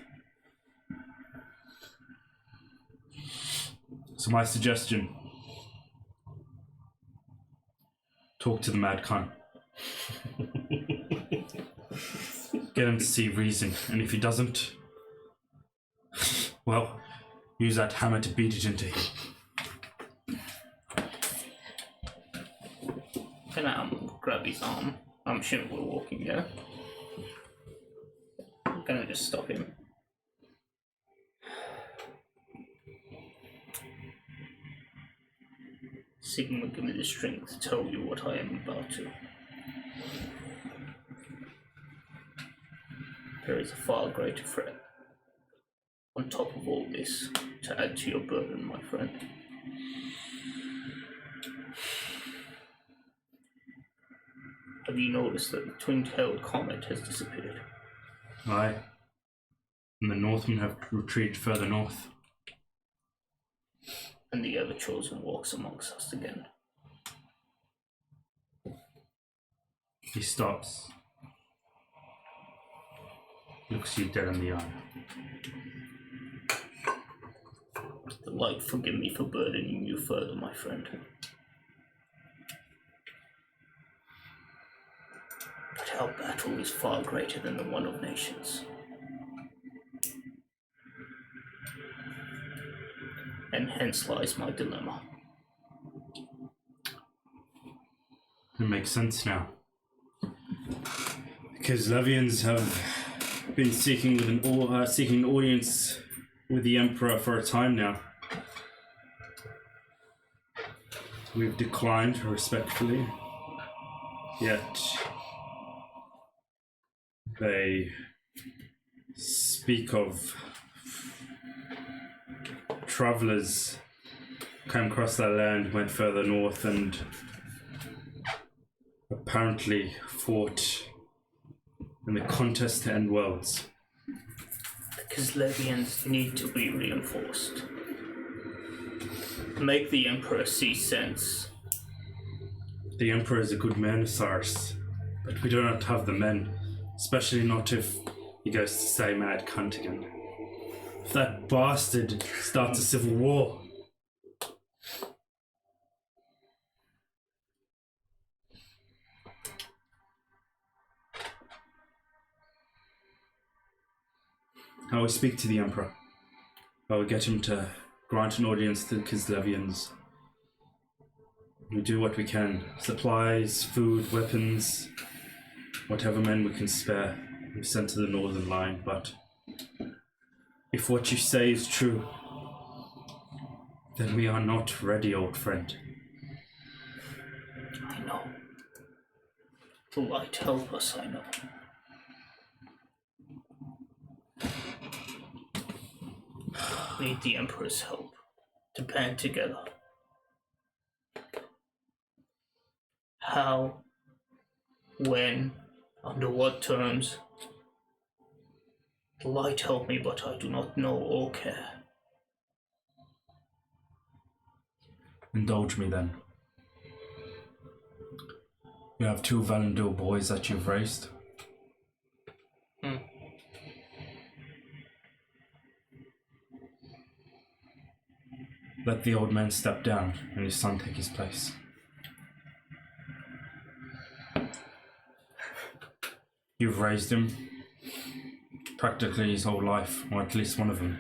So my suggestion, talk to the Mad Khan. Get him to see reason, and if he doesn't, well, use that hammer to beat it into him. Can I grab his arm? I'm sure we're walking there. Can I just stop him? Sigma, give me the strength to tell you what I am about to. There is a far greater threat on top of all this to add to your burden, my friend. Have you noticed that the twin-tailed comet has disappeared? Aye. And the Northmen have retreated further north. And the ever-chosen walks amongst us again. He stops. Looks you dead in the eye. The light forgive me for burdening you further, my friend. But our battle is far greater than the one of nations. And hence lies my dilemma. It makes sense now. Because Levians have been seeking an audience with the Emperor for a time now. We've declined respectfully, yet they speak of travelers came across their land, went further north, and apparently fought in the contest to end worlds. Kislevians need to be reinforced. Make the Emperor see sense. The Emperor is a good man, Osiris, but we do not have the men, especially not if he goes to say mad cunt again. If that bastard starts a civil war. I will speak to the Emperor. I will get him to grant an audience to the Kislevians. We do what we can. Supplies, food, weapons, whatever men we can spare. We sent to the northern line, but if what you say is true, then we are not ready, old friend. I know. The light help us, I know. Need the Emperor's help to band together. How, when, under what terms? The light help me, but I do not know or care. Indulge me then. You have 2 Valendur boys that you've raised. Let the old man step down and his son take his place. You've raised him practically his whole life, or at least one of them.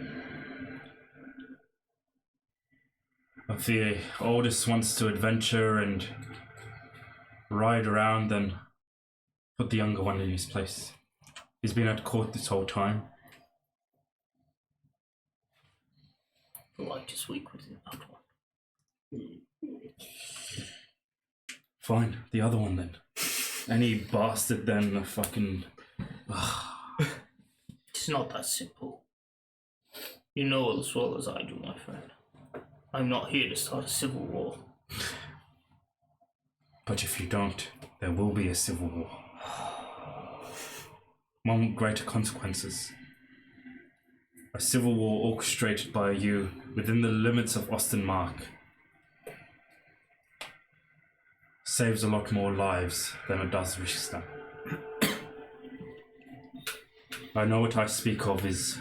If the oldest wants to adventure and ride around, then put the younger one in his place. He's been at court this whole time. The light is weak within that one. Fine, the other one then. Any bastard then, a fucking... It's not that simple. You know as well as I do, my friend. I'm not here to start a civil war. But if you don't, there will be a civil war. One with greater consequences. A civil war orchestrated by you within the limits of Ostenmark saves a lot more lives than it does risks them. I know what I speak of is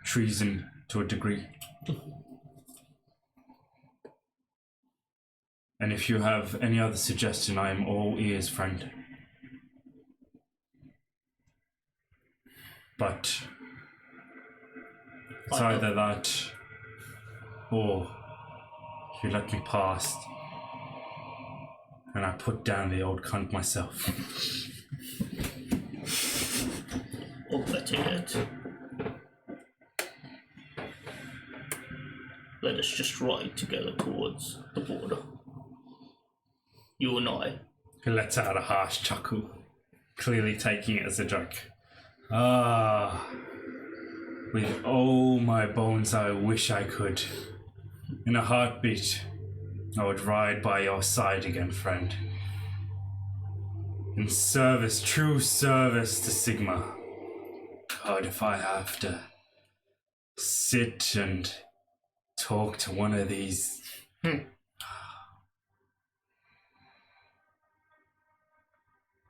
treason to a degree. And if you have any other suggestion, I am all ears, friend. But it's either that, or you let me past, and I put down the old cunt myself. Or better yet, let us just ride together towards the border. You and I. He lets out a harsh chuckle, clearly taking it as a joke. With all my bones I wish I could. In a heartbeat, I would ride by your side again, friend. In service, true service to Sigma. God, if I have to sit and talk to one of these...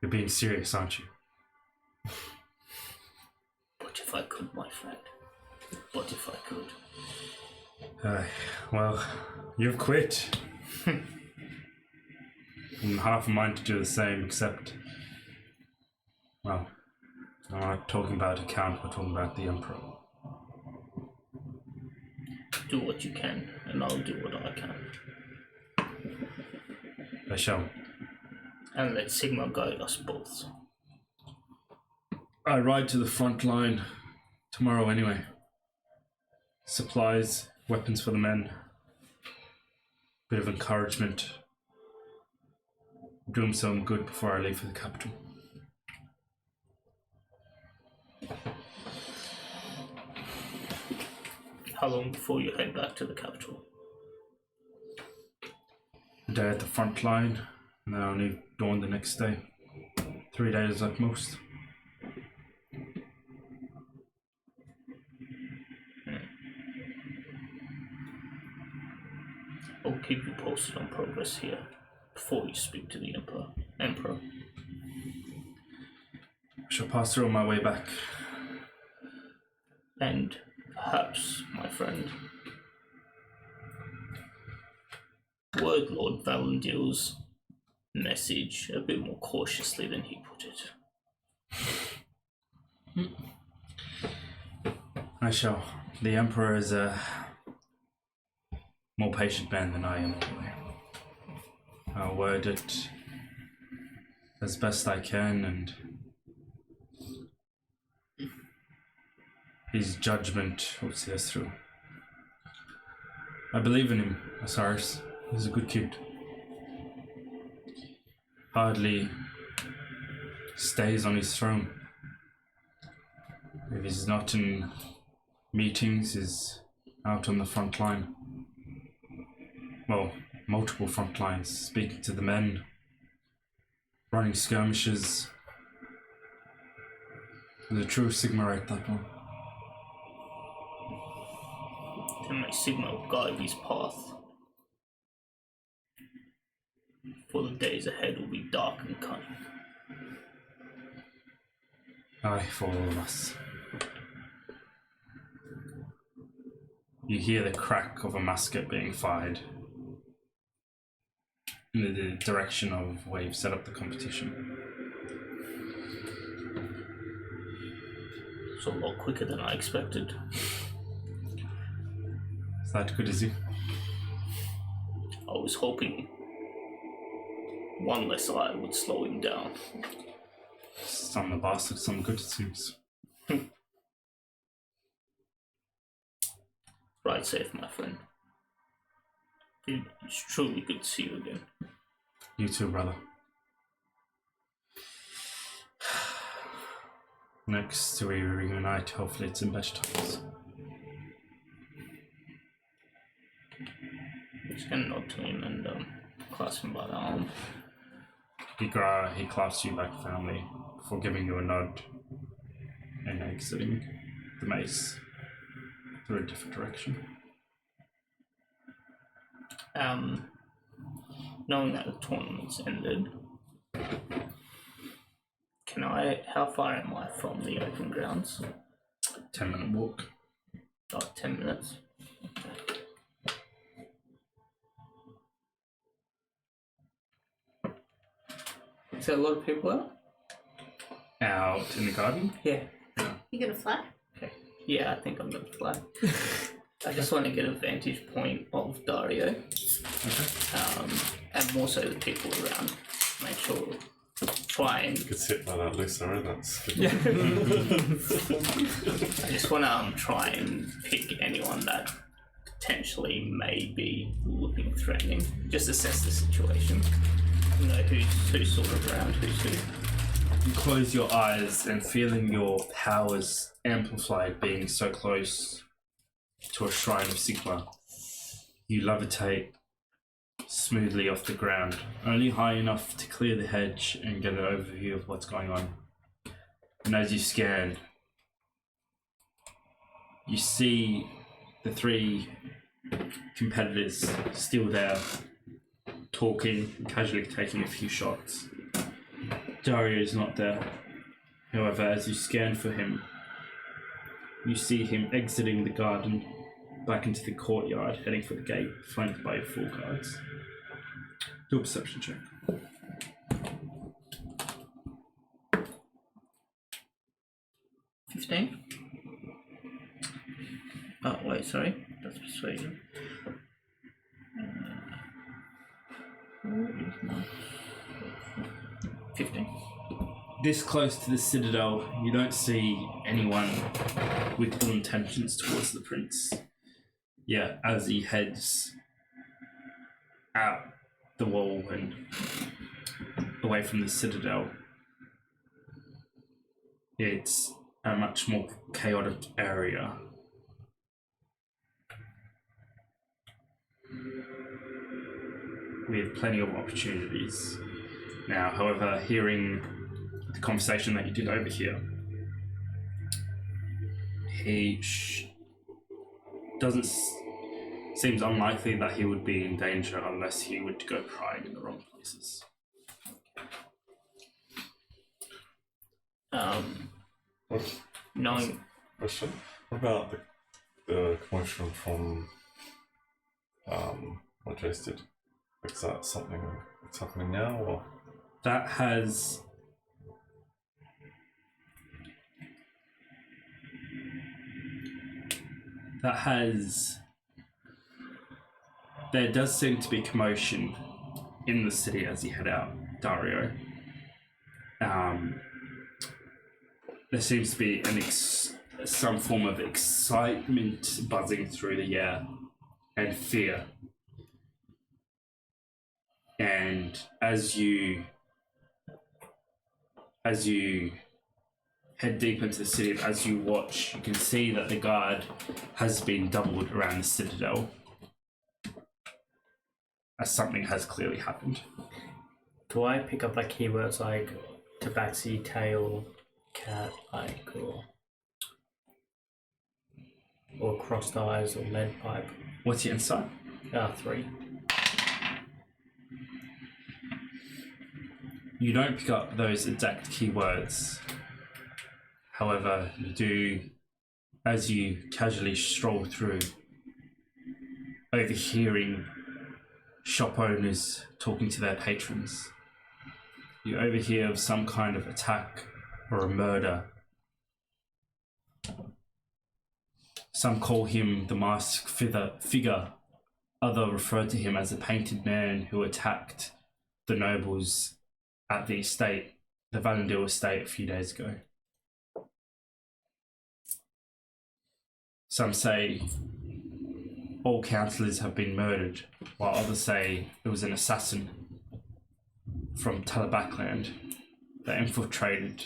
You're being serious, aren't you? But if I could, my friend. But if I could. Well, you've quit. I'm half a mind to do the same, except... Well, I'm not talking about a count, we're talking about the Emperor. Do what you can, and I'll do what I can. I shall. And let Sigma guide us both. I ride to the front line tomorrow anyway. Supplies, weapons for the men. Bit of encouragement. Do them some good before I leave for the capital. How long before you head back to the capital? A day at the front line, and then I'll leave dawn the next day. 3 days at most. I'll keep you posted on progress here before you speak to the Emperor. I shall pass through on my way back. And perhaps, my friend, word Lord Valendir's message a bit more cautiously than he put it. I shall. The Emperor is a more patient man than I am. I'll word it as best I can, and his judgment will see us through. I believe in him, Osiris. He's a good kid. Hardly stays on his throne. If he's not in meetings, he's out on the front line. Well, multiple front lines, speaking to the men, running skirmishes. He's a true Sigmarite, that one. Then my Sigma will guide his path. For the days ahead will be dark and cunning. Aye, for all of us. You hear the crack of a musket being fired in the direction of where you've set up the competition. It's a lot quicker than I expected. Is that good, is it? I was hoping one less eye would slow him down. Some the bastard, some good, it seems. Ride safe, my friend. It's truly good to see you again. You too, brother. Next we reunite, hopefully it's in better times. I'm just gonna nod to him and clasp him by the arm. He clasps you like family before giving you a nod and exiting the maze through a different direction. Knowing that the tournament's ended, how far am I from the open grounds? 10-minute walk. Oh, 10 minutes. Is there a lot of people out? Out in the garden? Yeah. You gonna fly? Okay. Yeah, I think I'm gonna fly. I just want to get a vantage point of Daario. Okay. And more so the people around. Make sure, try and... You could sit by that loose arrow, that's good. Yeah. I just want to try and pick anyone that potentially may be looking threatening. Just assess the situation. You know who's sort of around, who's who. You close your eyes and feeling your powers amplified being so close to a shrine of Sigma, you levitate smoothly off the ground, only high enough to clear the hedge and get an overview of what's going on. And as you scan, you see the three competitors still there, talking, casually taking a few shots. Daario is not there. However, as you scan for him, you see him exiting the garden back into the courtyard, heading for the gate, flanked by 4 guards. Do a perception check. $15? Oh, wait, sorry. That's persuasion. 15. This close to the citadel, you don't see anyone with ill intentions towards the prince. Yeah, as he heads out the wall and away from the citadel, it's a much more chaotic area. With plenty of opportunities. Now, however, hearing the conversation that you did over here, he doesn't seems unlikely that he would be in danger unless he would go prying in the wrong places. Knowing Question. What about the commotion from what Jayce did? Is that something that's happening now, or That has there does seem to be commotion in the city as you head out, Daario. There seems to be some form of excitement buzzing through the air and fear. And as you head deep into the city, and as you watch, you can see that the guard has been doubled around the citadel, as something has clearly happened. Do I pick up like keywords like tabaxi, tail, cat, like, or crossed eyes, or lead pipe? What's your insight? 3. You don't pick up those exact keywords. However, you do, as you casually stroll through, overhearing shop owners talking to their patrons. You overhear of some kind of attack or a murder. Some call him the masked figure. Others refer to him as a painted man who attacked the nobles at the estate, the Valandil estate, a few days ago. Some say all councillors have been murdered, while others say it was an assassin from Talabakland that infiltrated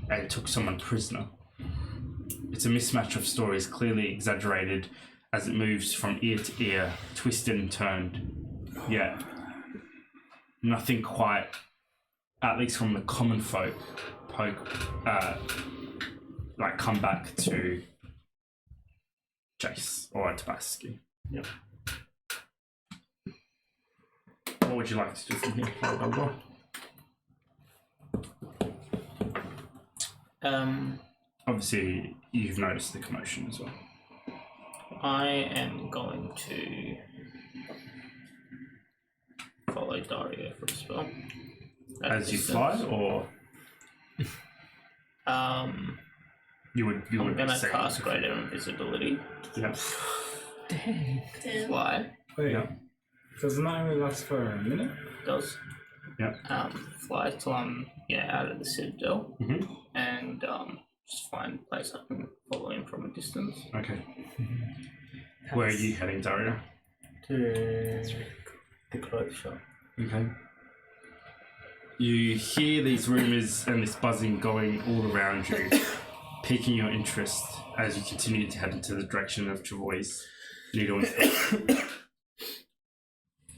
and took someone prisoner. It's a mismatch of stories, clearly exaggerated as it moves from ear to ear, twisted and turned, yet nothing quite, at least from the common folk, come back to Jayce or Tabaski. Yep. What would you like to do from here, Barbara? Obviously, you've noticed the commotion as well. I am going to follow Daario for a spell. As you fly, or you would I'm gonna say cast Greater Invisibility. Yeah. Dang. Fly. Wait, Yeah. does it not only last for a minute? Does. Yeah. Fly till I'm out of the citadel, Mm-hmm. and just find a place I can follow him from a distance. Okay. Where are you heading, Daario? To the clothes shop. Okay. You hear these rumours and this buzzing going all around you, piquing your interest as you continue to head into the direction of Travois' needle.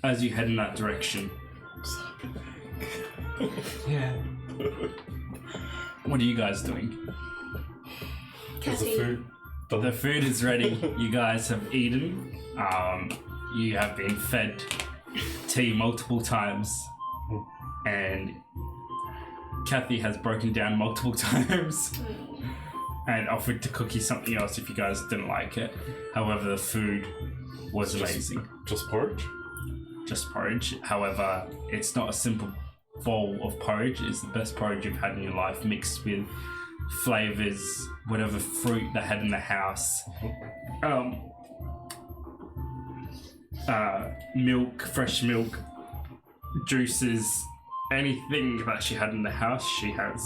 As you head in that direction, Yeah. what are you guys doing? is the Kathy. food done? The food is ready. You guys have eaten. You have been fed tea multiple times, and Kathy has broken down multiple times and offered to cook you something else if you guys didn't like it. However, the food was amazing. Just porridge? Just porridge. However, it's not a simple bowl of porridge. It's the best porridge you've had in your life, mixed with flavors, whatever fruit they had in the house. Milk, fresh milk, juices, anything that she had in the house, she has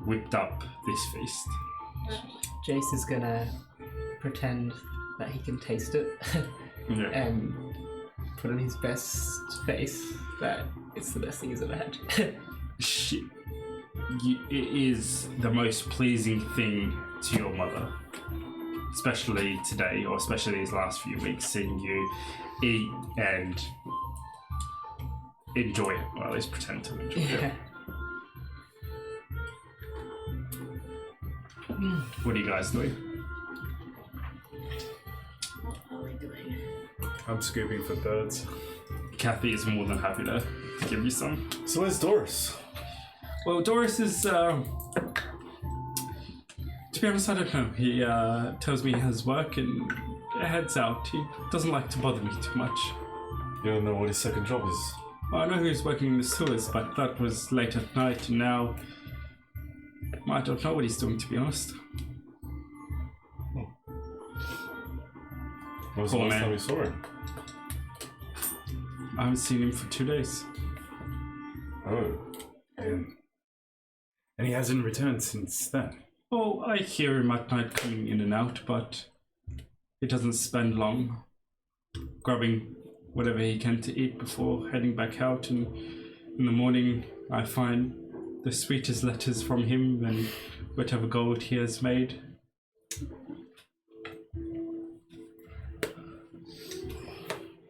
whipped up this feast. Jayce is gonna pretend that he can taste it Yeah. and put on his best face that it's the best thing he's ever had. It is the most pleasing thing to your mother, especially today, or especially these last few weeks, seeing you eat and enjoy it, or at least pretend to enjoy it. What are you guys doing? What are we I'm scooping for birds. Kathy is more than happy to give you some. So where's Doris? Well, Doris is, to be honest, I don't know. He tells me he has work and heads out. He doesn't like to bother me too much. You don't know what his second job is. Well, I know he was working in the sewers, but that was late at night, and now I don't know what he's doing, to be honest. When was the Poor last man. time you saw him? I haven't seen him for 2 days. Oh. And he hasn't returned since then. Oh, I hear him at night coming in and out, but he doesn't spend long grabbing whatever he can to eat before heading back out. And in the morning, I find the sweetest letters from him and whatever gold he has made.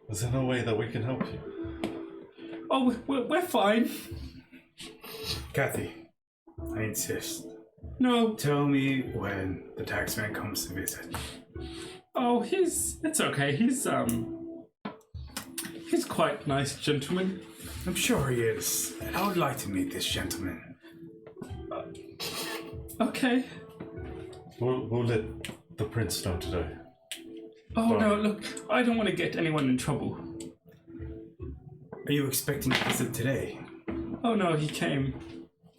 Is there no way that we can help you? Oh, we're fine. Kathy, I insist. No. Tell me when the taxman comes to visit. Oh, it's okay. He's quite a nice gentleman. I'm sure he is. I would like to meet this gentleman. Okay. We'll let the prince know today. Oh, no, look, I don't want to get anyone in trouble. Are you expecting to visit today? Oh, no, he came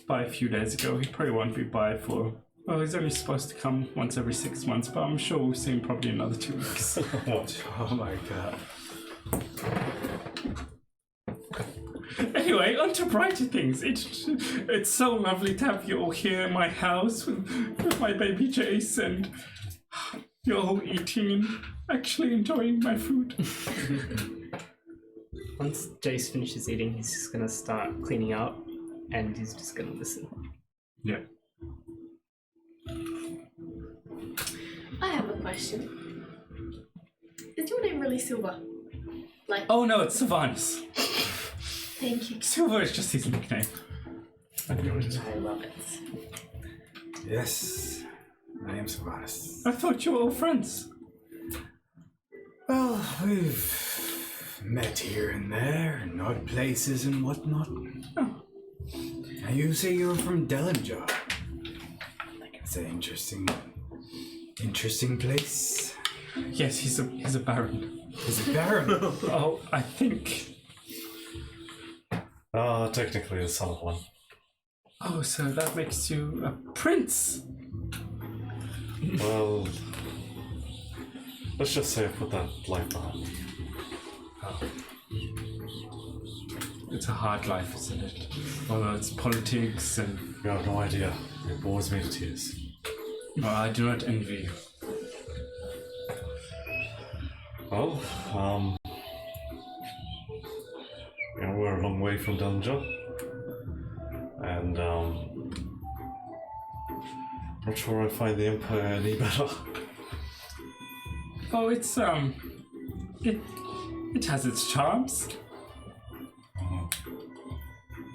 by a few days ago. He probably won't be by for... Well, he's only supposed to come once every 6 months, but I'm sure we'll see him probably another 2 weeks. What? Oh my god. Anyway, on to brighter things. It's so lovely to have you all here in my house with my baby Jayce, and you're all eating and actually enjoying my food. Once Jayce finishes eating, he's just gonna start cleaning up, and he's just gonna listen. Yeah. I have a question. Is your name really Silver? Like, Oh, no, it's Sylvanus. thank you. Silver is just his nickname. I love it. Yes, I am Sylvanus. I thought you were all friends. Well, we've met here and there in odd places and whatnot. Oh. Now you say you're from Dellinger. It's an interesting place. Yes, he's a baron. Is it barren? Oh, I think. Technically the son of one. Oh, so that makes you a prince. Well, let's just say I put that life behind. It's a hard life, isn't it? Although it's politics and... You have no idea. It bores me to tears. Well, I do not envy you. Well, we're a long way from Dellinger. And, not sure I find the Empire any better. Oh, it's, it has its charms.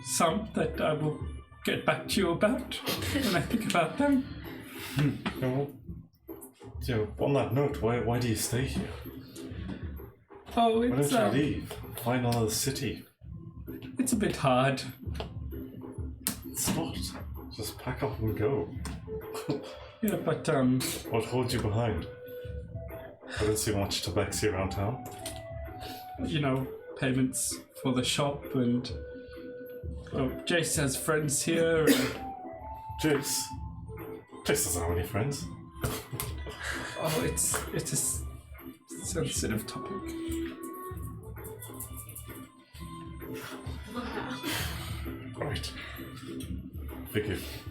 Some that I will get back to you about when I think about them. On that note, why do you stay here? Oh, Why it's, don't you leave? Find another city. it's a bit hard. It's not. Just pack up and go. Yeah, but, What holds you behind? I don't see much tabaxi around town. you know, payments for the shop and... Oh, Jayce has friends here and... Jayce? Jayce doesn't have any friends. Oh, it's a sensitive topic. Right. Forgive.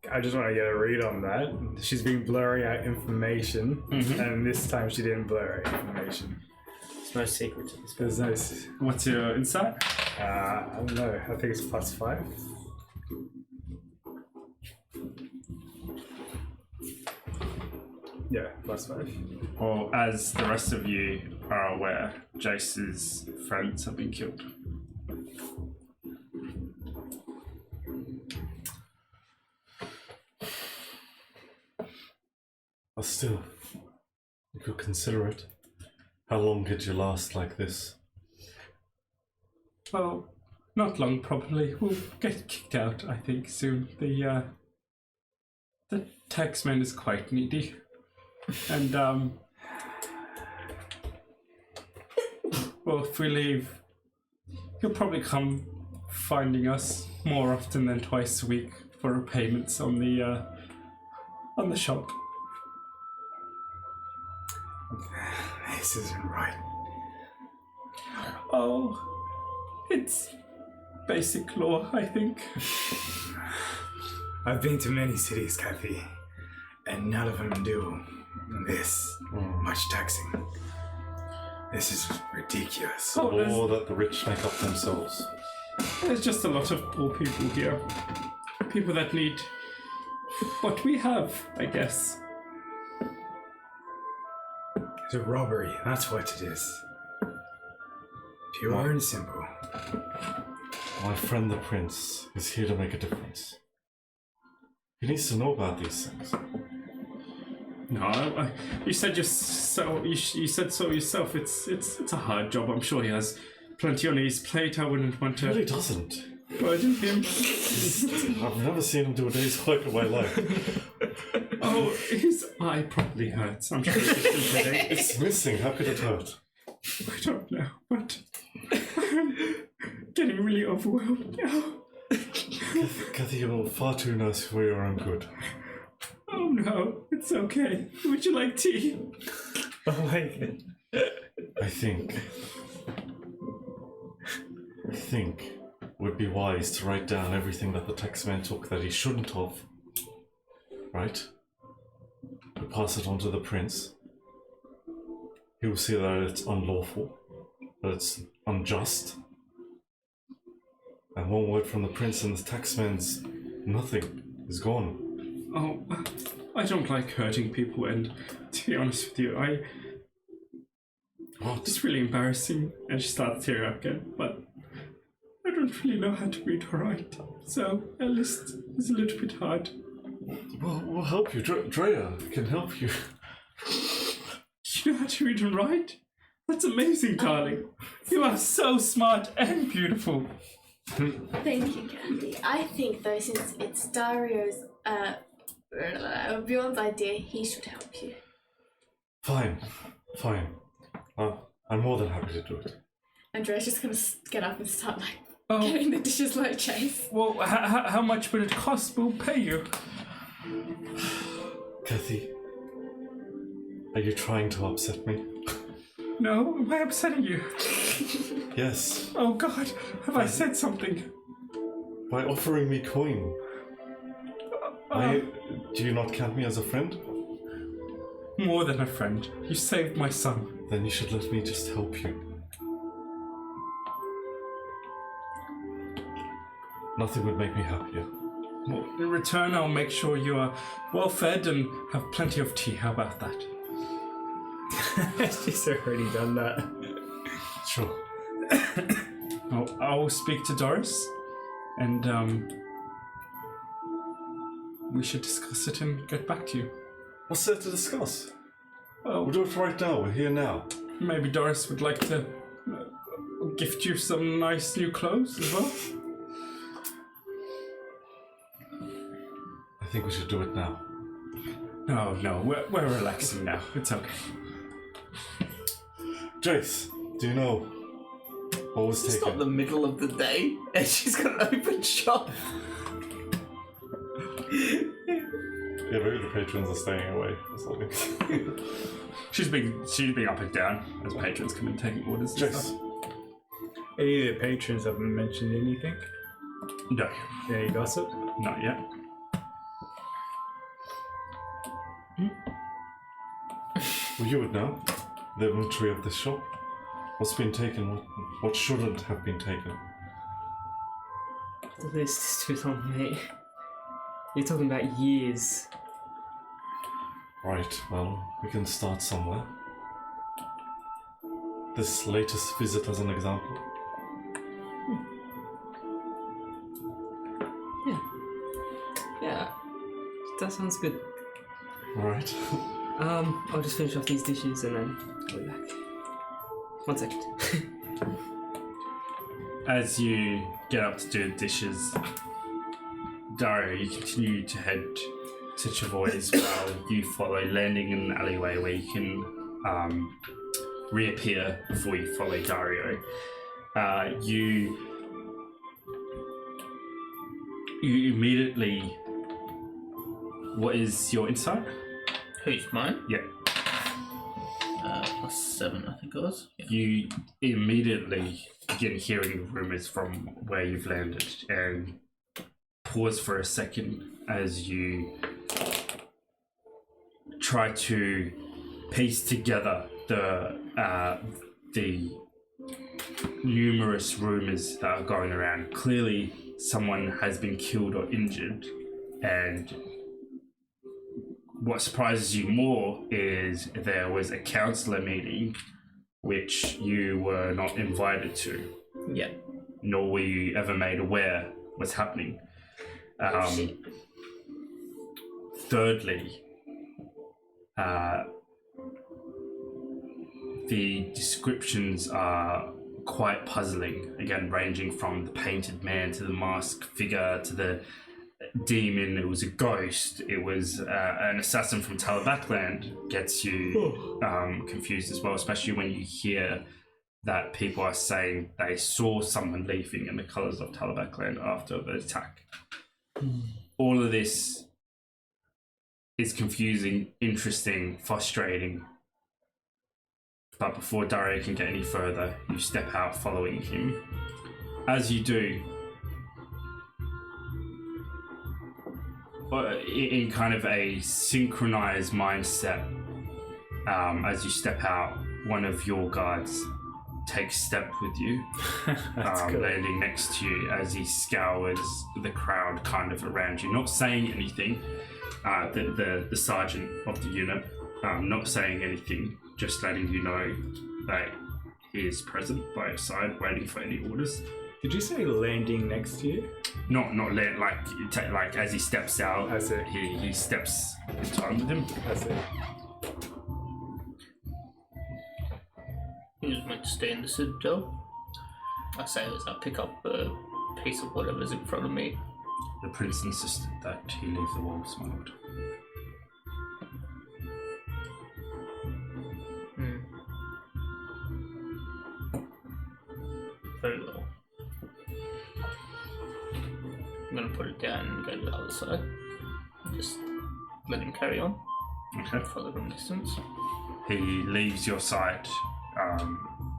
I just want to get a read on that. She's been blurring out information, and this time she didn't blur out information. There's no secret to this. There's no. What's your insight? I don't know. I think it's +5. Yeah, +5. Or as the rest of you are aware, Jayce's friends have been killed. But still, you could consider it. How long did you last like this? Well, not long, probably. We'll get kicked out, I think, soon. The taxman is quite needy. And, well, if we leave, he'll probably come finding us more often than twice a week for repayments on the shop. This isn't right. Oh, it's basic law, I think. I've been to many cities, Kathy, and none of them do this much taxing. This is ridiculous. Oh, Or that the rich make up themselves. there's just a lot of poor people here. People that need what we have, I guess. It's a robbery, that's what it is. Pure and simple. My friend the prince is here to make a difference. He needs to know about these things. No, you said you said so yourself. It's a hard job. I'm sure he has plenty on his plate. I wouldn't want He really to doesn't. burden him. I've never seen him do a day's work in my life. Oh, his eye probably hurts. I'm sure it's still today. It's missing. How could it hurt? I don't know, but I'm getting really overwhelmed now. Kathy, you're far too nice for your own good. Oh no, it's okay. Would you like tea? Oh my god. I think it would be wise to write down everything that the taxman took that he shouldn't have. Right? We pass it on to the prince. He will see that it's unlawful, that it's unjust. And one word from the prince and the taxman's nothing is gone. Oh, I don't like hurting people, and to be honest with you, it's really embarrassing. And she starts tearing up again, but I don't really know how to read or write, so at least it's a little bit hard. Well, we'll help you. Drea can help you. You know how to read and write? That's amazing, darling. You are so smart and beautiful. Thank you, Kathy. I think though, since it's Daario's, Bjorn's idea, he should help you. Fine. I'm more than happy to do it. Andrea's just gonna get up and start like Oh, getting the dishes like Jayce. well, how much would it cost? We'll pay you. Kathy, are you trying to upset me? No, am I upsetting you? Yes, Oh God, have I said something? by offering me coin. Do you not count me as a friend? More than a friend. You saved my son. Then you should let me just help you. Nothing would make me happier. Well, in return, I'll make sure you are well fed and have plenty of tea. How about that? She's already done that. Sure. I'll speak to Doris, and we should discuss it and get back to you. What's there to discuss? Oh, We'll do it right now. We're here now. maybe Doris would like to gift you some nice new clothes as well. I think we should do it now. No, we're relaxing now. It's okay. Jayce, do you know what was It's taken? not the middle of the day, and she's got an open shop. Yeah, maybe the patrons are staying away or something. She's being up and down as patrons come and taking orders. And Jayce, stuff. Any of the patrons haven't mentioned anything? No, Any gossip? not yet. well, you would know the inventory of this shop. What's been taken? What shouldn't have been taken? The list is too long, mate. You're talking about years. Right, well, we can start somewhere. This latest visit as an example. Yeah, that sounds good. Alright. I'll just finish off these dishes and then I'll be back. 1 second. As you get up to do the dishes, Daario, you continue to head to Chavoy's while you follow, landing in an alleyway where you can reappear before you follow Daario. You immediately... What is your insight? Who's mine? Yeah. +7, I think it was. Yeah. You immediately begin hearing rumours from where you've landed and pause for a second as you try to piece together the numerous rumours that are going around. Clearly, someone has been killed or injured, and what surprises you more is there was a councillor meeting which you were not invited to, Yeah. nor were you ever made aware was happening. Thirdly, the descriptions are quite puzzling, again ranging from the painted man to the masked figure to the demon. It was a ghost, it was an assassin from Talabakland. Gets you confused as well, especially when you hear that people are saying they saw someone leaving in the colours of Talabakland after the attack. All of this is confusing, interesting, frustrating. But before Daario can get any further, you step out following him. As you do, in kind of a synchronized mindset, as you step out, one of your guards takes step with you, landing next to you as he scours the crowd kind of around you, not saying anything. The sergeant of the unit, not saying anything, just letting you know that he is present by your side, waiting for any orders. Did you say landing next to you? Not land, like as he steps out, I see. he steps in time with him. I see. He was meant to stay in the citadel. I say as I pick up a piece of whatever's in front of me. The prince insisted that he leave the walls, my lord. Very well. I'm gonna put it down and go to the other side. Just let him carry on. Okay. Follow from distance. He leaves your side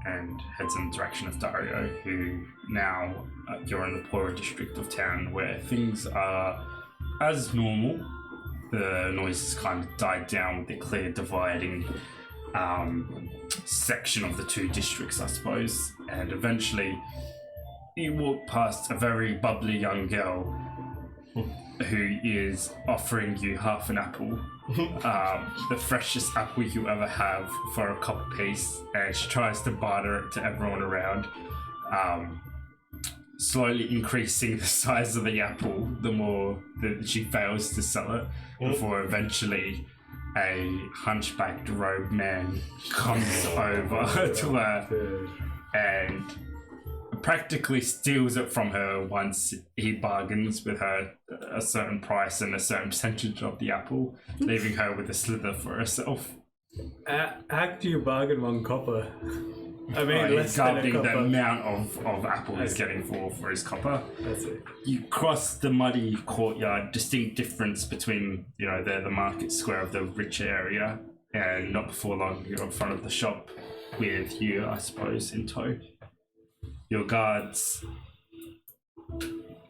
and heads in the direction of Daario, who now you're in the poorer district of town where things are as normal. The noises kind of died down with the clear dividing section of the two districts, I suppose. And eventually you walk past a very bubbly young girl who is offering you half an apple, the freshest apple you ever have, for a copper piece, and she tries to barter it to everyone around, slowly increasing the size of the apple the more that she fails to sell it, before eventually a hunchbacked robed man comes over to her and practically steals it from her once he bargains with her a certain price and a certain percentage of the apple, leaving her with a slither for herself. How do you bargain 1 copper? I mean, less he's than a guarding the copper. amount of apple he's getting for his copper. That's it. You cross the muddy courtyard, distinct difference between, the market square of the richer area, and not before long you're in front of the shop with you, I suppose, in tow. Your guards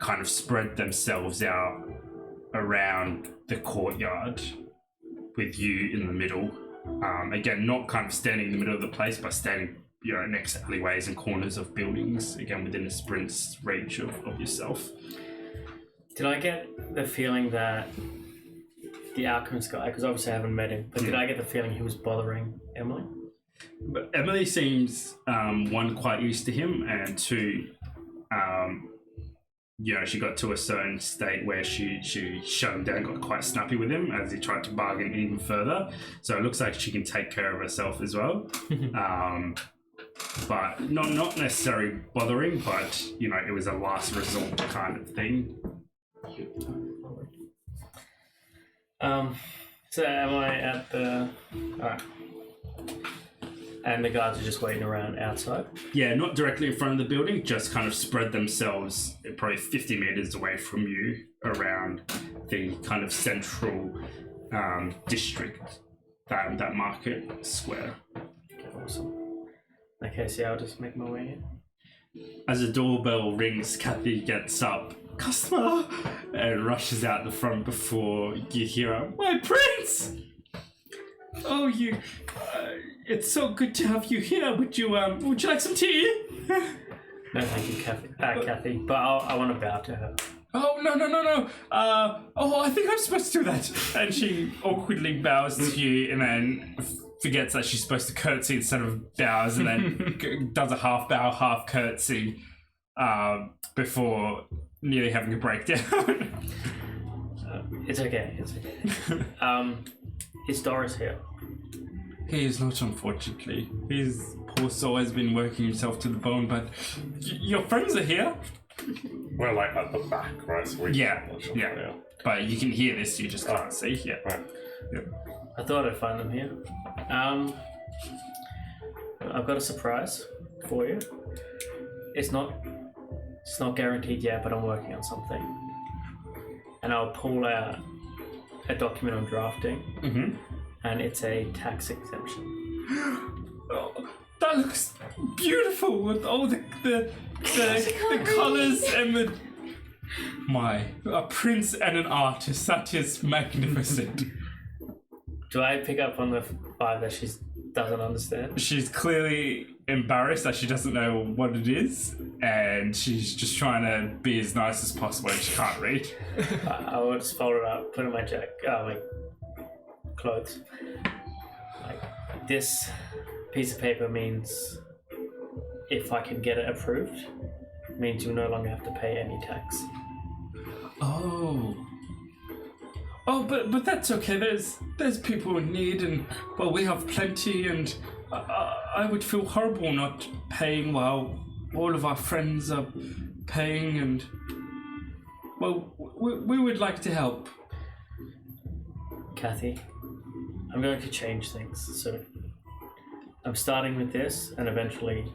kind of spread themselves out around the courtyard with you in the middle. Again, not kind of standing in the middle of the place, but standing next to alleyways and corners of buildings, again within a sprint's reach of yourself. Did I get the feeling that the alchemist guy, because obviously I haven't met him, but did I get the feeling he was bothering Emily? But Emily seems, one, quite used to him, and two, she got to a certain state where she shut him down, got quite snappy with him as he tried to bargain even further. So it looks like she can take care of herself as well. but not necessarily bothering, but you know, it was a last resort kind of thing. So am I at the... Alright. And the guards are just waiting around outside? Yeah, not directly in front of the building, just kind of spread themselves probably 50 meters away from you around the kind of central district, that market square. Okay, awesome. Okay, so I'll just make my way in. As the doorbell rings, Kathy gets up, customer, and rushes out the front before you hear her, my prince! Oh, you, it's so good to have you here. Would you like some tea? No, thank you, Kathy. But I want to bow to her. Oh, no. I think I'm supposed to do that. And she awkwardly bows to you and then forgets that she's supposed to curtsy instead of bows, and then does a half bow, half curtsy before nearly having a breakdown. It's okay. Is Doris here? He is not, unfortunately. His poor soul has been working himself to the bone, but your friends are here. We're like at the back, right? So we Yeah. But you can hear this, you just can't see yet. Right. I thought I'd find them here. I've got a surprise for you. It's not guaranteed yet, but I'm working on something. And I'll pull out a document I'm drafting, and it's a tax exemption. Oh, that looks beautiful with all the colours and the... a prince and an artist, that is magnificent. Do I pick up on the vibe that she doesn't understand? She's clearly embarrassed that she doesn't know what it is, and she's just trying to be as nice as possible and she can't read. I will just fold it up, put it in my my clothes. Like, this piece of paper means if I can get it approved, it means you'll no longer have to pay any tax. Oh, but that's okay. There's people in need, and well, we have plenty, and I would feel horrible not paying while all of our friends are paying, and well, we would like to help. Kathy, I'm going to change things. So I'm starting with this, and eventually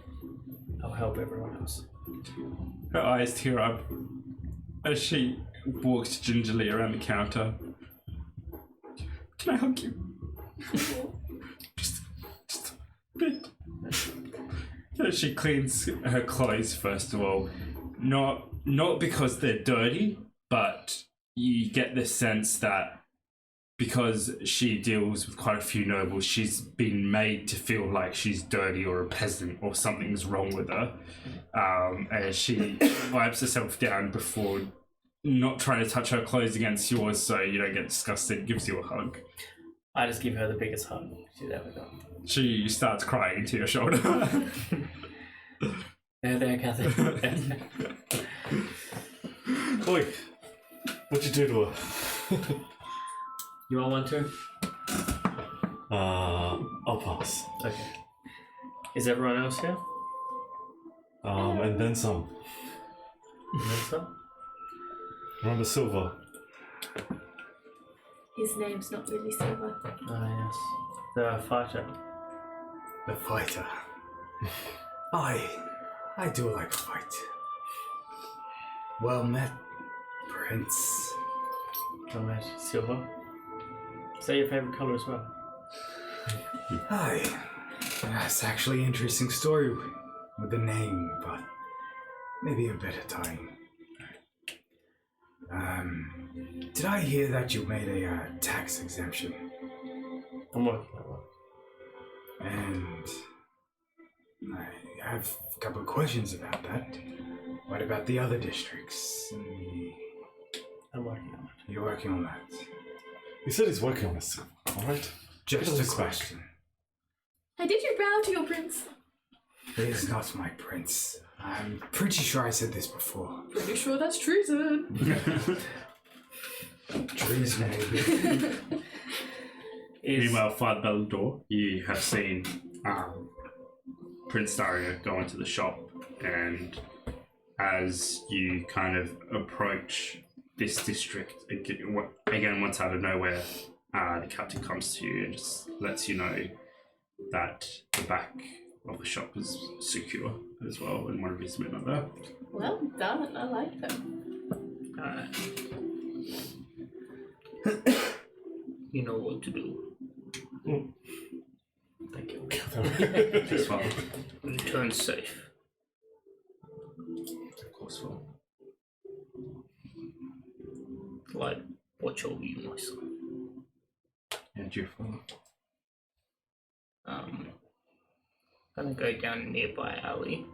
I'll help everyone else. Her eyes tear up as she walks gingerly around the counter. Can I hug you? just a bit. She cleans her clothes first of all, not because they're dirty, but you get the sense that because she deals with quite a few nobles, she's been made to feel like she's dirty or a peasant or something's wrong with her. And she wipes herself down before not trying to touch her clothes against yours so you don't get disgusted, gives you a hug. I just give her the biggest hug she's ever got. She starts crying into your shoulder. There, Kathy. Oi, what'd you do to her? You want one too? I'll pass. Okay. Is everyone else here? And then some. Remember Silver? His name's not really Silver. Ah, yes. The fighter. The fighter. I do like a fight. Well met, Prince. Well met, Silver. Is that your favourite colour as well? Aye. That's actually an interesting story with the name, but maybe a better time. Did I hear that you made a tax exemption? I'm working on it. And I have a couple of questions about that. What about the other districts? I'm working on it. You're working on that. He said he's working on it, alright? Just a question. Hey, did you bow to your prince? He is not my prince. I'm pretty sure I said this before. Pretty sure that's treason. Treason, maybe. Meanwhile, farther down the door, you have seen Prince Daario go into the shop, and as you kind of approach this district, again once out of nowhere, the captain comes to you and just lets you know that the back of the shop is secure as well, and one of his men are there. Well done, I like them. Alright. You know what to do. Thank you. Just well, Return safe. of course, well. Like, watch over you, my son. And you follow. Gonna go down a nearby alley.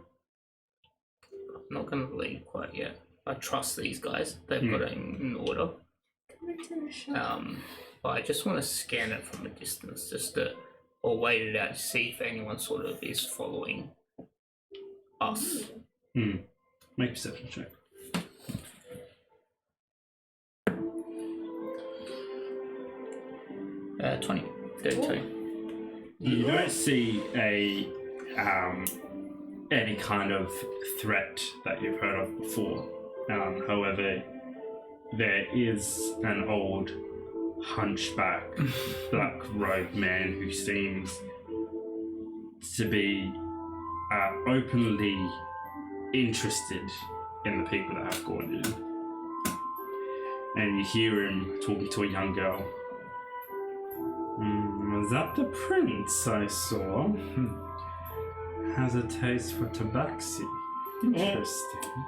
I'm not gonna leave quite yet. I trust these guys. They've got it in order. But I just want to scan it from a distance, or wait it out to see if anyone sort of is following us. Make a perception check. 20. 32. You don't see any kind of threat that you've heard of before. However, there is an old hunchback black-robed man who seems to be openly interested in the people that have gone in. And you hear him talking to a young girl. Was that the prince I saw? Has a taste for tabaxi. Interesting.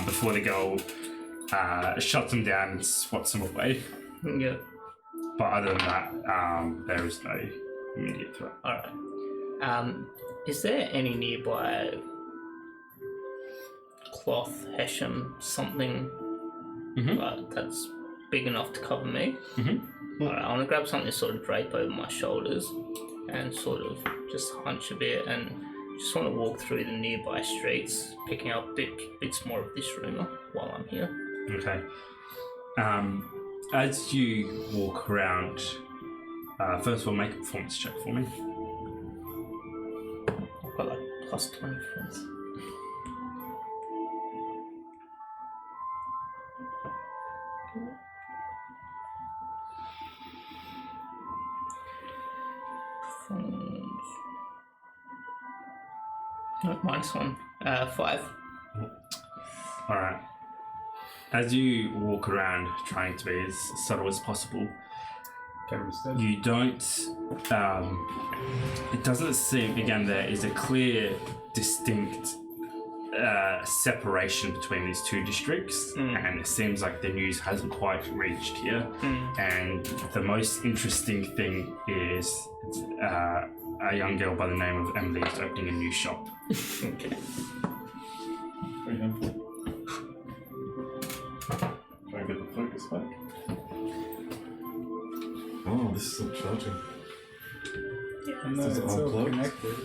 Before the girl shuts him down and swats him away. Yeah. But other than that, there is no immediate threat. Alright. Is there any nearby cloth, hessian, something that's big enough to cover me? Alright, I want to grab something to sort of drape over my shoulders and sort of just hunch a bit and just want to walk through the nearby streets, picking up bits more of this rumour while I'm here. Okay. As you walk around, first of all, make a performance check for me. I've got like plus 20 friends. No, -1. 5. Alright. As you walk around trying to be as subtle as possible, you don't, it doesn't seem, again, there is a clear, distinct separation between these two districts, and it seems like the news hasn't quite reached here. And the most interesting thing is a young girl by the name of Emily is opening a new shop. Okay. Very helpful. Try and get the focus back. Oh, this isn't charging. Yeah. No, Is it it's all unplugged? connected.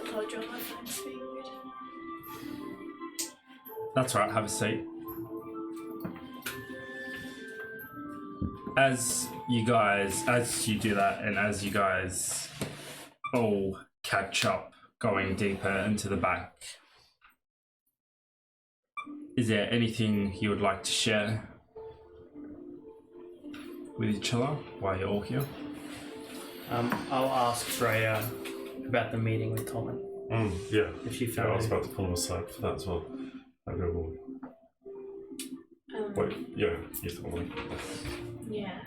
I told you my phone's being weird. That's right, have a seat. As you do that, and as you guys all catch up, going deeper into the back, is there anything you would like to share with each other while you're all here? I'll ask Drea about the meeting with Colin. Yeah. If she Yeah, I found was it. about to pull him aside for that as well. I go, well, wait, yeah, you told me. Yeah.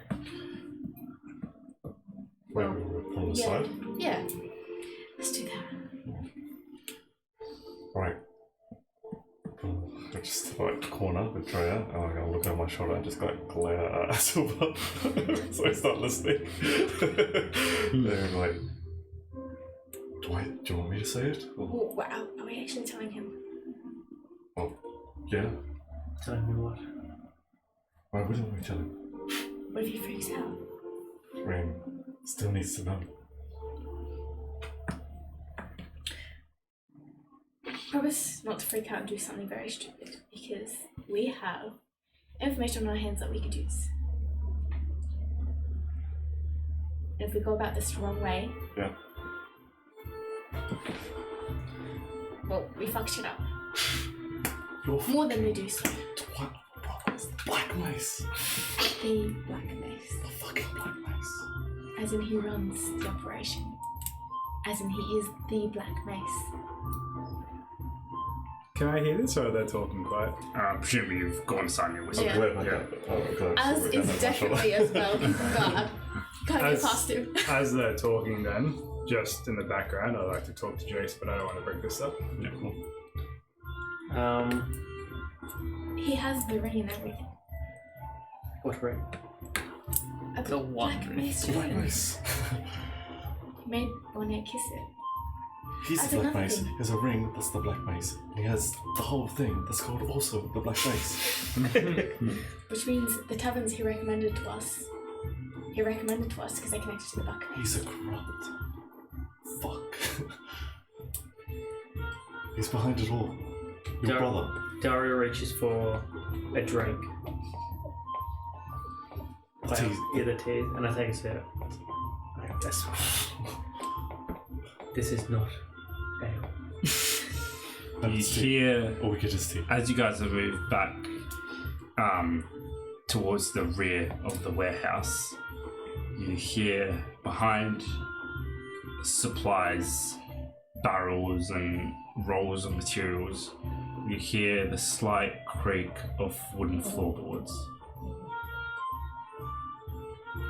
Wait, we'll pull him aside? Yeah. Let's do that. Right. I just like corner with Drea, and I'm gonna look over my shoulder and just like glare at Silver. So I start listening. They're like, do you want me to say it? Or, Oh, wow. Are we actually telling him? oh, yeah. Telling me what? Why wouldn't we tell him? What if he freaks out? Rain still needs to know. Promise not to freak out and do something very stupid, because we have information on our hands that we could use. And if we go about this the wrong way, Yeah. Well, we fucked it up. You're More than Medusa. what? Black Mace. The Black Mace. The fucking Black Mace. As in he runs the operation. As in he is the Black Mace. Can I hear this, or are they talking quiet? Presumably you've gone silent with Yeah. As is definitely as well. God, can't get past him. As they're talking, then, just in the background, I like to talk to Jayce, but I don't want to bring this up. He has the ring and everything. What ring? A The one Black ring. Mace Black ring. Mace. Made Bonnet kiss it. He's That's the Black another Mace. thing. He has a ring that's the Black Mace. And he has the whole thing that's called also the Black Mace. Which means the taverns he recommended to us because they connected to the Black Mace. He's a corrupt. Fuck. He's behind it all. Your brother. Daario reaches for a drink. The tea. Yeah, the tea, and I take a sip. That's... This is not ale. And You it's tea. hear, Or we get his tea. as you guys have moved back towards the rear of the warehouse, you hear behind supplies, barrels and rolls of materials, you hear the slight creak of wooden floorboards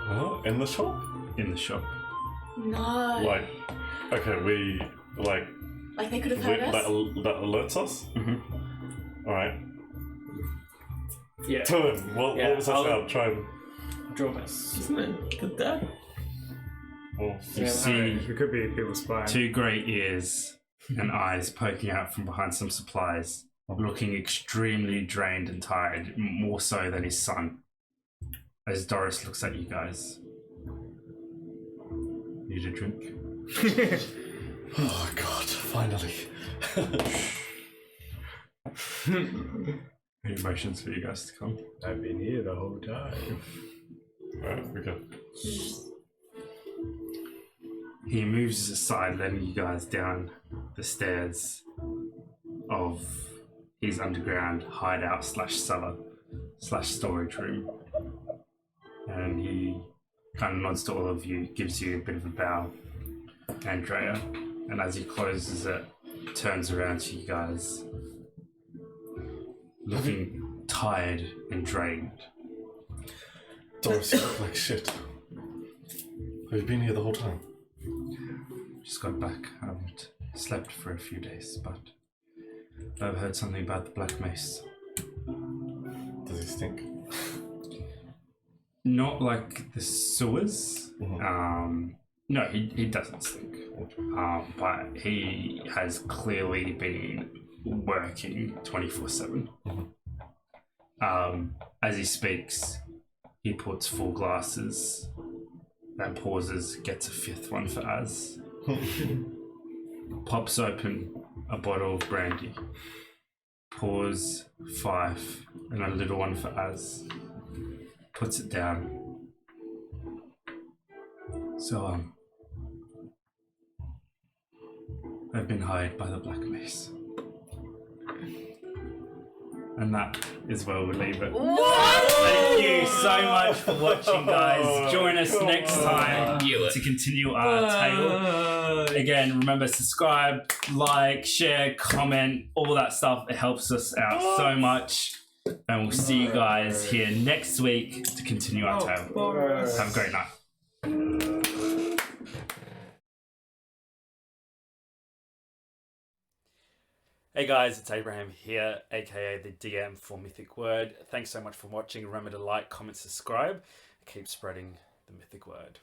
Well, in the shop? in the shop. No. Like, okay, we, like, Like they could have we, heard that, us. that alerts us? Mhm. Alright. Yeah. Turn. What was that I'll- sound? Try and. Draw us. Isn't it the dad? Oh. You Yeah, see It could be people spying. two grey ears and eyes poking out from behind some supplies, looking extremely drained and tired, more so than his son. As Doris looks at you guys. Need a drink? Oh god, finally. Any motions for you guys to come? I've been here the whole time. Alright, we go. He moves aside, letting you guys down the stairs of his underground hideout slash cellar slash storage room. And he kind of nods to all of you, gives you a bit of a bow, Andrea. And as he closes it, turns around to you guys, looking tired and drained. Doris, you look like shit. Have you been here the whole time? Just got back. I haven't slept for a few days, but I've heard something about the Black Mace. Does he stink? Not like the sewers. No, he doesn't stink. But he has clearly been working 24/7. As he speaks, he puts 4 glasses, then pauses, gets a 5th one for Az. Pops open a bottle of brandy, pours 5 and a little one for Az. Puts it down. So, I've been hired by the Black Mace. And that is where we'll leave it. Thank you so much for watching, guys. Join us next time to continue our tale. Again, remember, subscribe, like, share, comment, all that stuff. It helps us out so much. And we'll see you guys here next week to continue our tale. Have a great night. Hey guys, it's Abraham here, aka the DM for Mythic Wyrd. Thanks so much for watching. Remember to like, comment, subscribe. Keep spreading the Mythic Wyrd.